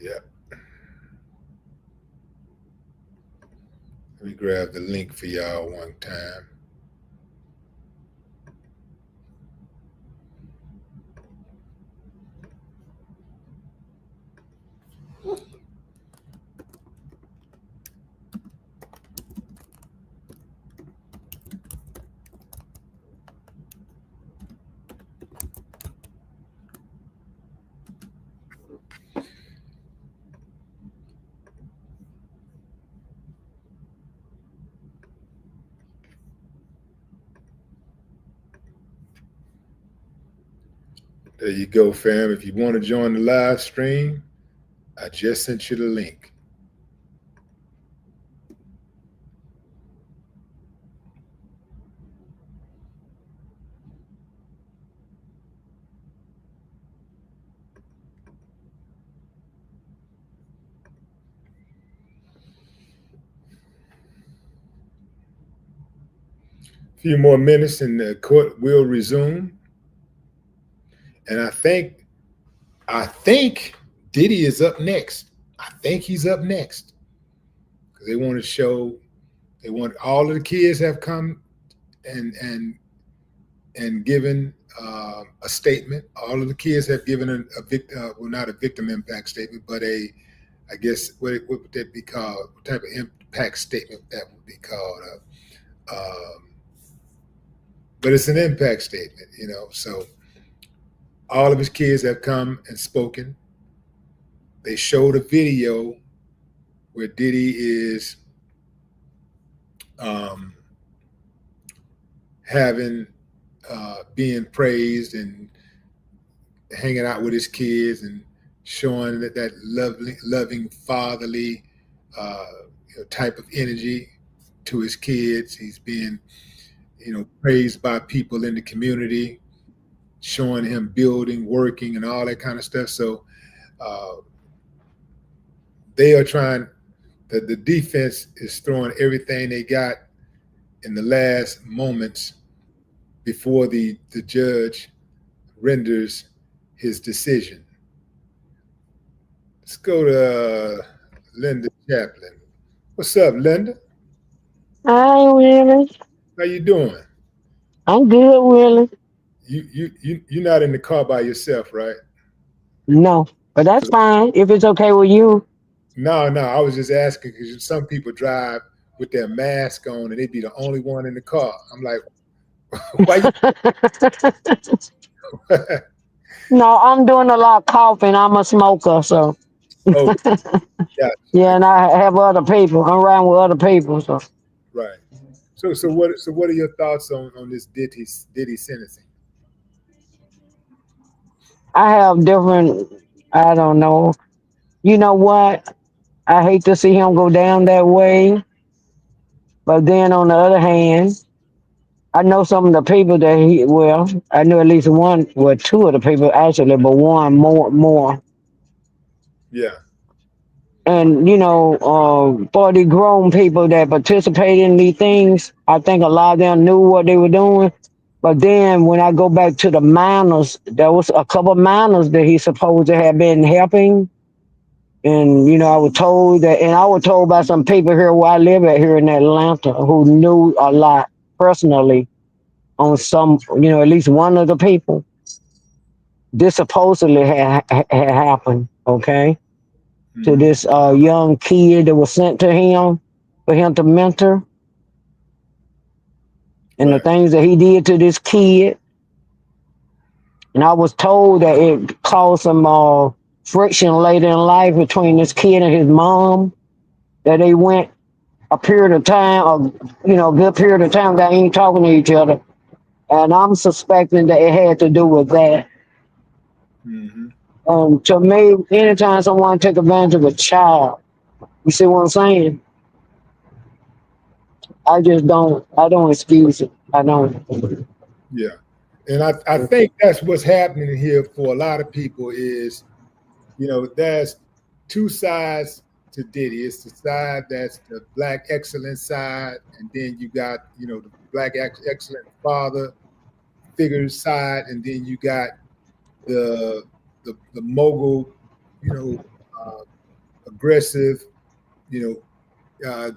A: Yep. Let me grab the link for y'all one time. There you go, fam. If you want to join the live stream, I just sent you the link. A few more minutes and the court will resume. And I think Diddy is up next. I think he's up next because they want to show. They want all of the kids have come and and given a statement. All of the kids have given well, not a victim impact statement, but I guess, what would that be called? What type of impact statement that would be called? But it's an impact statement, you know. So all of his kids have come and spoken. They showed a video where Diddy is um, having being praised and hanging out with his kids and showing that loving fatherly uh, type of energy to his kids. He's being praised by people in the community, showing him building, working, and all that kind of stuff. So uh, they are trying. The defense is throwing everything they got in the last moments before the judge renders his decision. Let's go to Linda Chaplin. What's up, Linda?
E: Hi, Willie.
A: How you doing?
E: I'm good, Willie.
A: You're not in the car by yourself, right?
E: No, but that's
A: 'Cause-
E: fine if it's okay with you.
A: no. I was just asking because some people drive with their mask on and they'd be the only one in the car. I'm like, why you?
E: No, I'm doing a lot of coughing. I'm a smoker, so
A: Oh, yeah,
E: yeah, and I have other people. I'm around with other people, so
A: right. So what are your thoughts on this Diddy sentencing?
E: I have different. I don't know. You know what? I hate to see him go down that way, but then on the other hand, I know some of the people that he. Well, I knew at least one, well, two of the people actually, but one more.
A: Yeah.
E: And for the grown people that participate in these things, I think a lot of them knew what they were doing. But then when I go back to the minors, there was a couple of minors that he supposed to have been helping. And I was told that, and I was told by some people here where I live at here in Atlanta who knew a lot personally on some, at least one of the people. This supposedly had happened. Okay, to
A: Hmm.
E: this young kid that was sent to him for him to mentor, and the
A: Right.
E: things that he did to this kid. And I was told that it caused some friction later in life between this kid and his mom, that they went a period of time, a good period of time, they ain't talking to each other. And I'm suspecting that it had to do with that.
A: Hmm.
E: To me, anytime someone take advantage of a child, you see what I'm saying? I don't excuse it. I don't.
A: Yeah. And I think that's what's happening here for a lot of people is, there's two sides to Diddy. It's the side that's the black excellence side, and then you got, the black excellent father figure side, and then you got the mogul, you know, aggressive, you uh,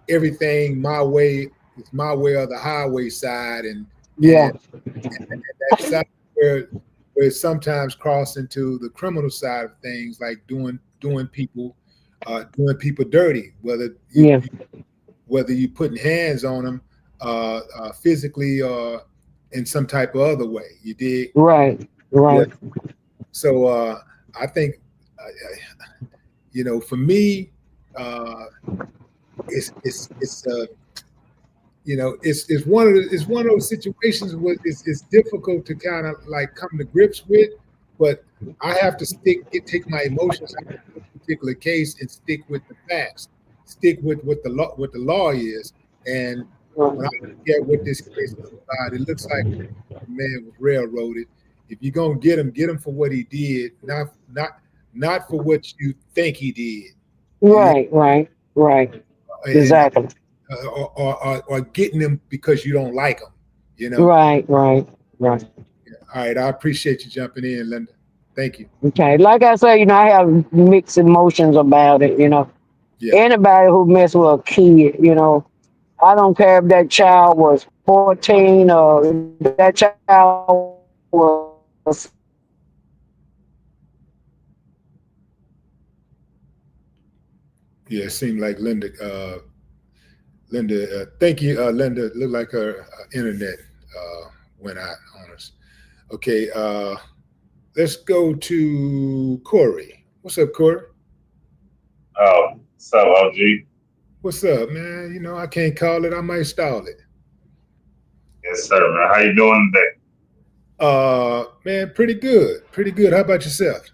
A: everything my way is my way or the highway side, and
E: Yeah,
A: that side where it sometimes cross into the criminal side of things, like doing people dirty,
E: yeah,
A: whether you putting hands on them physically or in some type of other way. You did,
E: right,
A: yeah.
E: right,
A: So I think for me, uh, it's it's one of those situations where it's difficult to kind of like come to grips with, but I have to take my emotions out of this particular case and stick with the facts, stick with what the law is. And when I look at what this case is about, it looks like the man was railroaded. If you're gonna get him for what he did, not for what you think he did. You
E: right.
A: and
E: Exactly.
A: or getting them because you don't like them. You know.
E: Right.
A: All right, I appreciate you jumping in, Linda. Thank you.
E: Okay. Like I said, I have mixed emotions about it.
A: Yeah.
E: Anybody who mess with a kid, I don't care if that child was 14, that child was 16.
A: Yeah, it seemed like Linda, thank you, Linda. Looked like her internet went out on us. Okay, let's go to Corey. What's up, Corey?
F: Oh, so OG.
A: What's up, man? You know, I can't call it. I might stall it.
F: Yes, sir, man. How you doing today?
A: Man, pretty good. Pretty good. How about yourself?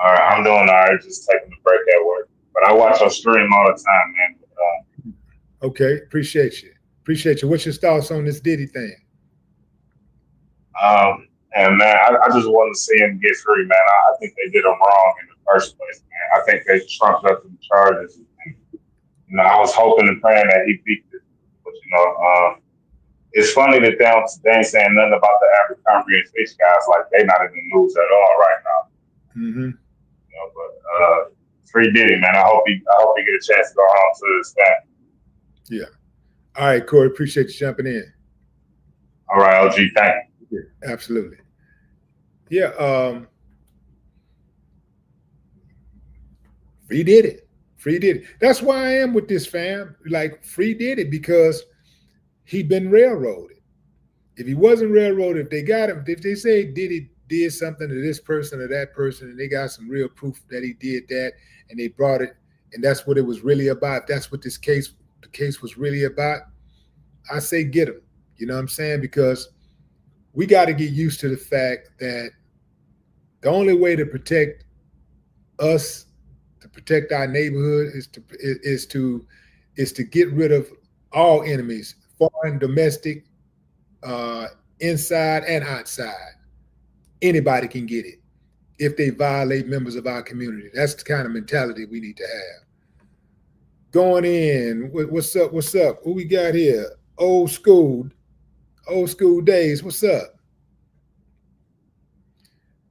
F: All right, I'm doing all right. Just taking a break at work, but I watch your stream all the time, man.
A: Okay, appreciate you. Appreciate you. What's your thoughts on this Diddy thing?
F: And man, I just want to see him get free, man. I think they did him wrong in the first place, man. I think they trumped up the charges. And, I was hoping and praying that he beat it, but it's funny that they ain't saying nothing about the Abercrombie and Fitch guys, like they not in the news at all right now.
A: Mm-hmm.
F: But free Diddy, man. I hope he get a chance to go home to his family.
A: Yeah. All right, Corey. Appreciate you jumping in.
F: All right, OG. Thank you.
A: Yeah, absolutely. Yeah. Free did it. Free did it. That's why I am with this fam. Like free did it because he been railroaded. If he wasn't railroaded, if they got him, if they say Diddy did something to this person or that person, and they got some real proof that he did that, and they brought it, and that's what it was really about. That's what the case was really about. I say get him. You know what I'm saying? Because we got to get used to the fact that the only way to protect us, to protect our neighborhood, is to get rid of all enemies, foreign, domestic, inside and outside. Anybody can get it if they violate members of our community. That's the kind of mentality we need to have. Going in, what's up? What's up? Who we got here? Old school days. What's up?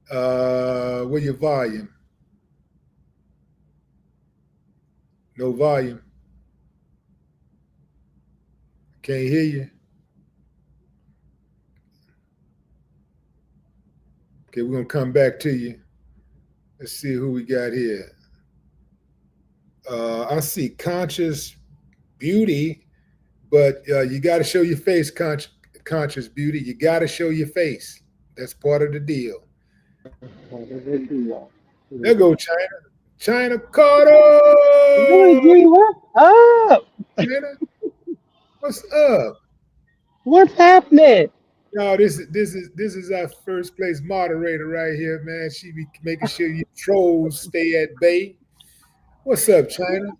A: Where your volume? No volume. Can't hear you. Okay, we're gonna come back to you. Let's see who we got here. I see conscious beauty, but you got to show your face, conscious beauty. You got to show your face. That's part of the deal. There go China. China Carter.
G: Luigi, what's up?
A: China, what's up?
G: What's happening?
A: No, this is our first place moderator right here, man. She be making sure you trolls stay at bay. What's up, China?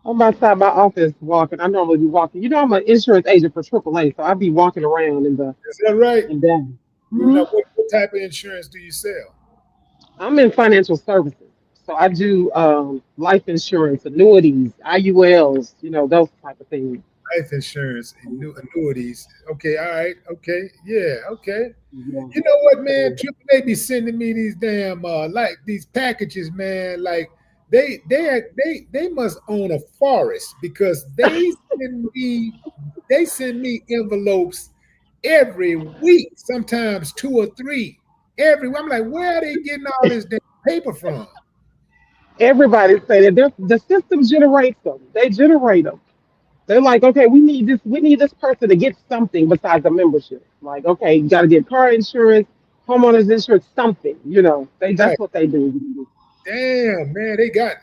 G: I'm outside my office walking. I normally be walking. You know, I'm an insurance agent for AAA, so I be walking around in the
A: Is that right?
G: in down.
A: Now,
G: hmm
A: what type of insurance do you sell?
G: I'm in financial services, so I do life insurance, annuities, IULs, those type of things.
A: Life insurance and annuities. Okay, all right, okay, yeah, okay.
G: Yeah.
A: You know what, man?
G: So
A: Triple A be sending me these damn like these packages, man. Like they must own a forest because they send me envelopes every week, sometimes two or three. I'm like, where are they getting all this damn paper from?
G: everybody say that the system generates them. They generate them. They're like, okay, we need this person to get something besides a membership. Like, okay, you got to get car insurance, homeowners insurance, something. That's
A: Right.
G: what they do.
A: Damn, man, they got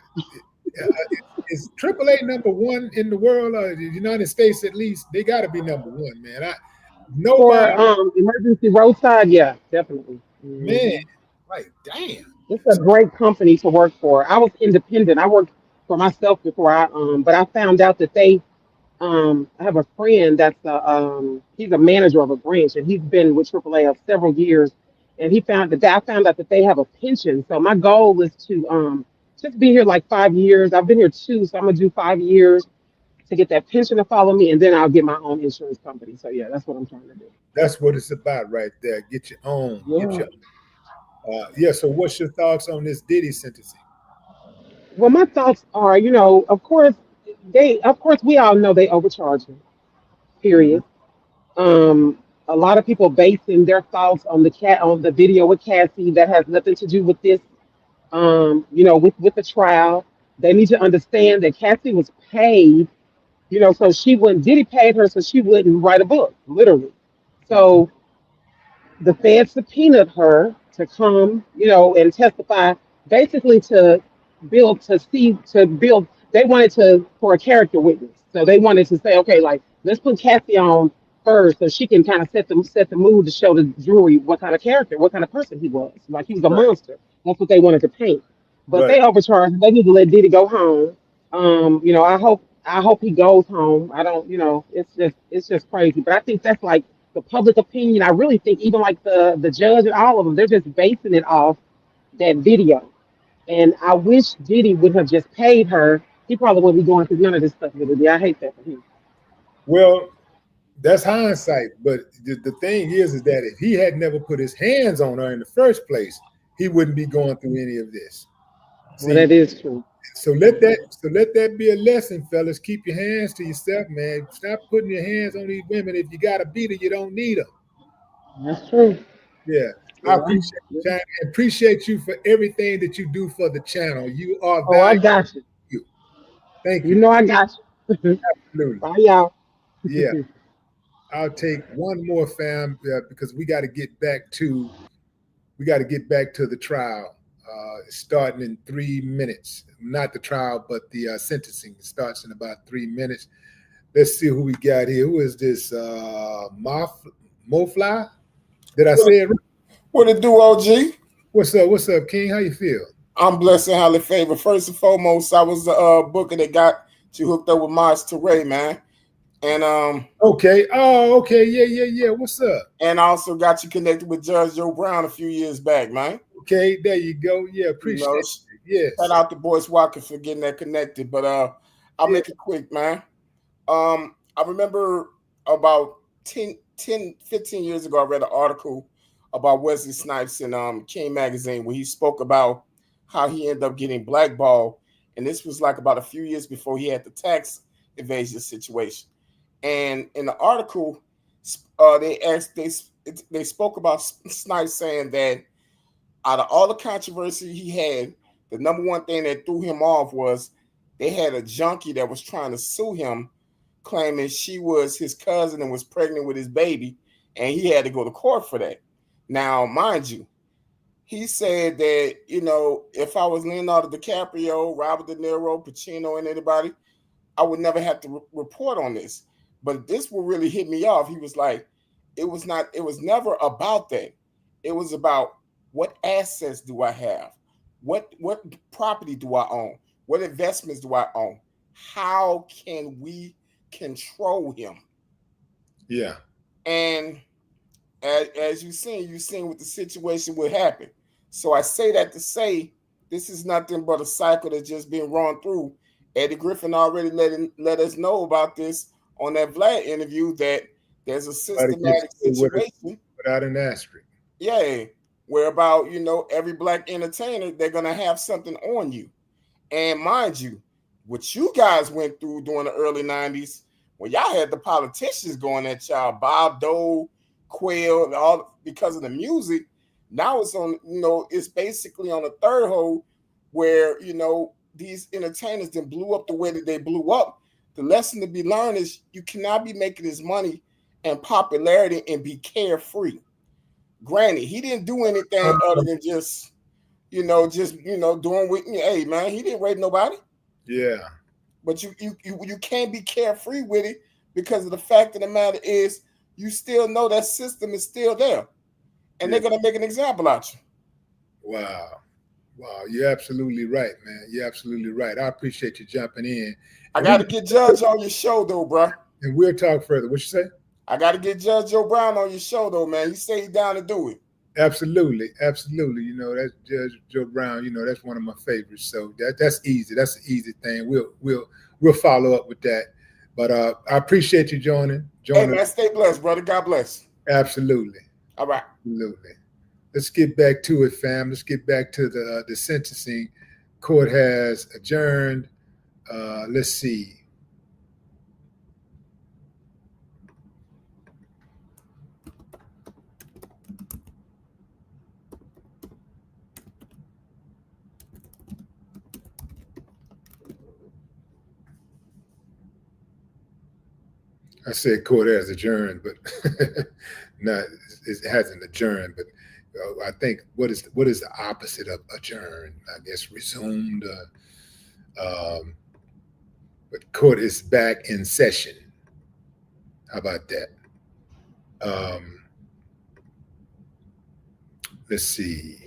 A: is AAA number one in the world, or the United States at least? They got to be number one, man.
G: For
A: Nobody,
G: emergency roadside, yeah, definitely.
A: man. Like, damn.
G: It's a
A: So
G: great company to work for. I was independent. I worked for myself before but I found out that I have a friend that's he's a manager of a branch, and he's been with AAA of several years. And I found out that they have a pension. So my goal is to just be here like 5 years. I've been here two, so I'm gonna do 5 years to get that pension to follow me, and then I'll get my own insurance company. So yeah, that's what I'm trying to do.
A: that's what it's about, right there. Get your own. Get
G: Yeah.
A: your. Yeah. So, what's your thoughts on this Diddy sentencing?
G: Well, my thoughts are, of course we all know they overcharge him.
A: Mhm.
G: Period. A lot of people basing their thoughts on the video with Cassie that has nothing to do with this. With the trial, they need to understand that Cassie was paid. So she wouldn't. Diddy paid her so she wouldn't write a book, literally. So the Fed subpoenaed her to come, and testify, basically to build. They wanted to for a character witness, so they wanted to say, okay, like let's put Kathy on first, so she can kind of set the mood to show the jury what kind of character, what kind of person he was. Like he was a
A: Right.
G: monster. That's what they wanted to paint. But
A: Right.
G: they overcharged. They need to let Diddy go home. I hope he goes home. I don't, it's just crazy. But I think that's like the public opinion. I really think even like the judge and all of them, they're just basing it off that video. And I wish Diddy would have just paid her. He probably wouldn't be going through none of this stuff with it. I hate that for him.
A: Well, that's hindsight. But the thing is that if he had never put his hands on her in the first place, he wouldn't be going through any of this.
G: Well,
A: See,
G: that is true.
A: so let that be a lesson, fellas. Keep your hands to yourself, man. Stop putting your hands on these women. If you got a beater, you don't need her.
G: That's true.
A: Yeah. I
G: Yeah.
A: appreciate you, China, and appreciate you for everything that you do for the channel. You are
G: Oh, I
A: valuable.
G: got you.
A: Thank
G: You
A: you.
G: know I got you.
A: Absolutely.
G: Bye, y'all.
A: Yeah. I'll take one more, fam, because we got to get back to the trial. Starting in 3 minutes. Not the trial, but the sentencing. It starts in about 3 minutes. Let's see who we got here. Who is this? Mofly? Did I
H: What
A: say
H: it,
A: it right?
H: what it do, OG?
A: What's up? What's up, King? How you feel?
H: I'm blessed and highly favored. First and foremost, I was the booker that got you hooked up with Mars Teray, man. And
A: Okay. Oh, okay. Yeah, yeah, yeah. What's up?
H: and I also got you connected with Judge Joe Brown a few years back, man.
A: Okay, there you go. Yeah,
H: You
A: appreciate
H: know,
A: it. Yes.
H: shout out to Boyce Walker for getting that connected. But I'll
A: Yeah.
H: make it quick, man. I remember about 15 years ago, I read an article about Wesley Snipes in King Magazine where he spoke about how he ended up getting blackballed. And this was like about a few years before he had the tax evasion situation. And in the article, they spoke about Snipes saying that out of all the controversy he had, the number one thing that threw him off was they had a junkie that was trying to sue him, claiming she was his cousin and was pregnant with his baby, and he had to go to court for that. Now, mind you, he said that, if I was Leonardo DiCaprio, Robert De Niro, Pacino, and anybody, I would never have to report on this. But this will really hit me off. He was like, it was never about that. It was about what assets do I have? What property do I own? What investments do I own? How can we control him?
A: Yeah.
H: And as you've seen what the situation would happen. So I say that to say this is nothing but a cycle that's just being run through. Eddie Griffin already let us know about this on that Vlad interview that there's a systematic situation
A: without an asterisk.
H: Yeah, where about every black entertainer they're gonna have something on you, and mind you, what you guys went through during the early '90s, when y'all had the politicians going at y'all, Bob Dole, Quail, all because of the music. Now it's on, it's basically on a third hole where these entertainers then blew up the way that they blew up. The lesson to be learned is you cannot be making this money and popularity and be carefree. Granted, he didn't do anything other than just doing with me. Hey, man, he didn't rape nobody.
A: Yeah.
H: But you can't be carefree with it because of the fact of the matter is you still know that system is still there, and they're gonna make an example out you.
A: Wow. Wow, you're absolutely right, man. You're absolutely right. I appreciate you jumping in.
H: I got to get Judge on your show, though, bro.
A: And we'll talk further. What you say?
H: I got to get Judge Joe Brown on your show, though, man. You say he's down to do it.
A: Absolutely, absolutely. That's Judge Joe Brown. That's one of my favorites. So that's easy. That's an easy thing. We'll follow up with that. But I appreciate you joining.
H: Hey, man, stay blessed, brother. God bless.
A: Absolutely.
H: All right.
A: Absolutely. Let's get back to it, fam. Let's get back to the sentencing. Court has adjourned. Let's see. I said court has adjourned, but not it hasn't adjourned. But I think what is the opposite of adjourned? I guess resumed. But court is back in session. How about that? Um, let's see.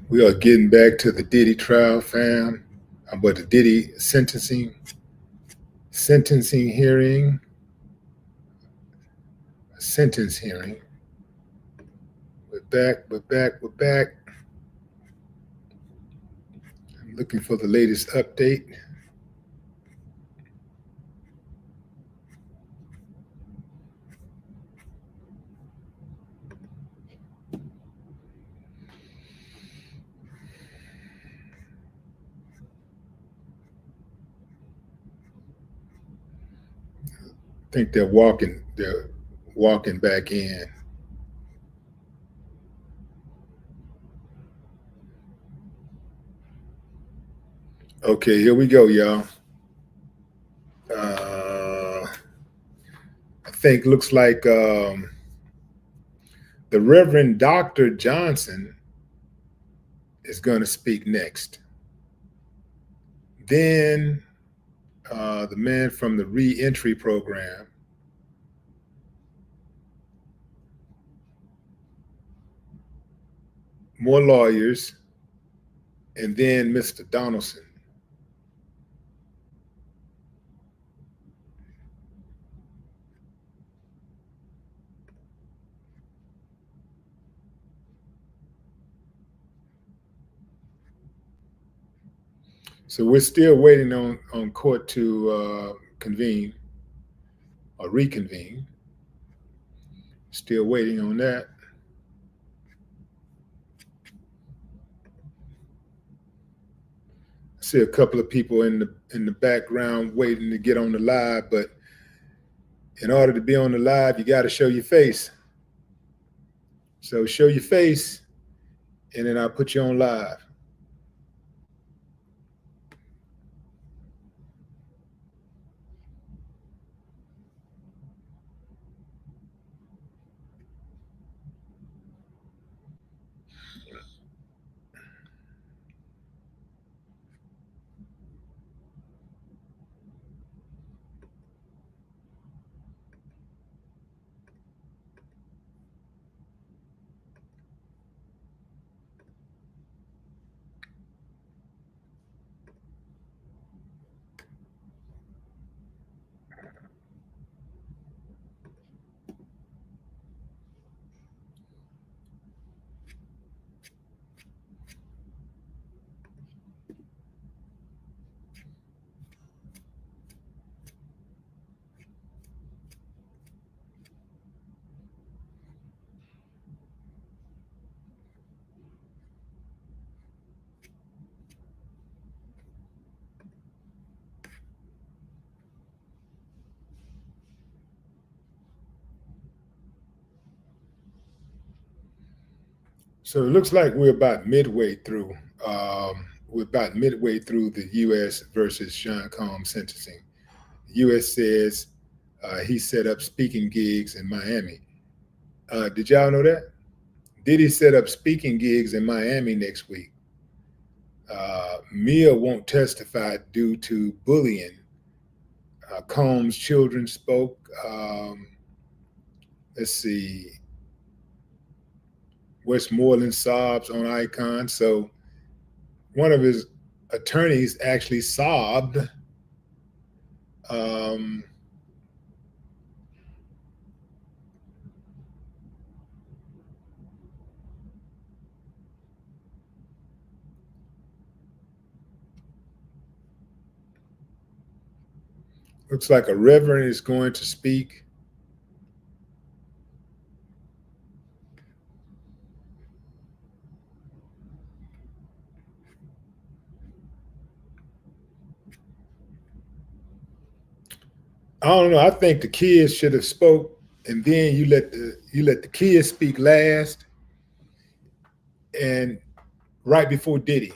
A: We are getting back to the Diddy trial, fam. But the Diddy sentencing hearing, sentence hearing. We're back. We're back. We're back. I'm looking for the latest update. I think they're walking. They're walking back in. Okay, here we go, y'all. I think looks like the Reverend Dr. Johnson is going to speak next. Then the man from the reentry program, more lawyers, and then Mr. Donaldson. So we're still waiting on court to convene or reconvene. Still waiting on that. I see a couple of people in the background waiting to get on the live, but in order to be on the live, you got to show your face. So show your face, and then I'll put you on live. So it looks like we're about midway through. We're about midway through the U.S. versus Sean Combs sentencing. The U.S. says he set up speaking gigs in Miami. Did y'all know that? Diddy set up speaking gigs in Miami next week. Mia won't testify due to bullying. Combs' children spoke. Let's see. Westmoreland sobs on Icon. So one of his attorneys actually solved um, looks like a reverend is going to speak. I don't know. I think the kids should have spoke, and then you let the kids speak last, and right before Diddy.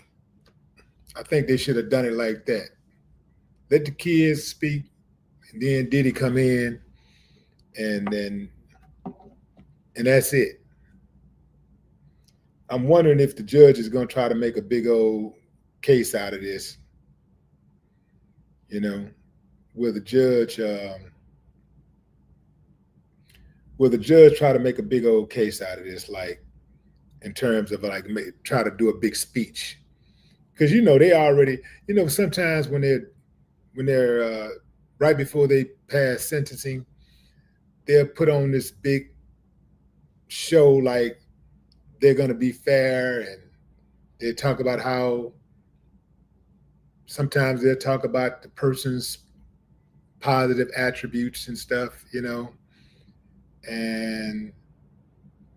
A: I think they should have done it like that. Let the kids speak, and then Diddy come in, and then and that's it. I'm wondering if the judge is going to try to make a big old case out of this. You know, will the judge will the judge try to make a big old case out of this, like in terms of like try to do a big speech? Because they already, sometimes when they're right before they pass sentencing, they'll put on this big show like they're going to be fair, and they talk about how sometimes they'll talk about the person's positive attributes and stuff, and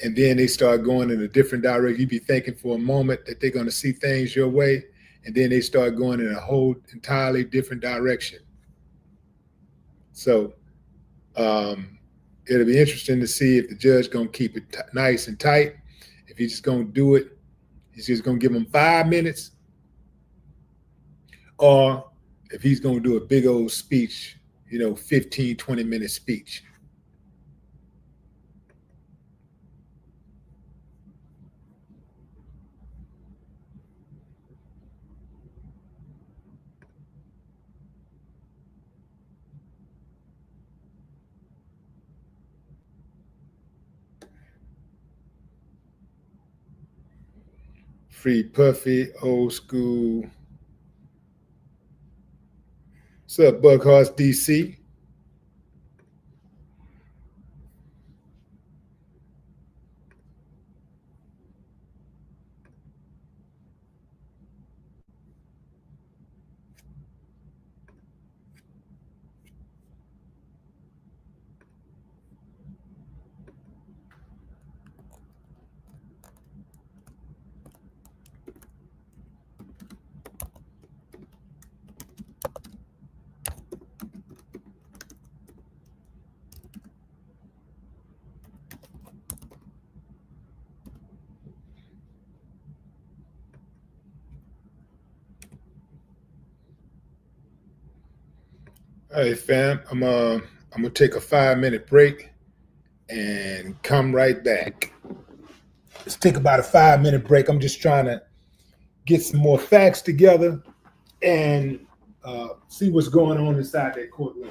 A: and then they start going in a different direction. You be thinking for a moment that they're going to see things your way, and then they start going in a whole entirely different direction. So um, it'll be interesting to see if the judge going to keep it nice and tight. If he's just going to do it, he's just going to give them 5 minutes, or if he's going to do a big old speech, 15, 20-minute speech. Free Puffy, old school. What's up, Bughorse DC? Hey fam, I'm gonna take a 5 minute break and come right back. Let's take about a 5 minute break. I'm just trying to get some more facts together and see what's going on inside that courtroom.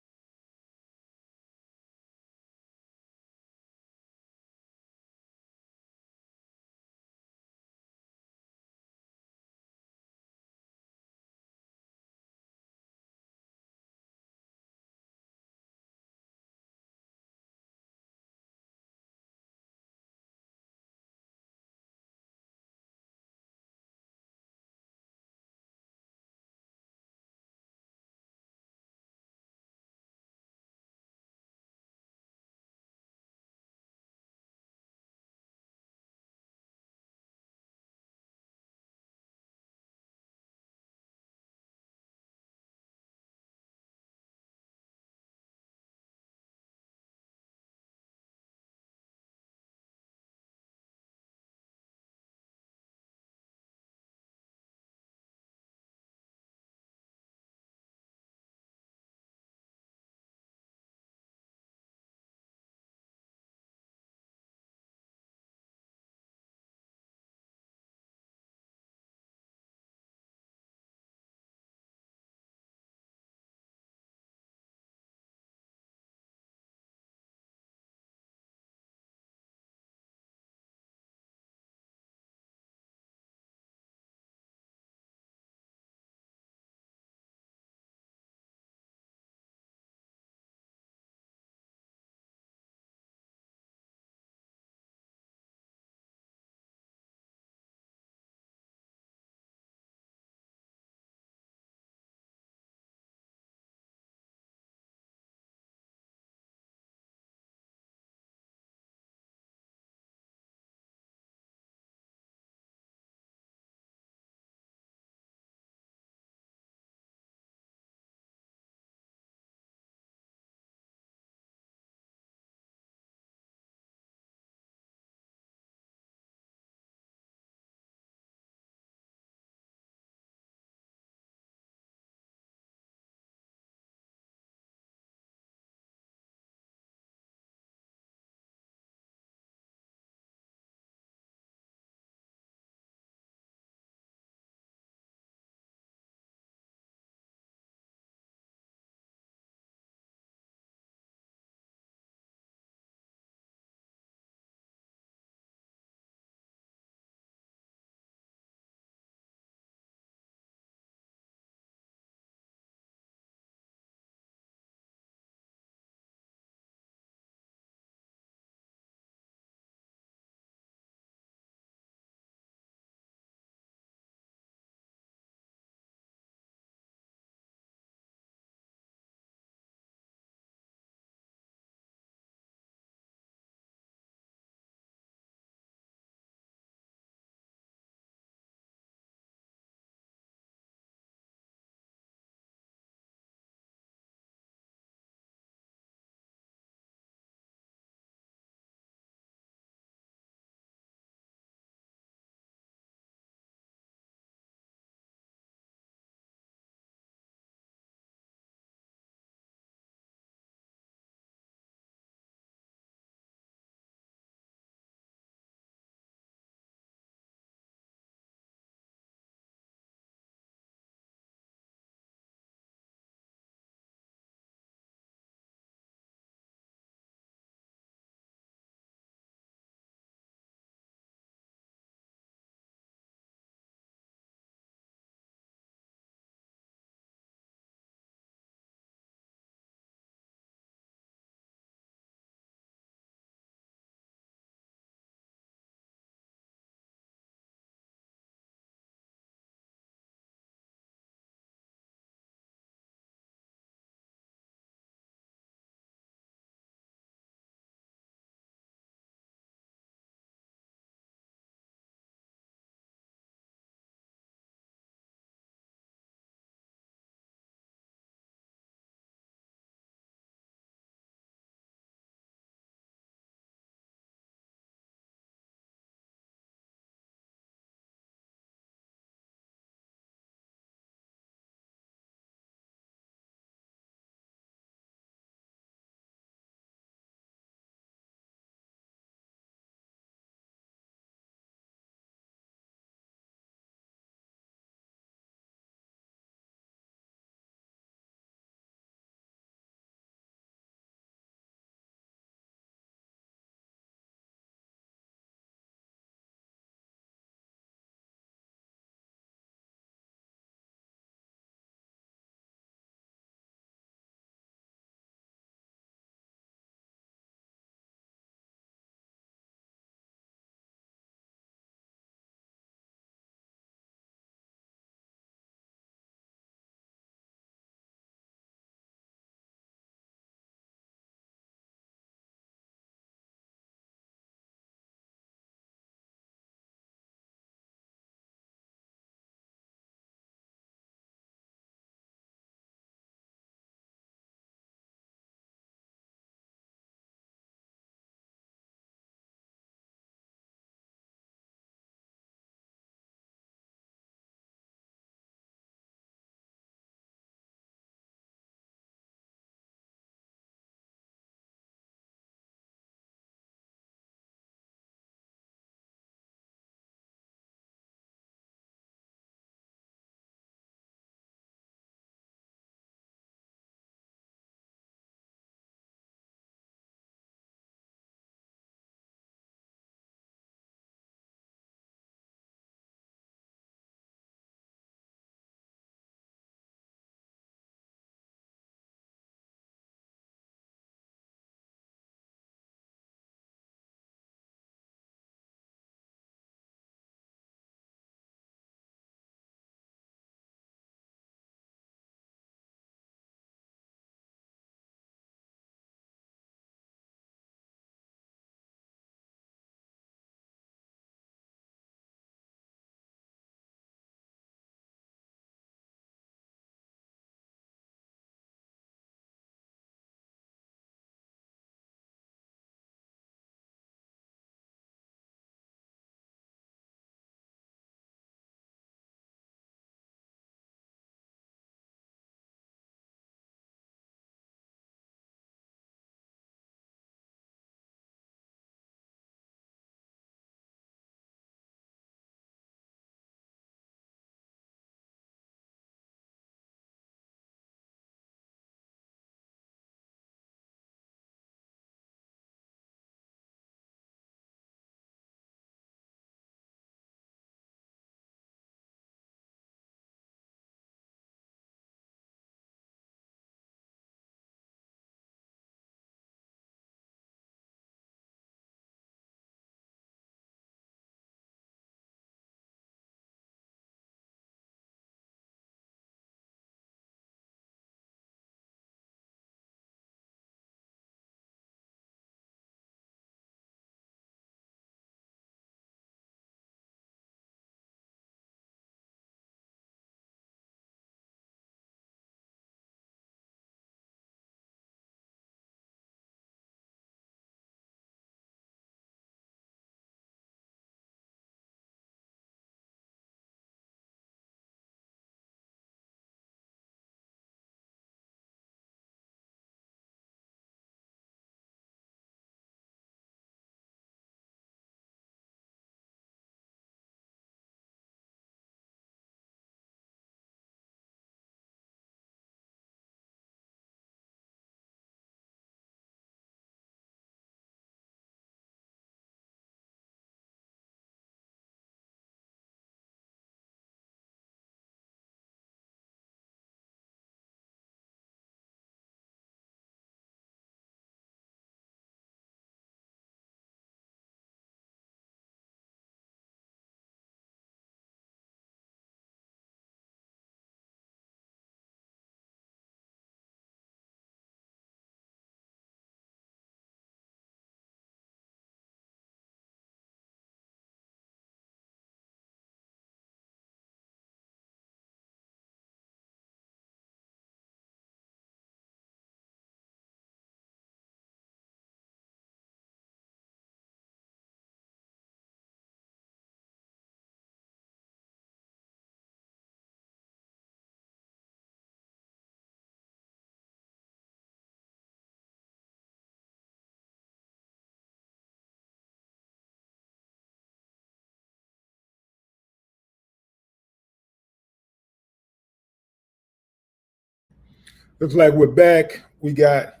A: Looks like we're back. We got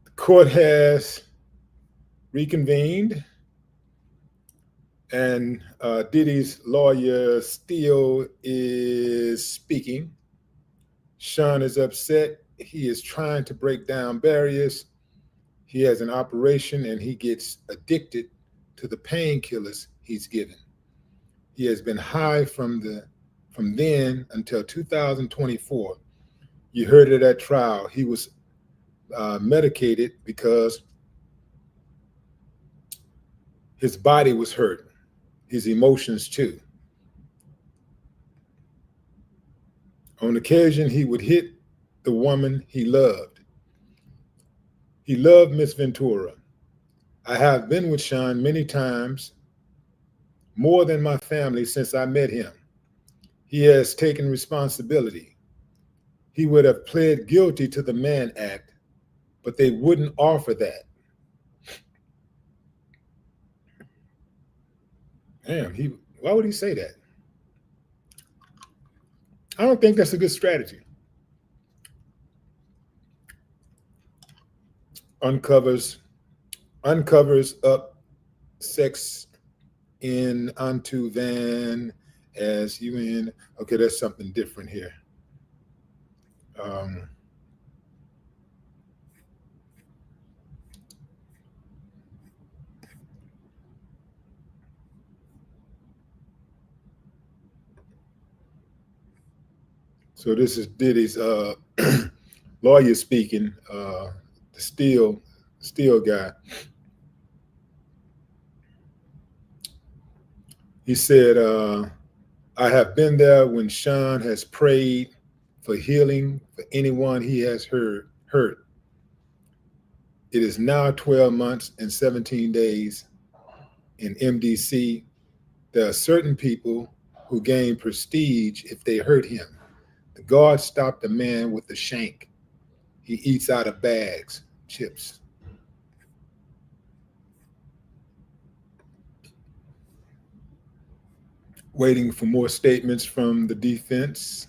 A: the court has reconvened, and Diddy's lawyer still is speaking. Sean is upset. He is trying to break down barriers. He has an operation and he gets addicted to the painkillers he's given. He has been high from then until 2024. You heard at that trial. He was medicated because his body was hurt, his emotions too. On occasion, he would hit the woman he loved. He loved Miss Ventura. I have been with Sean many times, more than my family since I met him. He has taken responsibility. He would have pled guilty to the Mann Act, but they wouldn't offer that. Damn, why would he say that? I don't think that's a good strategy. Uncovers up sex in onto van as you in. Okay, that's something different here. Um, so this is Diddy's lawyer speaking, the Steel guy. He said, I have been there when Sean has prayed for healing for anyone he has hurt. It is now 12 months and 17 days in MDC. There are certain people who gain prestige if they hurt him. The guard stopped a man with a shank. He eats out of bags, chips. Waiting for more statements from the defense.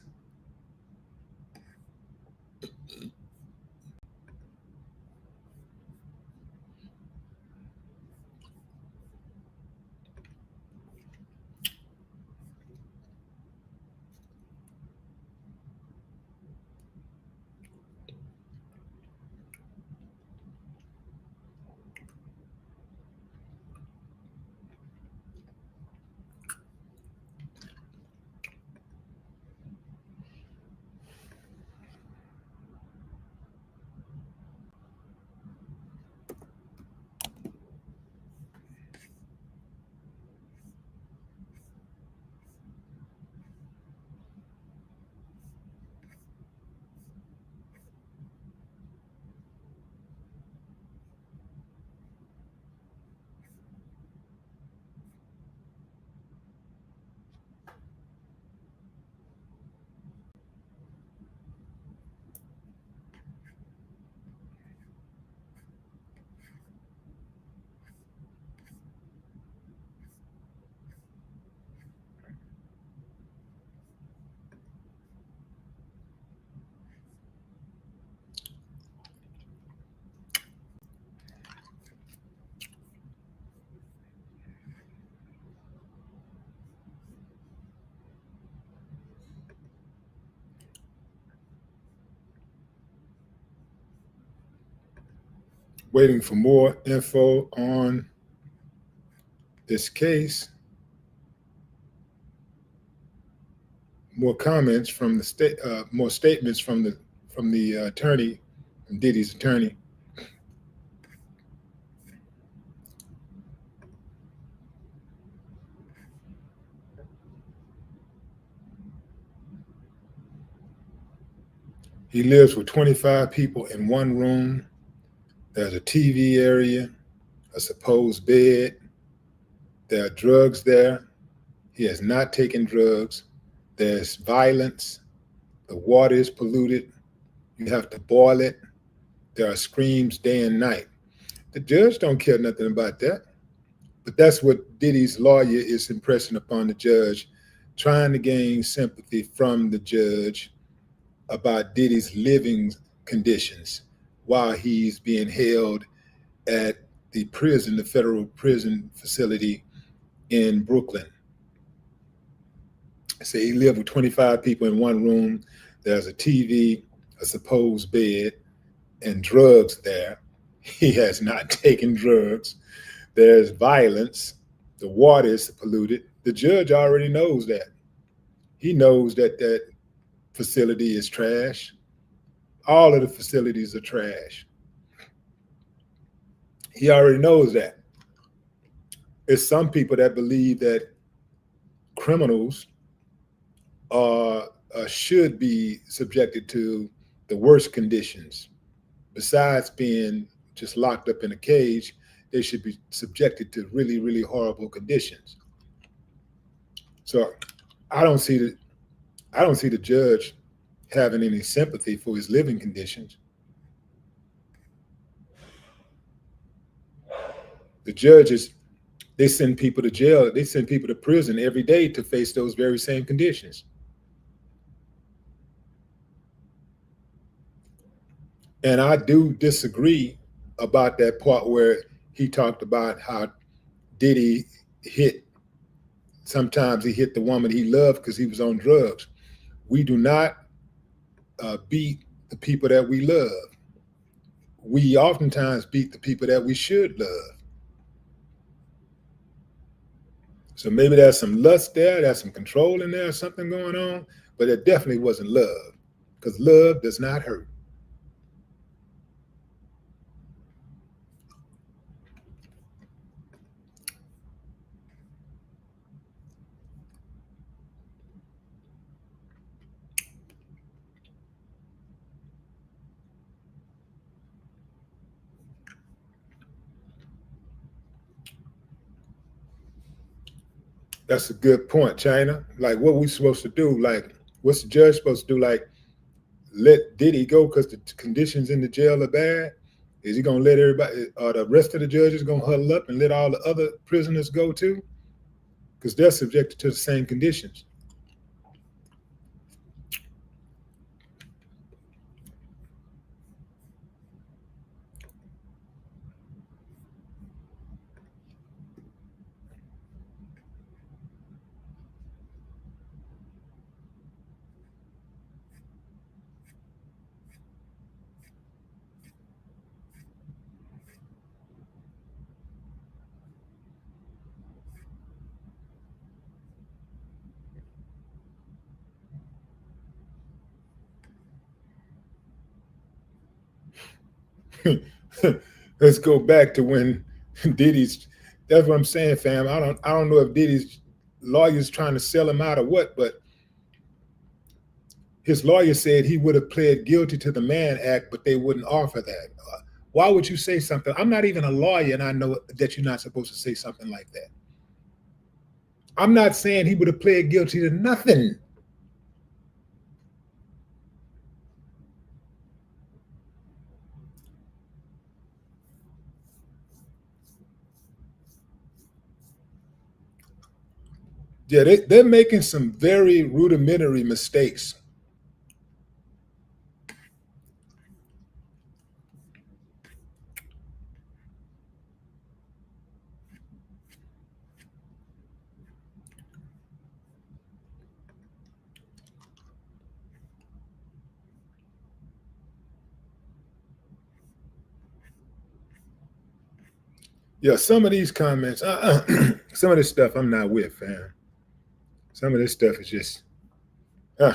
A: Waiting for more info on this case. More comments from the state. More statements from the attorney, from Diddy's attorney. He lives with 25 people in one room. There's a TV area, a supposed bed. There are drugs there. He has not taken drugs. There's violence. The water is polluted. You have to boil it. There are screams day and night. The judge don't care nothing about that. But that's what Diddy's lawyer is impressing upon the judge, trying to gain sympathy from the judge about Diddy's living conditions while he's being held at the prison, the federal prison facility in Brooklyn. Say he lived with 25 people in one room. There's a TV, a supposed bed, and drugs there. He has not taken drugs. There's violence. The water is polluted. The judge already knows that. He knows that that facility is trash. All of the facilities are trash. He already knows that. There's some people that believe that criminals are should be subjected to the worst conditions. Besides being just locked up in a cage, they should be subjected to really, really horrible conditions. So I don't see the I don't see the judge having any sympathy for his living conditions. The judges, they send people to jail, they send people to prison every day to face those very same conditions. And I do disagree about that part where he talked about how Diddy hit, sometimes he hit the woman he loved because he was on drugs. We do not beat the people that we love. We oftentimes beat the people that we should love. So maybe there's some lust there, there's some control in there, something going on, but it definitely wasn't love because love does not hurt. That's a good point, China. Like, what we supposed to do? Like, what's the judge supposed to do? Like, let Diddy go because the conditions in the jail are bad? Is he gonna let everybody, or the rest of the judges gonna huddle up and let all the other prisoners go too? Because they're subjected to the same conditions. Let's go back to when Diddy's. That's what I'm saying, fam. I don't know if Diddy's lawyers trying to sell him out or what, but his lawyer said he would have pled guilty to the Mann Act, but they wouldn't offer that. Why would you say something? I'm not even a lawyer, and I know that you're not supposed to say something like that. I'm not saying he would have pled guilty to nothing. Yeah, they're making some very rudimentary mistakes. Yeah, some of these comments, some of this stuff I'm not with, fam. Some of this stuff is just, uh,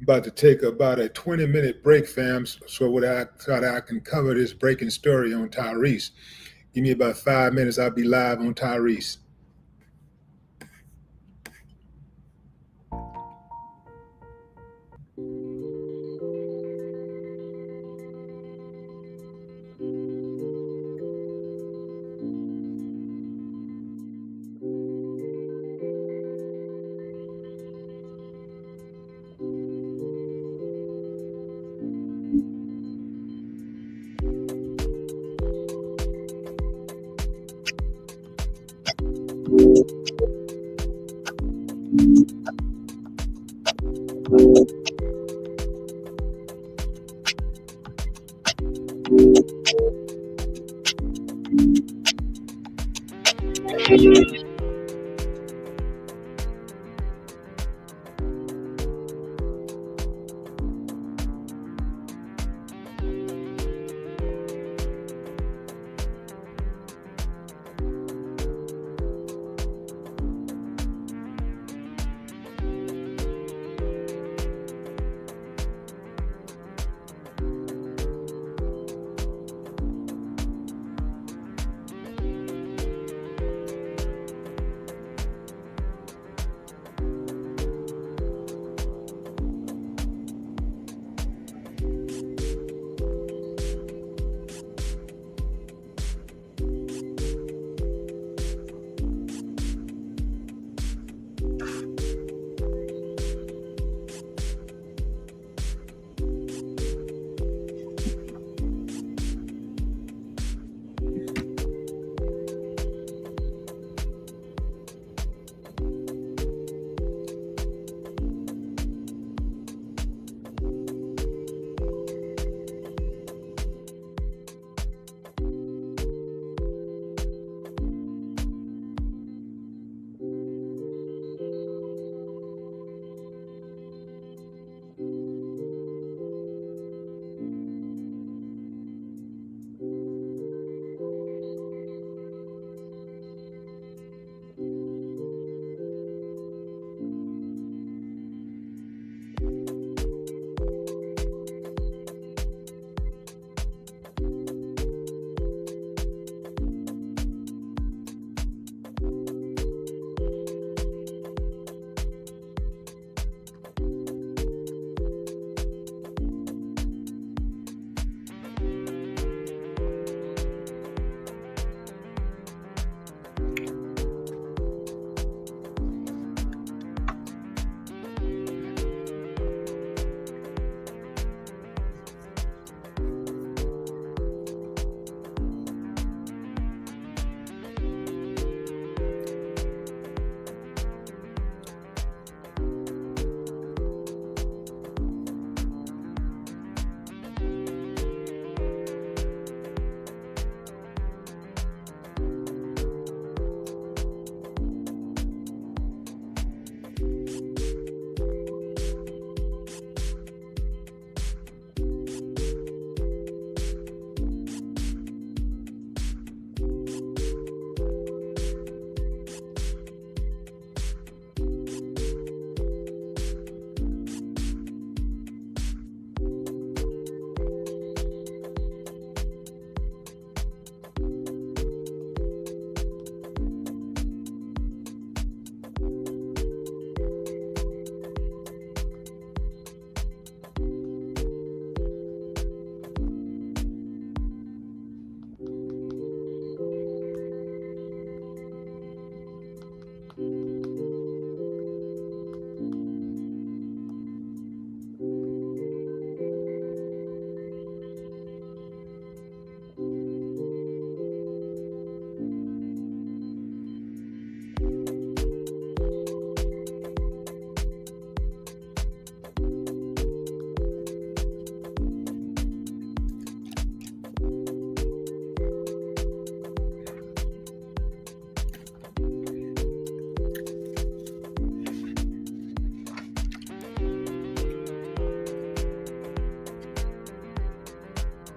A: About to take about a 20-minute break, fam, so that I can cover this breaking story on Tyrese. Give me about 5 minutes. I'll be live on Tyrese.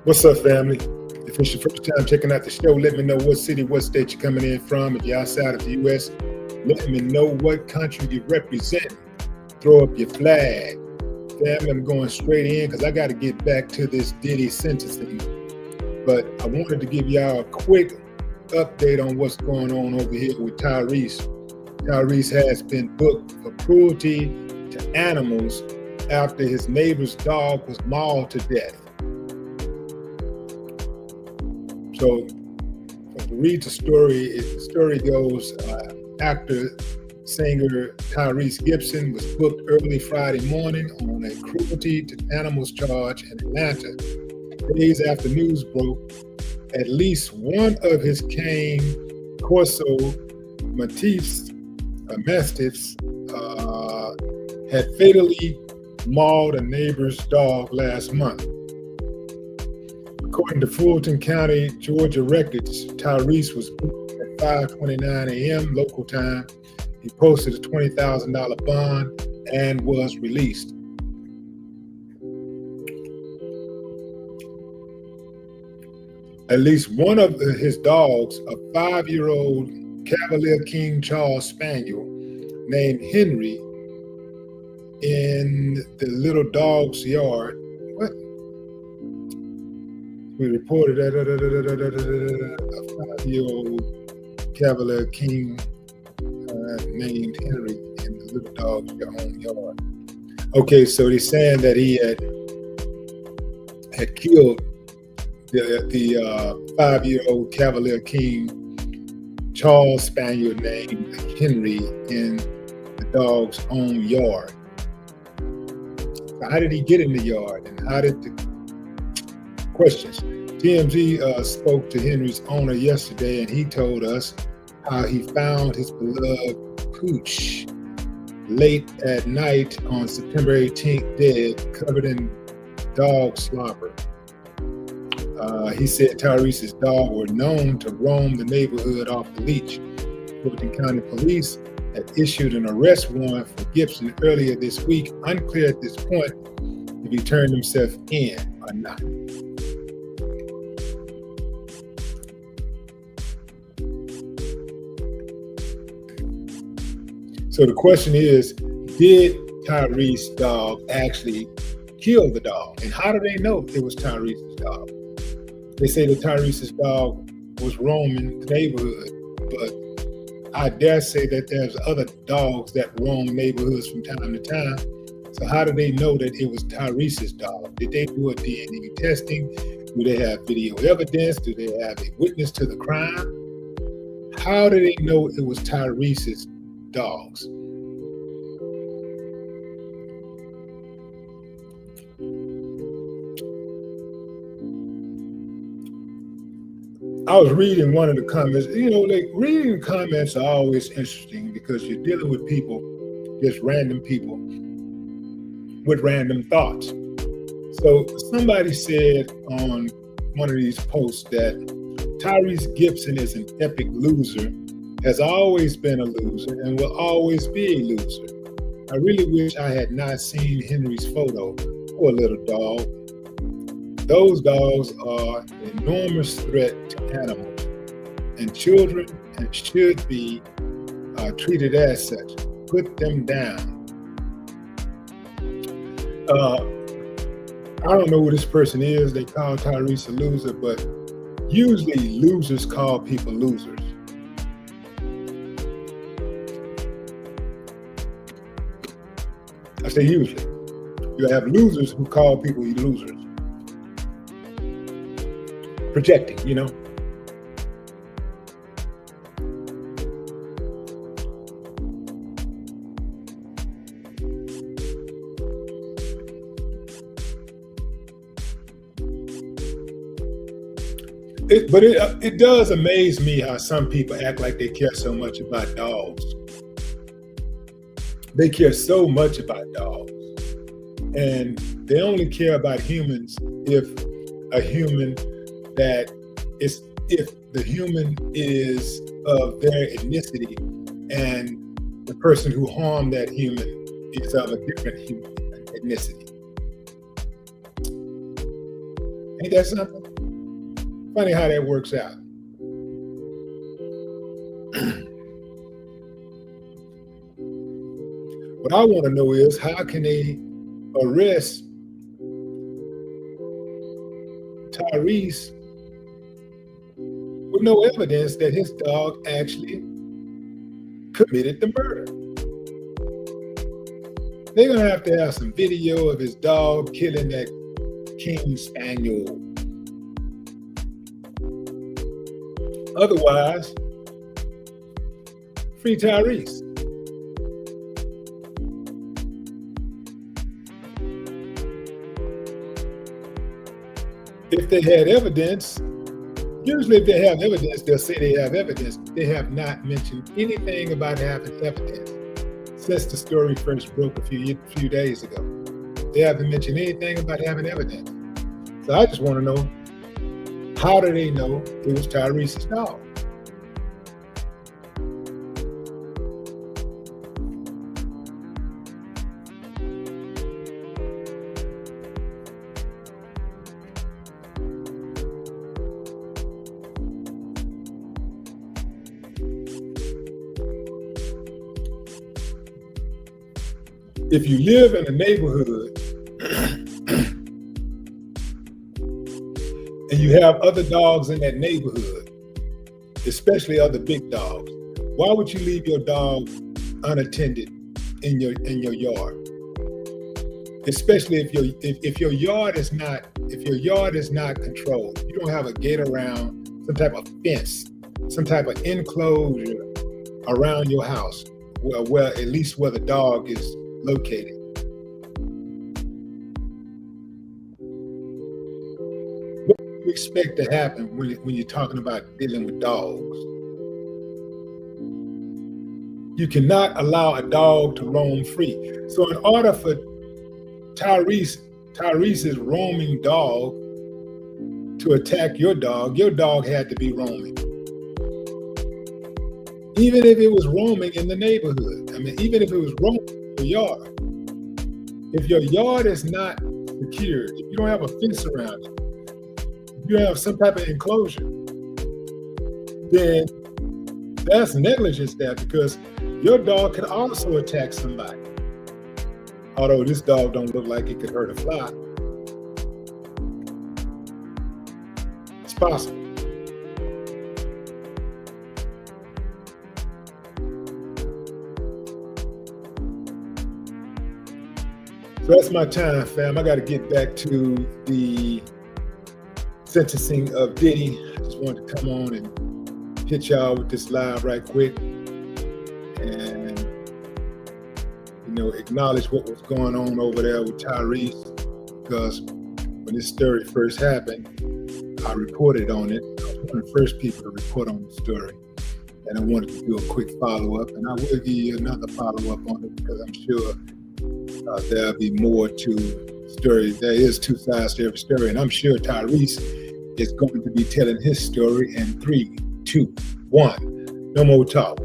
A: What's up, family? If it's your first time checking out the show, let me know what city, what state you're coming in from. If you're outside of the U.S., let me know what country you represent. Throw up your flag. Family, I'm going straight in because I got to get back to this Diddy sentencing. But I wanted to give y'all a quick update on what's going on over here with Tyrese. Tyrese has been booked for cruelty to animals after his neighbor's dog was mauled to death. So to read the story goes, actor singer Tyrese Gibson was booked early Friday morning on a cruelty to animals charge in Atlanta. Days after news broke, at least one of his cane Corso Mastiffs had fatally mauled a neighbor's dog last month. According to Fulton County, Georgia records, Tyrese was booked at 5:29 a.m. local time. He posted a $20,000 bond and was released. At least one of his dogs, a 5-year-old Cavalier King Charles Spaniel named Henry, in the little dog's yard. What? We reported that a 5-year-old Cavalier King named Henry in the little dog's own yard. Okay, so they're saying that he had killed the 5-year-old Cavalier King Charles Spaniel named Henry in the dog's own yard. So how did he get in the yard, and how did the questions? TMZ spoke to Henry's owner yesterday, and he told us how he found his beloved Pooch late at night on September 18th, dead, covered in dog slobber. He said Tyrese's dog were known to roam the neighborhood off the leash. Fulton County Police had issued an arrest warrant for Gibson earlier this week. Unclear at this point if he turned himself in or not. So the question is, did Tyrese's dog actually kill the dog? And how do they know it was Tyrese's dog? They say that Tyrese's dog was roaming the neighborhood, but I dare say that there's other dogs that roam neighborhoods from time to time. So how do they know that it was Tyrese's dog? Did they do a DNA testing? Do they have video evidence? Do they have a witness to the crime? How do they know it was Tyrese's dogs? I was reading one of the comments. You know, like reading comments are always interesting because you're dealing with people, just random people with random thoughts. So somebody said on one of these posts that Tyrese Gibson is an epic loser, has always been a loser, and will always be a loser. I really wish I had not seen Henry's photo. Poor little dog. Those dogs are an enormous threat to animals and children, and should be treated as such. Put them down. I don't know who this person is. They call Tyrese a loser, but usually losers call people losers. I say usually. You have losers who call people losers. Projecting, you know. But it does amaze me how some people act like they care so much about dogs. They care so much about dogs. And they only care about humans if the human is of their ethnicity and the person who harmed that human is of a different human ethnicity. Ain't that something? Funny how that works out. What I want to know is, how can they arrest Tyrese with no evidence that his dog actually committed the murder. They're going to have some video of his dog killing that King Spaniel. Otherwise, free Tyrese. If they had evidence, usually if they have evidence, they'll say they have evidence. They have not mentioned anything about having evidence since the story first broke a few days ago. They haven't mentioned anything about having evidence. So I just want to know, how do they know it was Tyrese's dog? If you live in a neighborhood and you have other dogs in that neighborhood, especially other big dogs, why would you leave your dog unattended in your yard? Especially if your yard is not controlled, you don't have a gate around, some type of fence, some type of enclosure around your house, where at least where the dog is located. What do you expect to happen when you're talking about dealing with dogs? You cannot allow a dog to roam free. So in order for Tyrese's roaming dog to attack your dog had to be roaming. Even if it was roaming in the neighborhood. I mean, even if it was roaming in your yard. If your yard is not secured, if you don't have a fence around it, if you have some type of enclosure, then that's negligence there, because your dog could also attack somebody. Although this dog don't look like it could hurt a fly. It's possible. So that's my time, fam. I got to get back to the sentencing of Diddy. I just wanted to come on and hit y'all with this live right quick and, acknowledge what was going on over there with Tyrese, because when this story first happened, I reported on it. I was one of the first people to report on the story. And I wanted to do a quick follow-up, and I will give you another follow-up on it, because I'm sure there'll be more to the story. There is two sides to every story, and I'm sure Tyrese is going to be telling his story in 3, 2, 1. No more talk.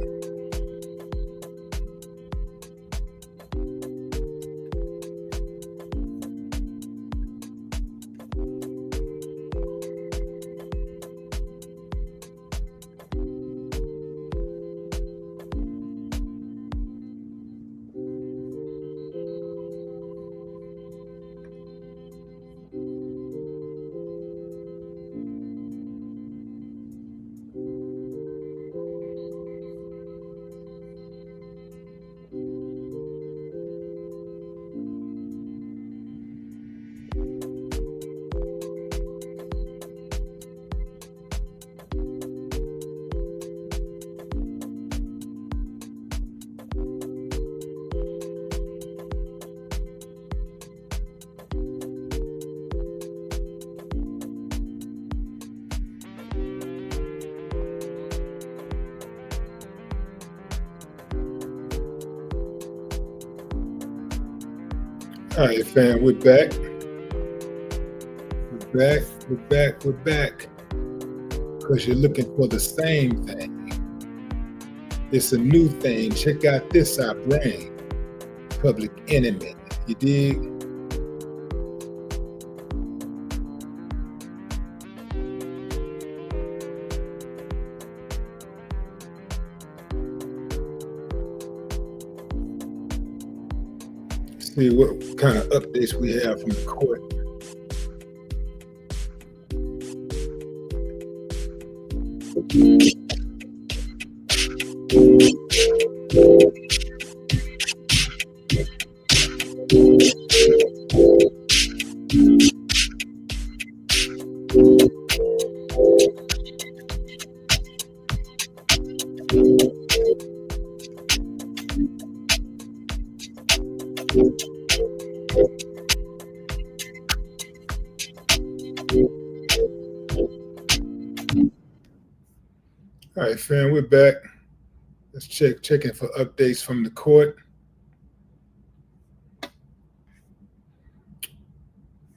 A: All right, fam, we're back. We're back. Because you're looking for the same thing. It's a new thing. Check out this I bring. Public Enemy. You dig? See what kind of updates we have from the court. All right, fam, we're back. Let's checking for updates from the court.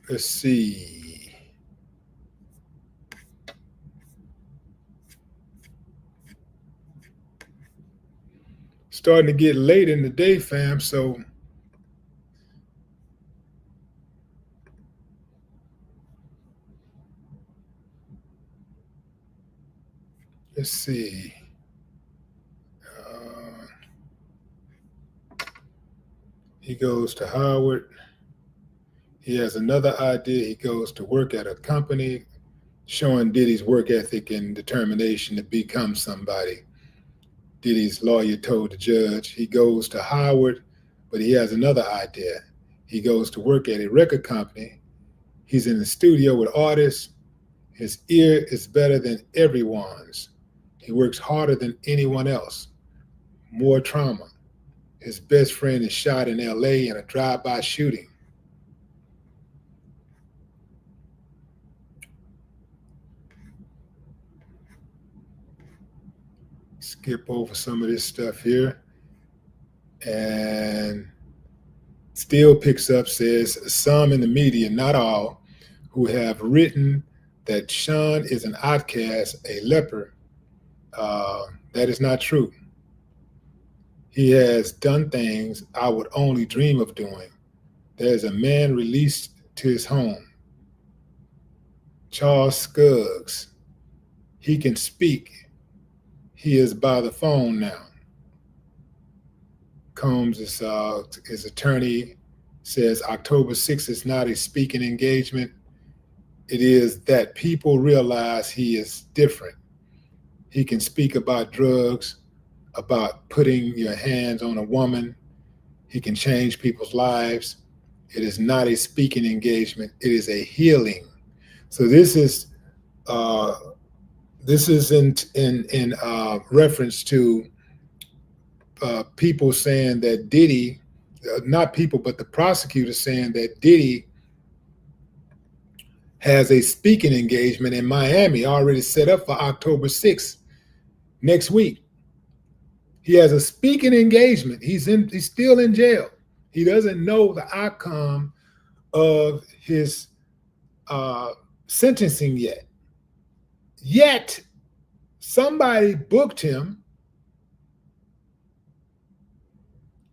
A: Let's see. Starting to get late in the day, fam, so let's see. He goes to Howard. He has another idea. He goes to work at a company, showing Diddy's work ethic and determination to become somebody. Diddy's lawyer told the judge. He goes to Howard, but he has another idea. He goes to work at a record company. He's in the studio with artists. His ear is better than everyone's. He works harder than anyone else. More trauma. His best friend is shot in LA in a drive-by shooting. Skip over some of this stuff here. And still picks up, says some in the media, not all, who have written that Sean is an outcast, a leper. That is not true. He has done things I would only dream of doing. There's a man released to his home, Charles Scuggs. He can speak. He is by the phone now. Combs, his attorney, says October 6th is not a speaking engagement. It is that people realize he is different. He can speak about drugs, about putting your hands on a woman. He can change people's lives. It is not a speaking engagement. It is a healing. So this is in reference to people saying that Diddy, not people, but the prosecutor saying that Diddy has a speaking engagement in Miami already set up for October 6th, next week. He has a speaking engagement. He's still in jail. He doesn't know the outcome of his sentencing yet. Yet, somebody booked him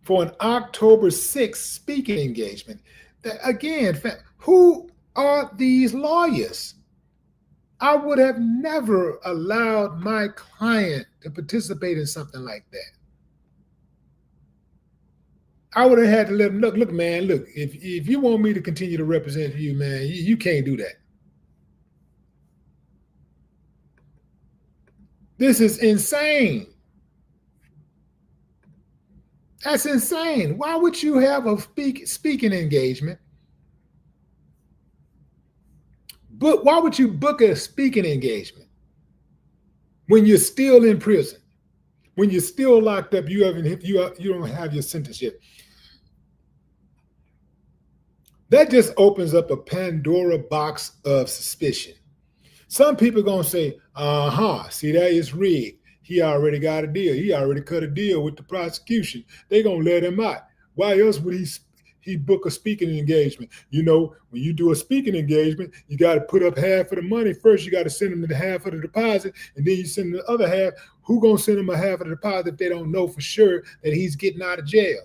A: for an October 6th speaking engagement. Again, who are these lawyers? I would have never allowed my client to participate in something like that. I would have had to let him look, man, look, if you want me to continue to represent you, man, you can't do that. This is insane. That's insane. Why would you have a speaking engagement? But why would you book a speaking engagement when you're still in prison, when you're still locked up? You don't have your sentence yet. That just opens up a Pandora box of suspicion. Some people are gonna say, see, that is rigged. He already got a deal. He already cut a deal with the prosecution. They're gonna let him out. Why else would he book a speaking engagement? You know, when you do a speaking engagement, you got to put up half of the money first. You got to send him the half of the deposit, and then you send the other half. Who gonna send him a half of the deposit if they don't know for sure that he's getting out of jail?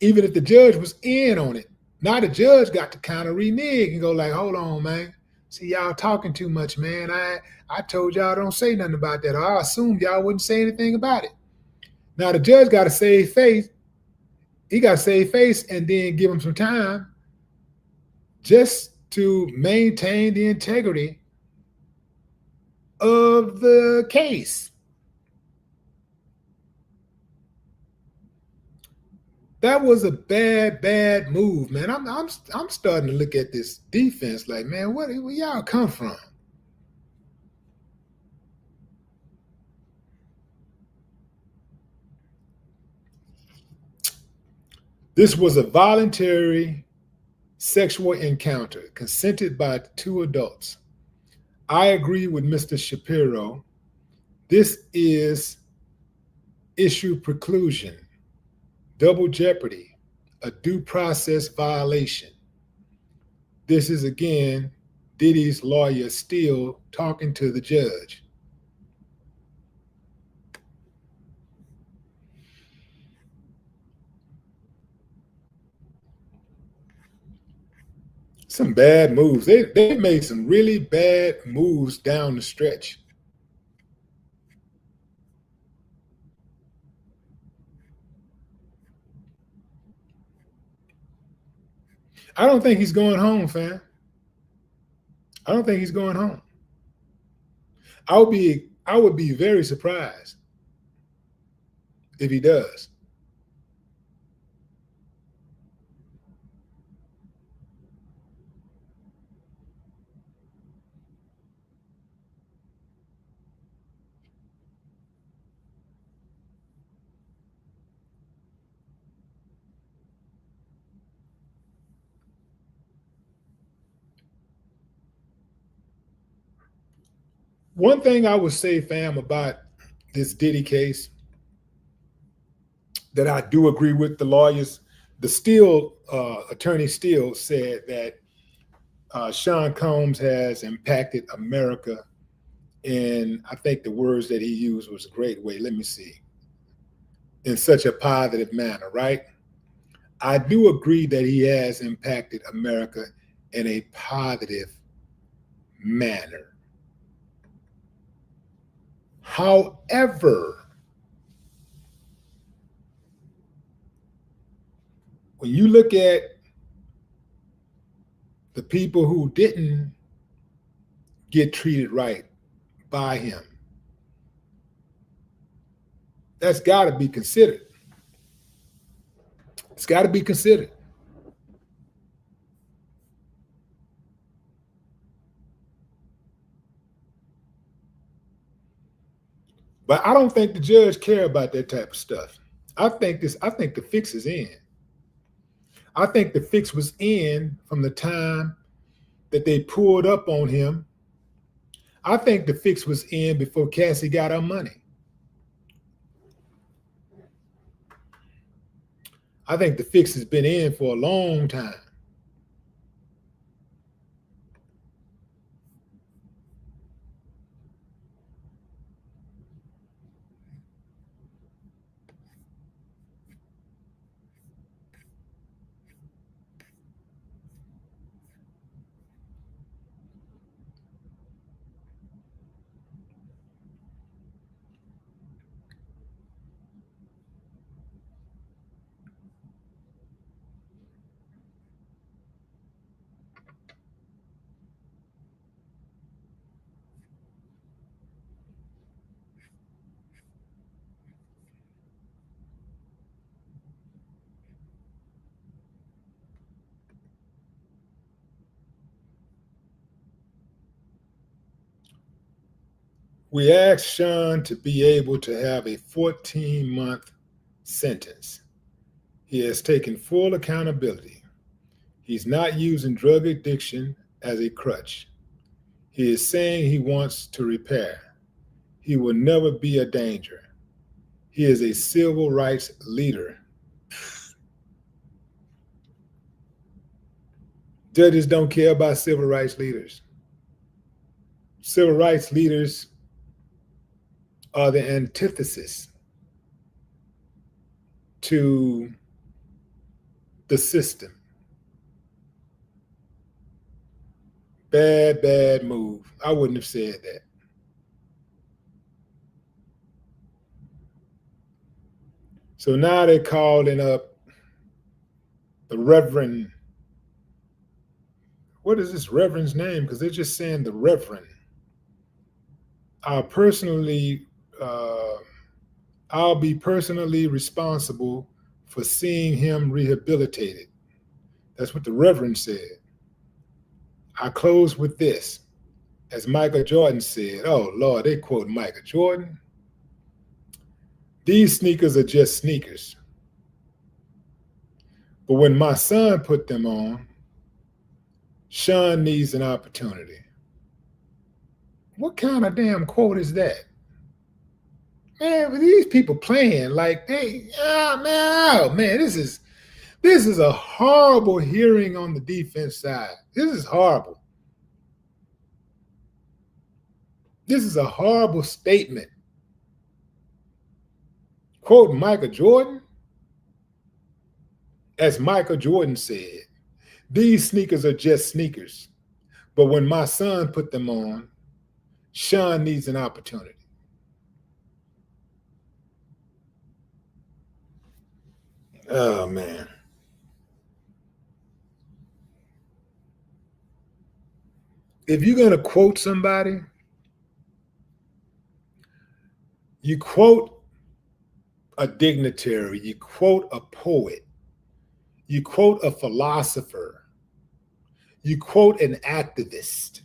A: Even if the judge was in on it, now the judge got to kind of renege and go like, hold on, man. See, y'all talking too much, man. I told y'all don't say nothing about that. Or I assumed y'all wouldn't say anything about it. Now the judge got to save face He got to save face and then give him some time just to maintain the integrity of the case. That was a bad move, man. I'm starting to look at this defense like, man, where y'all come from? This was a voluntary sexual encounter consented by two adults. I agree with Mr. Shapiro. This is issue preclusion, double jeopardy, a due process violation. This is again Diddy's lawyer still talking to the judge. Some bad moves. They made some really bad moves down the stretch. I don't think he's going home, fam. I don't think he's going home. I would be very surprised if he does. One thing I would say, fam, about this Diddy case that I do agree with the lawyers, the Steele attorney Steele said that Sean Combs has impacted America, and I think the words that he used was a great way. Let me see. In such a positive manner, right? I do agree that he has impacted America in a positive manner. However, when you look at the people who didn't get treated right by him, that's got to be considered. It's got to be considered. But I don't think the judge care about that type of stuff. I think the fix is in. I think the fix was in from the time that they pulled up on him. I think the fix was in before Cassie got her money. I think the fix has been in for a long time. We asked Sean to be able to have a 14-month sentence. He has taken full accountability. He's not using drug addiction as a crutch. He is saying he wants to repair. He will never be a danger. He is a civil rights leader. Judges don't care about civil rights leaders. Civil rights leaders are the antithesis to the system. Bad move. I wouldn't have said that. So now they're calling up the Reverend, what is this Reverend's name? Because they're just saying the Reverend. I'll personally, uh, I'll be personally responsible for seeing him rehabilitated. That's what the Reverend said. I close with this. As Michael Jordan said, oh Lord, they quote Michael Jordan. These sneakers are just sneakers. But when my son put them on, Sean needs an opportunity. What kind of damn quote is that? Man, with these people playing like they, oh man, this is a horrible hearing on the defense side. This is horrible. This is a horrible statement. Quoting Michael Jordan, as Michael Jordan said, these sneakers are just sneakers. But when my son put them on, Sean needs an opportunity. Oh man. If you're gonna quote somebody, you quote a dignitary, you quote a poet, you quote a philosopher, you quote an activist.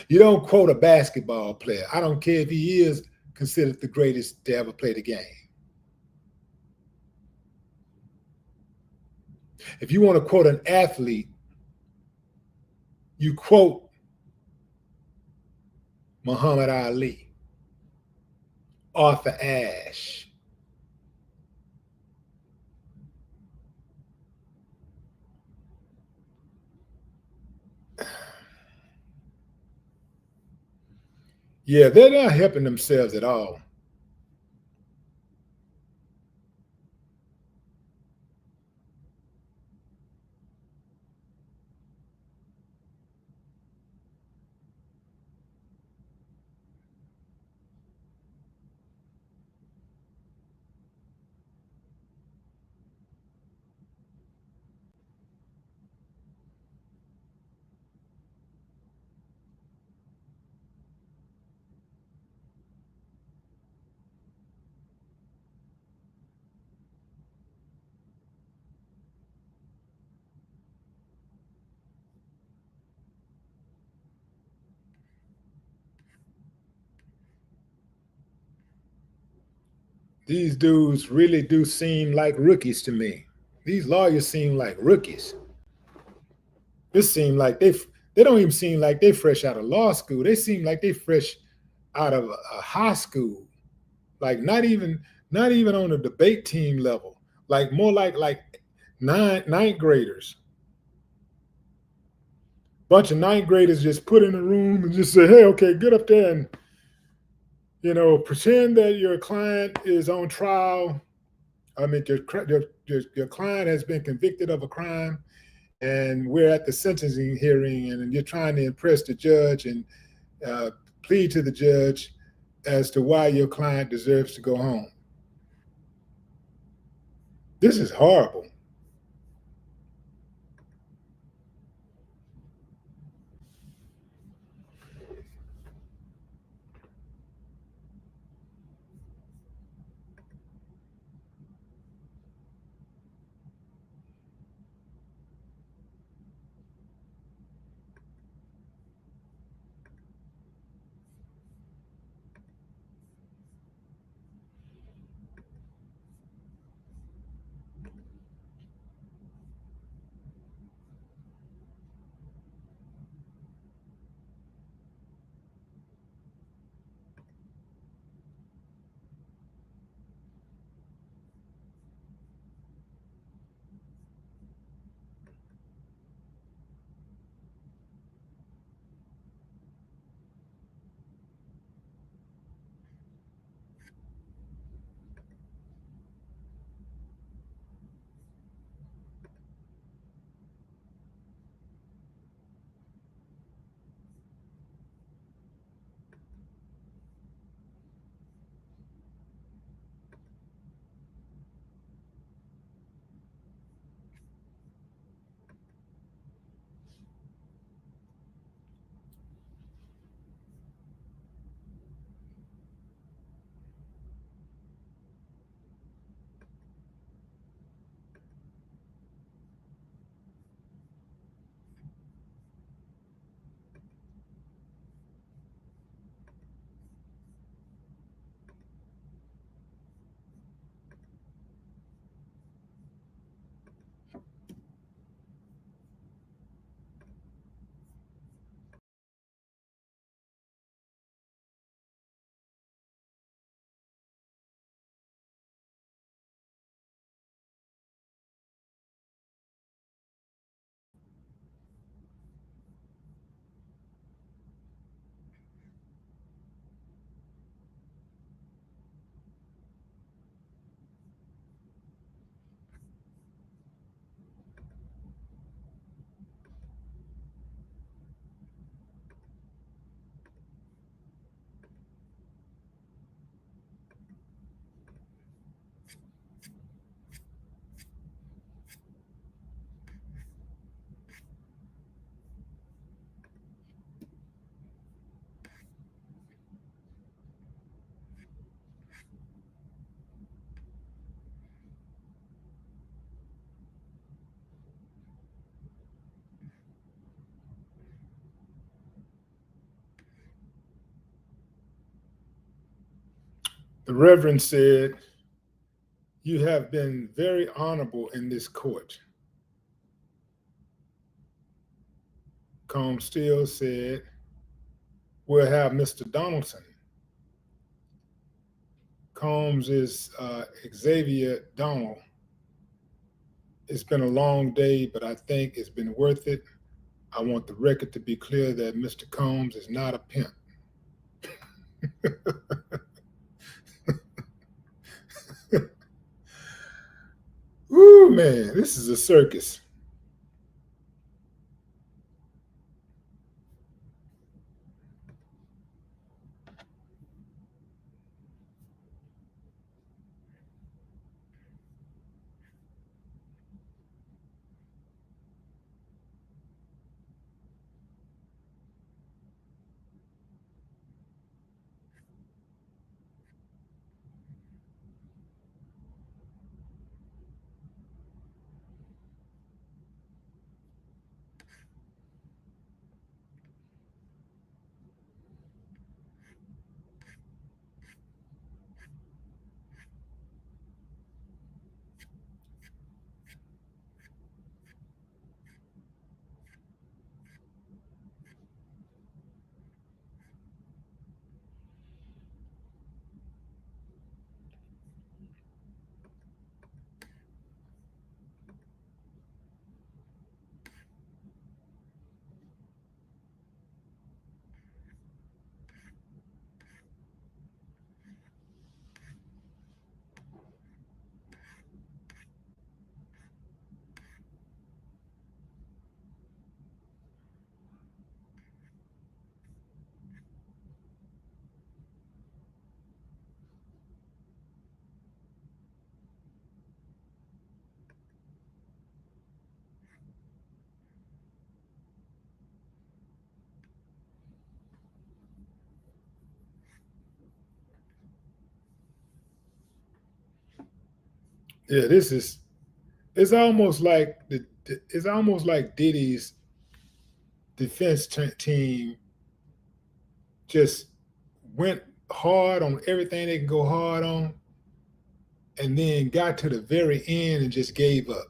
A: You don't quote a basketball player. I don't care if he is considered the greatest to ever play the game. If you want to quote an athlete, you quote Muhammad Ali, Arthur Ashe. Yeah, they're not helping themselves at all. These dudes really do seem like rookies to me. These lawyers seem like rookies. This seem like they don't even seem like they fresh out of law school. They seem like they fresh out of a high school. Like not even on a debate team level. Like more like ninth graders. Bunch of ninth graders just put in a room and just say, hey, okay, get up there and pretend that your client is on trial. I mean, your client has been convicted of a crime, and we're at the sentencing hearing, and you're trying to impress the judge and plead to the judge as to why your client deserves to go home. This is horrible. The Reverend said, "You have been very honorable in this court." Combs still said, "We'll have Mr. Donaldson." Combs is Xavier Donald. "It's been a long day, but I think it's been worth it. I want the record to be clear that Mr. Combs is not a pimp." Ooh, man, this is a circus. Yeah, this is. It's almost like it's almost like Diddy's defense team just went hard on everything they can go hard on, and then got to the very end and just gave up.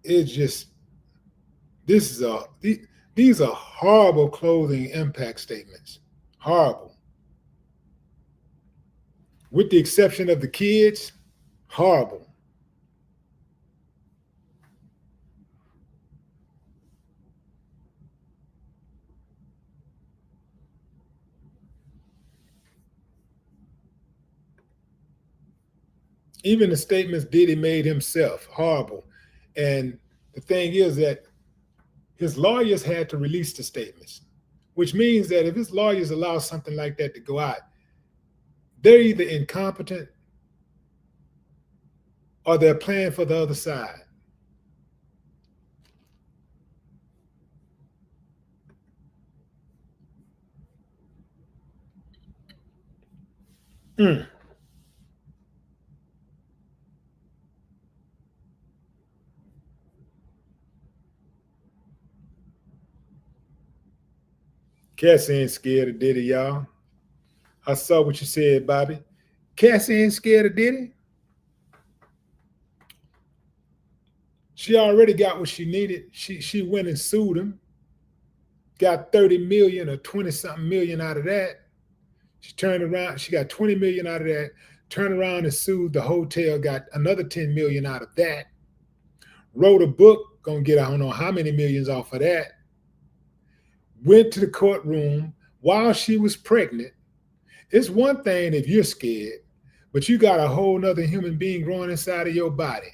A: It's just this is a these are horrible closing impact statements. Horrible. With the exception of the kids, horrible. Even the statements Diddy made himself, horrible. And the thing is that his lawyers had to release the statements, which means that if his lawyers allow something like that to go out, they're either incompetent or they're playing for the other side. Mm. Cassie ain't scared of Diddy, y'all. I saw what you said, Bobby. Cassie ain't scared of Diddy. She already got what she needed. She went and sued him, got 30 million or 20 something million out of that. She turned around, she got 20 million out of that, turned around and sued the hotel, got another 10 million out of that. Wrote a book, gonna get I don't know how many millions off of that. Went to the courtroom while she was pregnant. It's one thing if you're scared, but you got a whole nother human being growing inside of your body.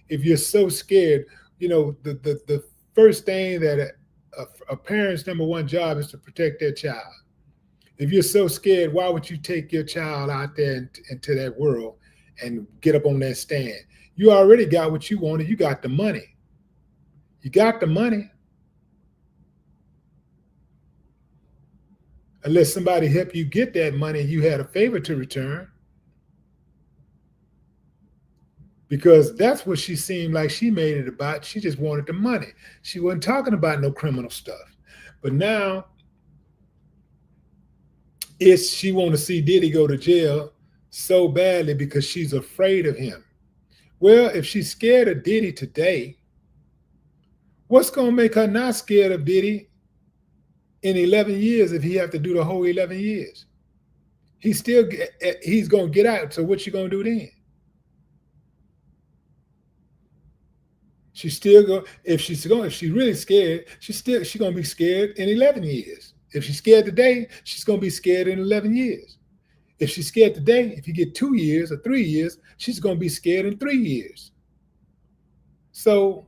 A: If you're so scared, the first thing that a parent's number one job is to protect their child. If you're so scared, why would you take your child out there into that world and get up on that stand? You already got what you wanted. You got the money. You got the money. Unless somebody helped you get that money and you had a favor to return. Because that's what she seemed like she made it about. She just wanted the money. She wasn't talking about no criminal stuff. But now is she want to see Diddy go to jail so badly because she's afraid of him. Well, if she's scared of Diddy today, what's gonna make her not scared of Diddy in 11 years if he have to do the whole 11 years? He's gonna get out. So what you gonna do then? She's still go if she's really scared, she's gonna be scared in 11 years. If she's scared today, she's gonna be scared in 11 years. If she's scared today, if you get 2 years or 3 years, she's gonna be scared in 3 years. So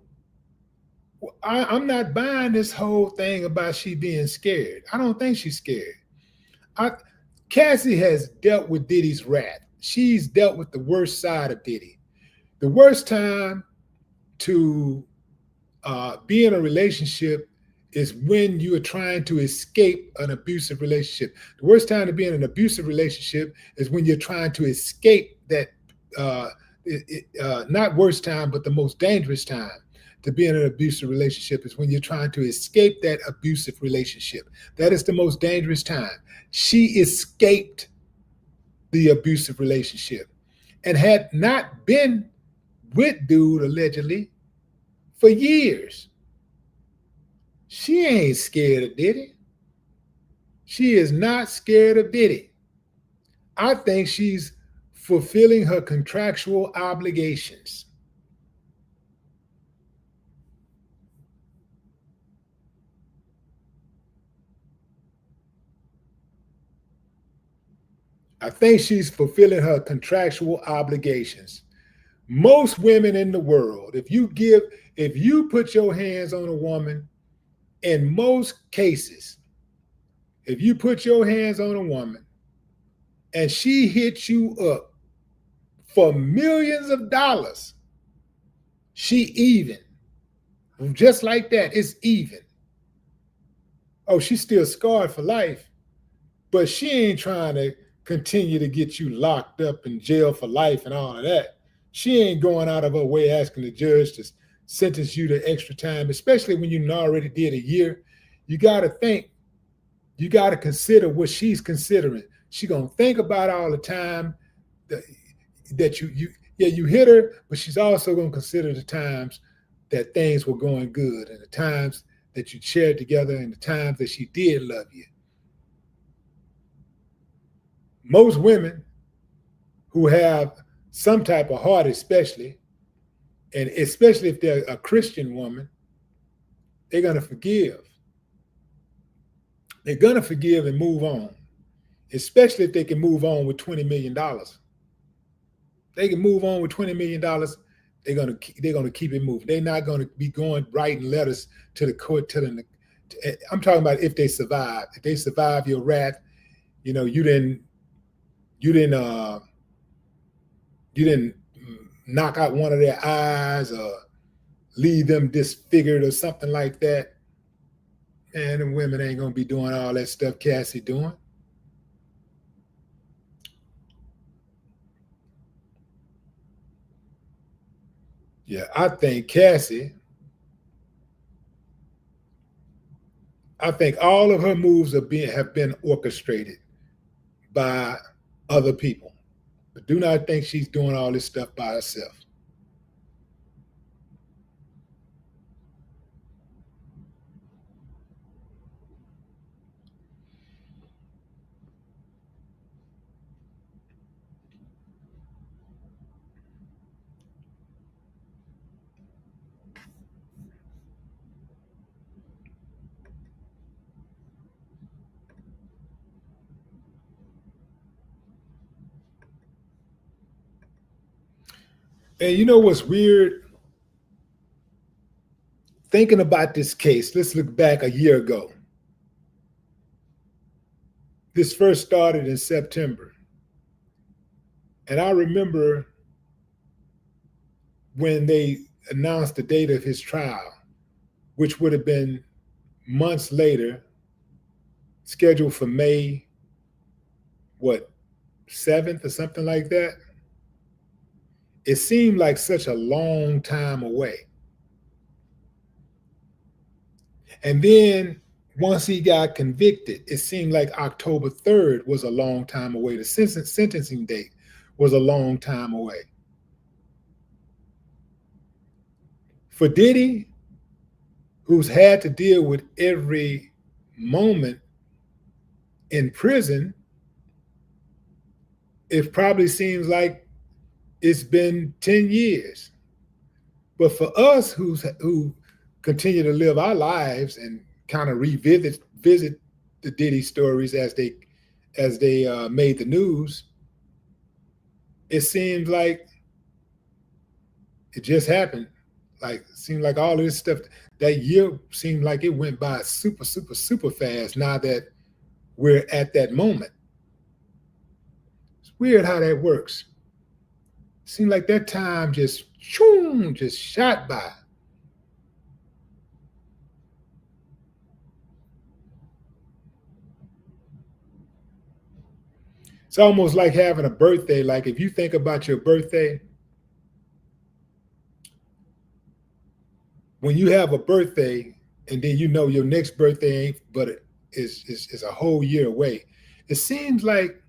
A: I'm not buying this whole thing about she being scared. I don't think she's scared. Cassie has dealt with Diddy's wrath. She's dealt with the worst side of Diddy. The worst time to be in a relationship is when you are trying to escape an abusive relationship. The worst time to be in an abusive relationship is when you're trying to escape that, not worst time, but the most dangerous time to be in an abusive relationship is when you're trying to escape that abusive relationship. That is the most dangerous time. She escaped the abusive relationship and had not been with dude allegedly for years. She ain't scared of Diddy. She is not scared of Diddy. I think she's fulfilling her contractual obligations. I think she's fulfilling her contractual obligations. Most women in the world, if you put your hands on a woman, in most cases, if you put your hands on a woman and she hits you up for millions of dollars, she even. Just like that, it's even. Oh, she's still scarred for life, but she ain't trying to continue to get you locked up in jail for life and all of that. She ain't going out of her way asking the judge to sentence you to extra time, especially when you already did a year. You got to think, you got to consider what she's considering. She going to think about all the time that you hit her, but she's also going to consider the times that things were going good and the times that you shared together and the times that she did love you. Most women who have some type of heart, especially, and especially if they're a Christian woman, they're going to forgive. They're going to forgive and move on, especially if they can move on with $20 million. They can move on with $20 million. They're going to keep it moving. They're not going to be going writing letters to the court. I'm talking about if they survive. If they survive your wrath, you didn't knock out one of their eyes or leave them disfigured or something like that. Man, the women ain't gonna be doing all that stuff Cassie doing. Yeah, I think all of her moves have been orchestrated by other people. But do not think she's doing all this stuff by herself. And you know what's weird? Thinking about this case, let's look back a year ago. This first started in September. And I remember when they announced the date of his trial, which would have been months later, scheduled for May, 7th or something like that. It seemed like such a long time away. And then once he got convicted, it seemed like October 3rd was a long time away. The sentencing date was a long time away. For Diddy, who's had to deal with every moment in prison, it probably seems like it's been 10 years. But for us who continue to live our lives and kind of visit the Diddy stories as they made the news, it seems like it just happened. Like it seemed like all of this stuff that year seemed like it went by super, super, super fast now that we're at that moment. It's weird how that works. Seemed like that time just shot by. It's almost like having a birthday. Like if you think about your birthday, when you have a birthday and then you know your next birthday ain't but it is a whole year away. It seems like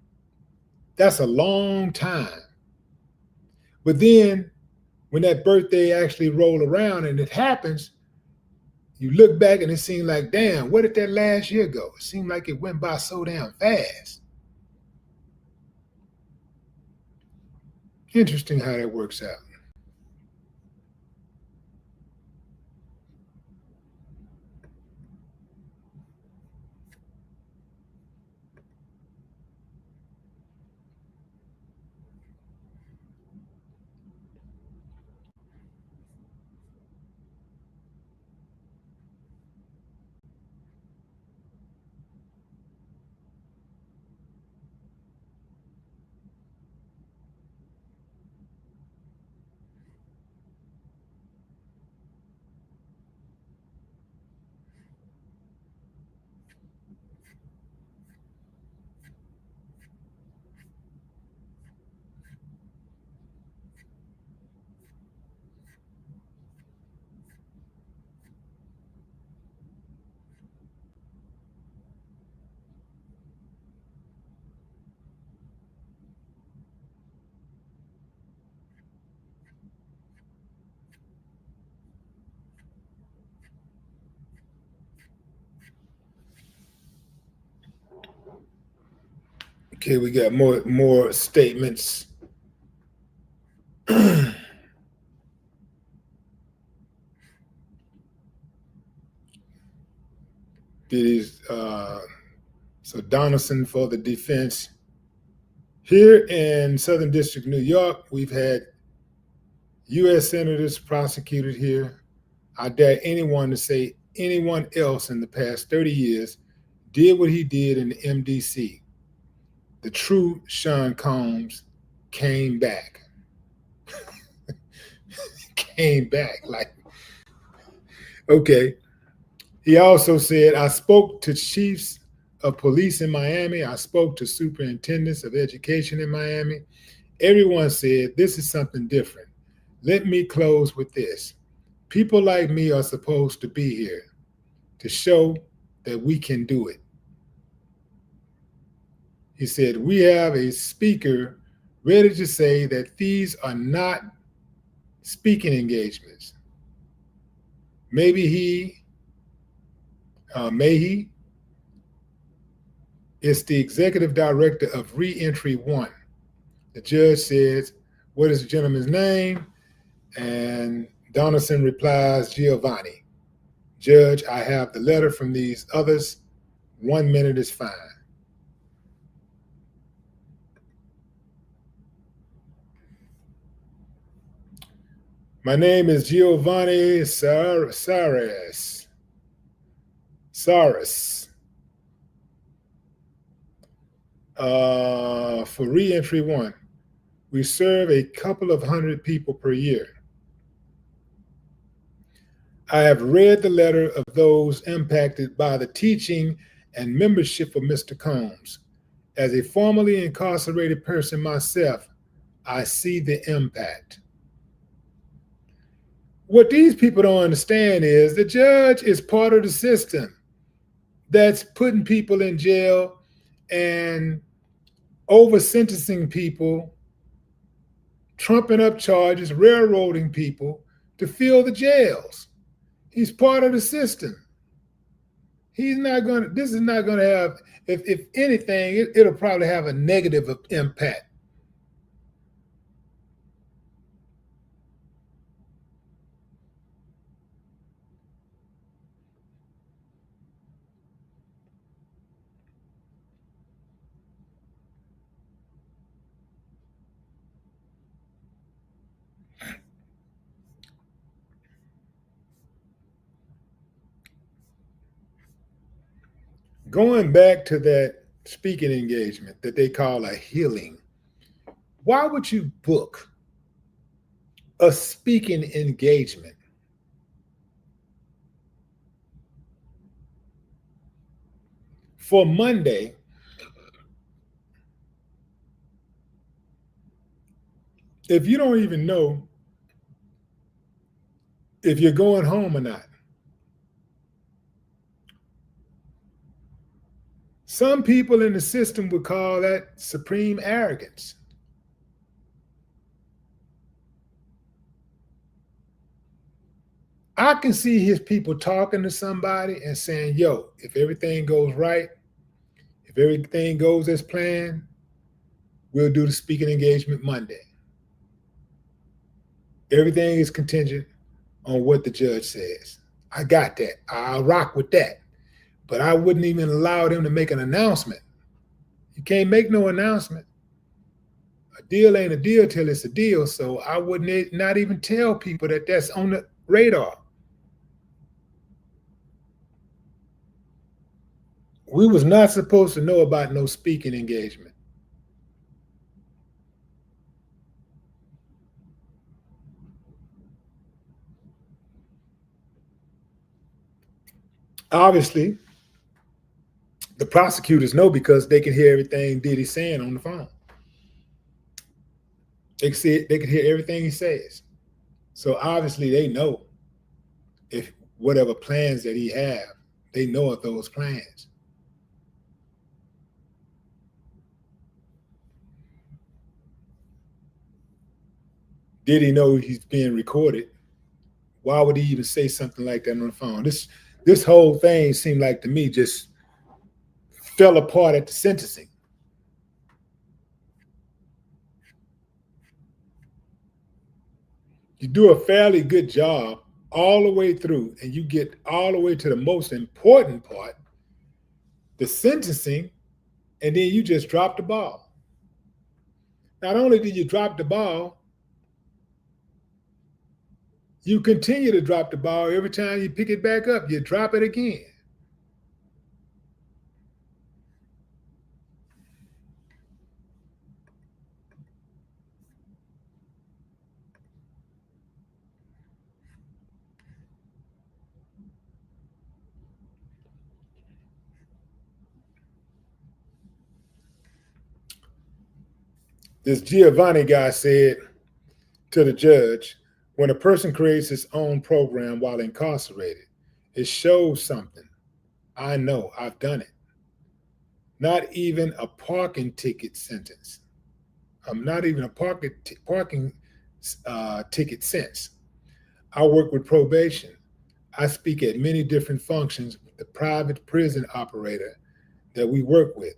A: that's a long time. But then when that birthday actually roll around and it happens, you look back and it seems like, damn, where did that last year go? It seemed like it went by so damn fast. Interesting how that works out. Okay, we got more statements. Diddy's so Donaldson for the defense. Here in Southern District, New York, we've had U.S. senators prosecuted here. I dare anyone to say anyone else in the past 30 years did what he did in the MDC. The true Sean Combs came back. Came back. Like, okay. He also said, I spoke to chiefs of police in Miami. I spoke to superintendents of education in Miami. Everyone said, this is something different. Let me close with this. People like me are supposed to be here to show that we can do it. He said, we have a speaker ready to say that these are not speaking engagements. Maybe Mahi is the executive director of Reentry One. The judge says, what is the gentleman's name? And Donaldson replies, Giovanni. Judge, I have the letter from these others. 1 minute is fine. My name is Giovanni Saris. For Reentry One, we serve a couple of hundred people per year. I have read the letter of those impacted by the teaching and membership of Mr. Combs. As a formerly incarcerated person myself, I see the impact. What these people don't understand is the judge is part of the system. that's putting people in jail and over sentencing people, trumping up charges, railroading people to fill the jails. He's part of the system. He's not going to, this is not going to have, if anything, it'll probably have a negative impact. Going back to that speaking engagement that they call a healing, why would you book a speaking engagement for Monday if you don't even know if you're going home or not? Some people in the system would call that supreme arrogance. I can see his people talking to somebody and saying, yo, if everything goes right, if everything goes as planned, we'll do the speaking engagement Monday. Everything is contingent on what the judge says. I got that. I'll rock with that. But I wouldn't even allow them to make an announcement. You can't make no announcement. A deal ain't a deal till it's a deal. So I wouldn't not even tell people that that's on the radar. We was not supposed to know about no speaking engagement. Obviously, the prosecutors know because they can hear everything Diddy's saying on the phone. They can see it, they can hear everything he says. So obviously they know if whatever plans that he have, they know of those plans. Did he know he's being recorded? Why would he even say something like that on the phone? This whole thing seemed like to me just fell apart at the sentencing. You do a fairly good job all the way through, and you get all the way to the most important part, the sentencing, and then you just drop the ball. Not only did you drop the ball, you continue to drop the ball every time you pick it back up, you drop it again. This Giovanni guy said to the judge, when a person creates his own program while incarcerated, it shows something. I know, I've done it. Not even a parking ticket sentence. I'm not even a parking ticket since. I work with probation. I speak at many different functions with the private prison operator that we work with.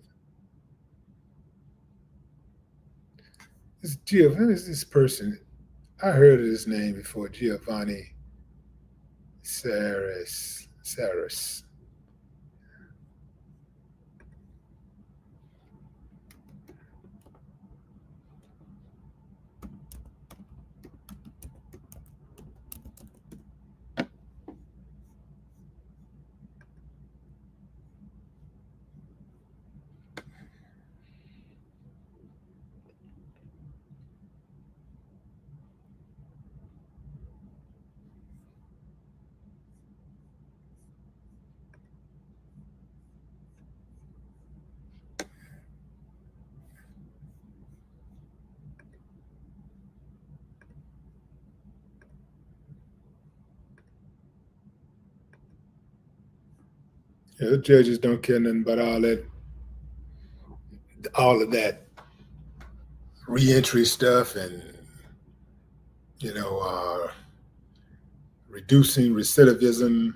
A: This Giovanni is this person. I heard of this name before, Giovanni Saris. Yeah, the judges don't care nothing about all of that reentry stuff, and you know, reducing recidivism.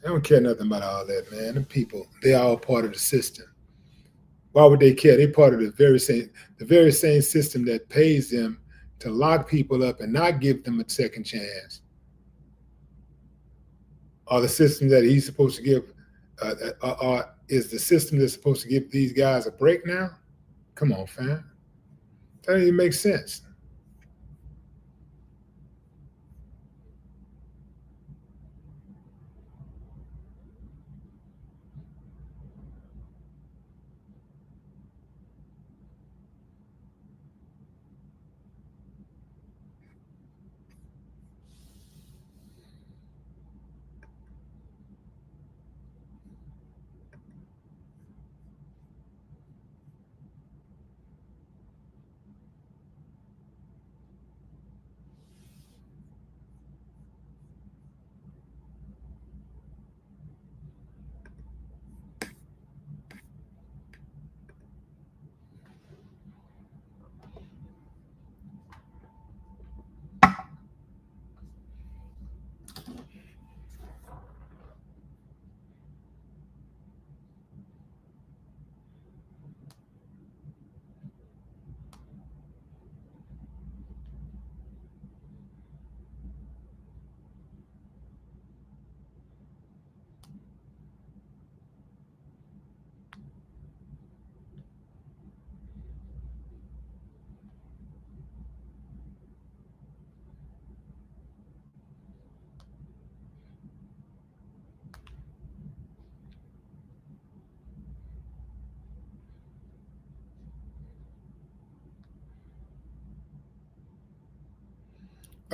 A: They don't care nothing about all that, man. The people, they all part of the system. Why would they care? They part of the very same system that pays them to lock people up and not give them a second chance. Or the system that he's supposed to give, is the system that's supposed to give these guys a break now? Come on, fam. That doesn't even make sense.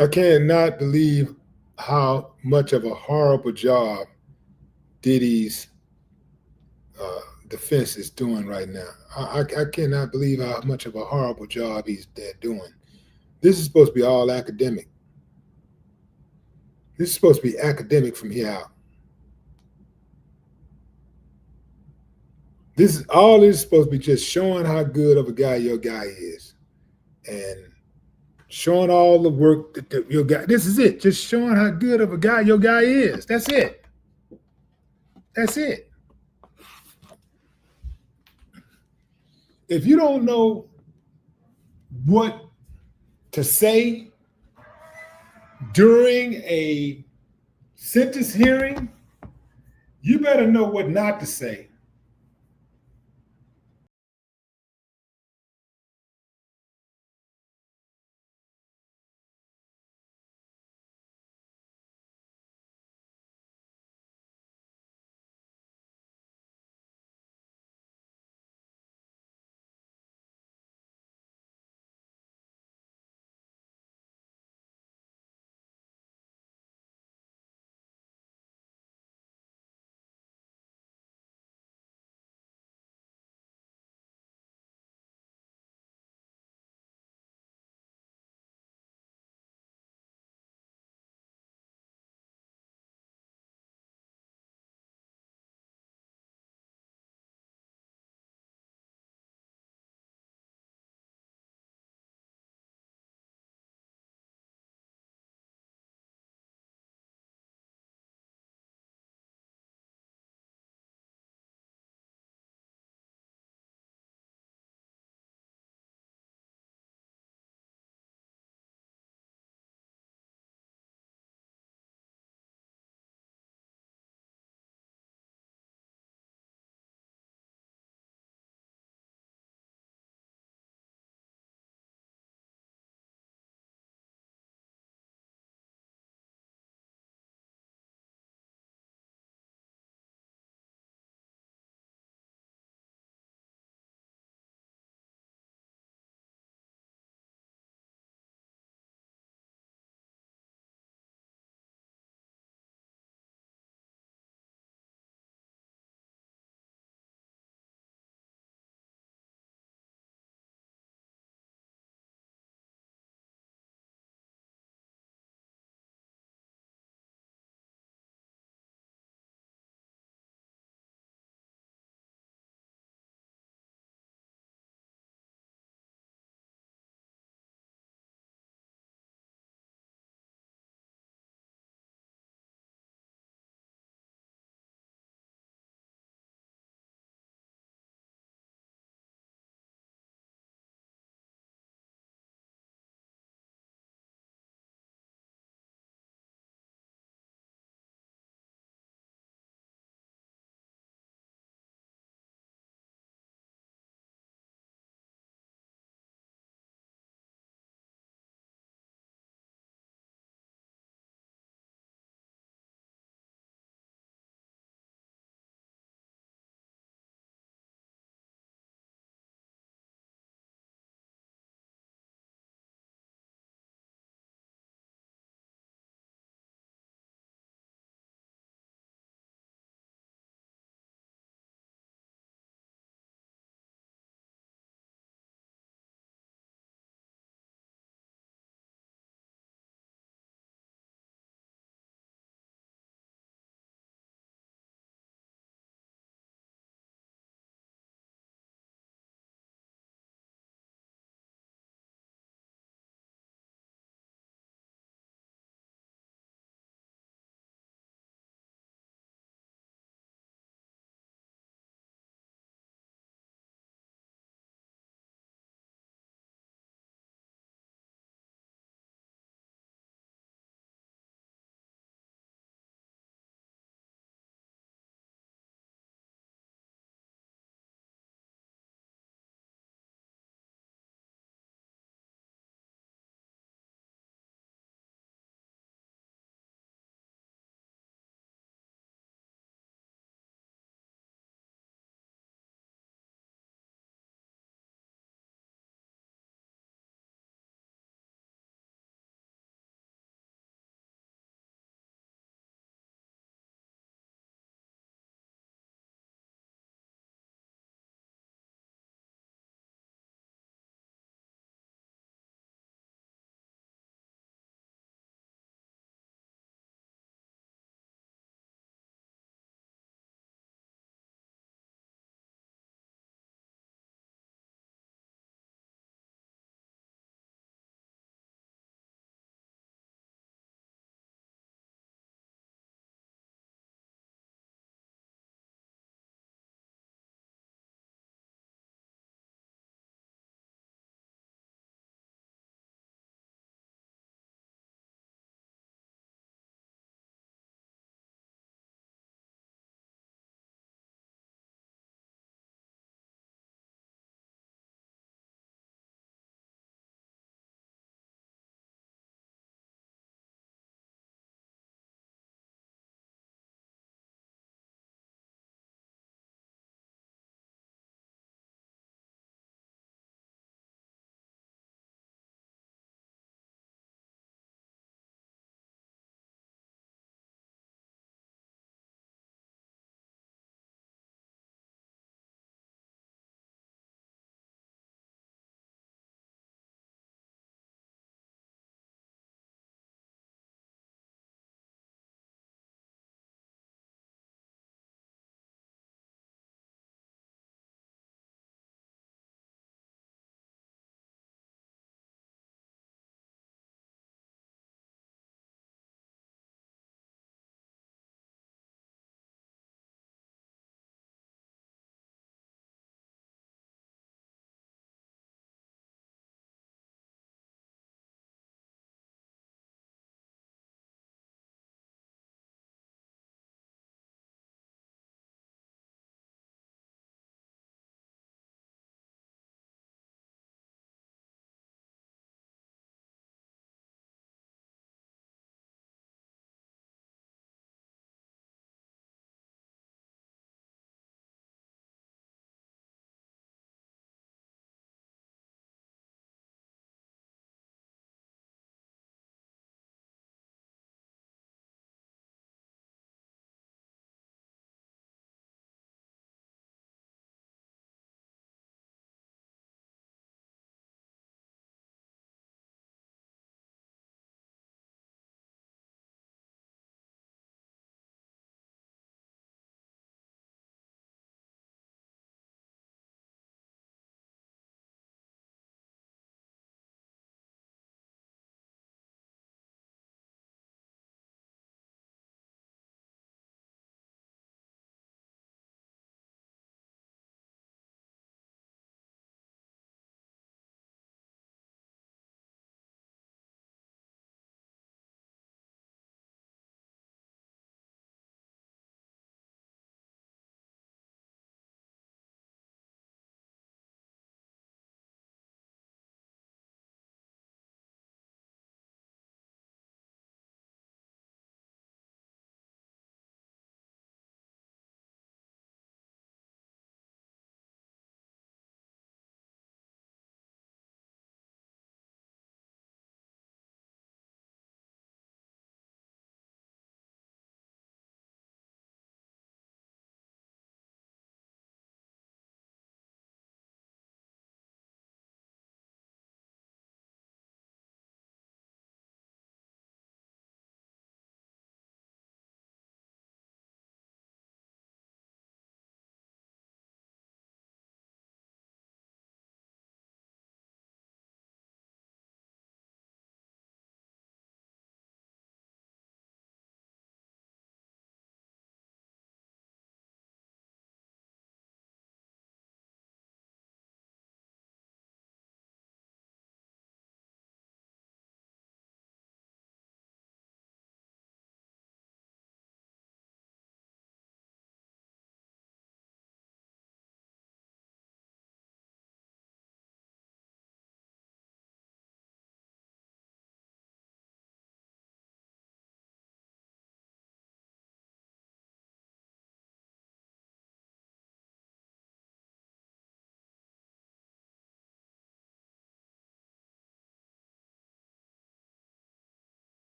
A: I cannot believe how much of a horrible job Diddy's defense is doing right now. I cannot believe how much of a horrible job they're doing. This is supposed to be all academic. This is supposed to be academic from here out. This is supposed to be just showing how good of a guy your guy is, and showing all the work that your guy. This is it. Just showing how good of a guy your guy is. That's it. That's it. If you don't know what to say during a sentence hearing, you better know what not to say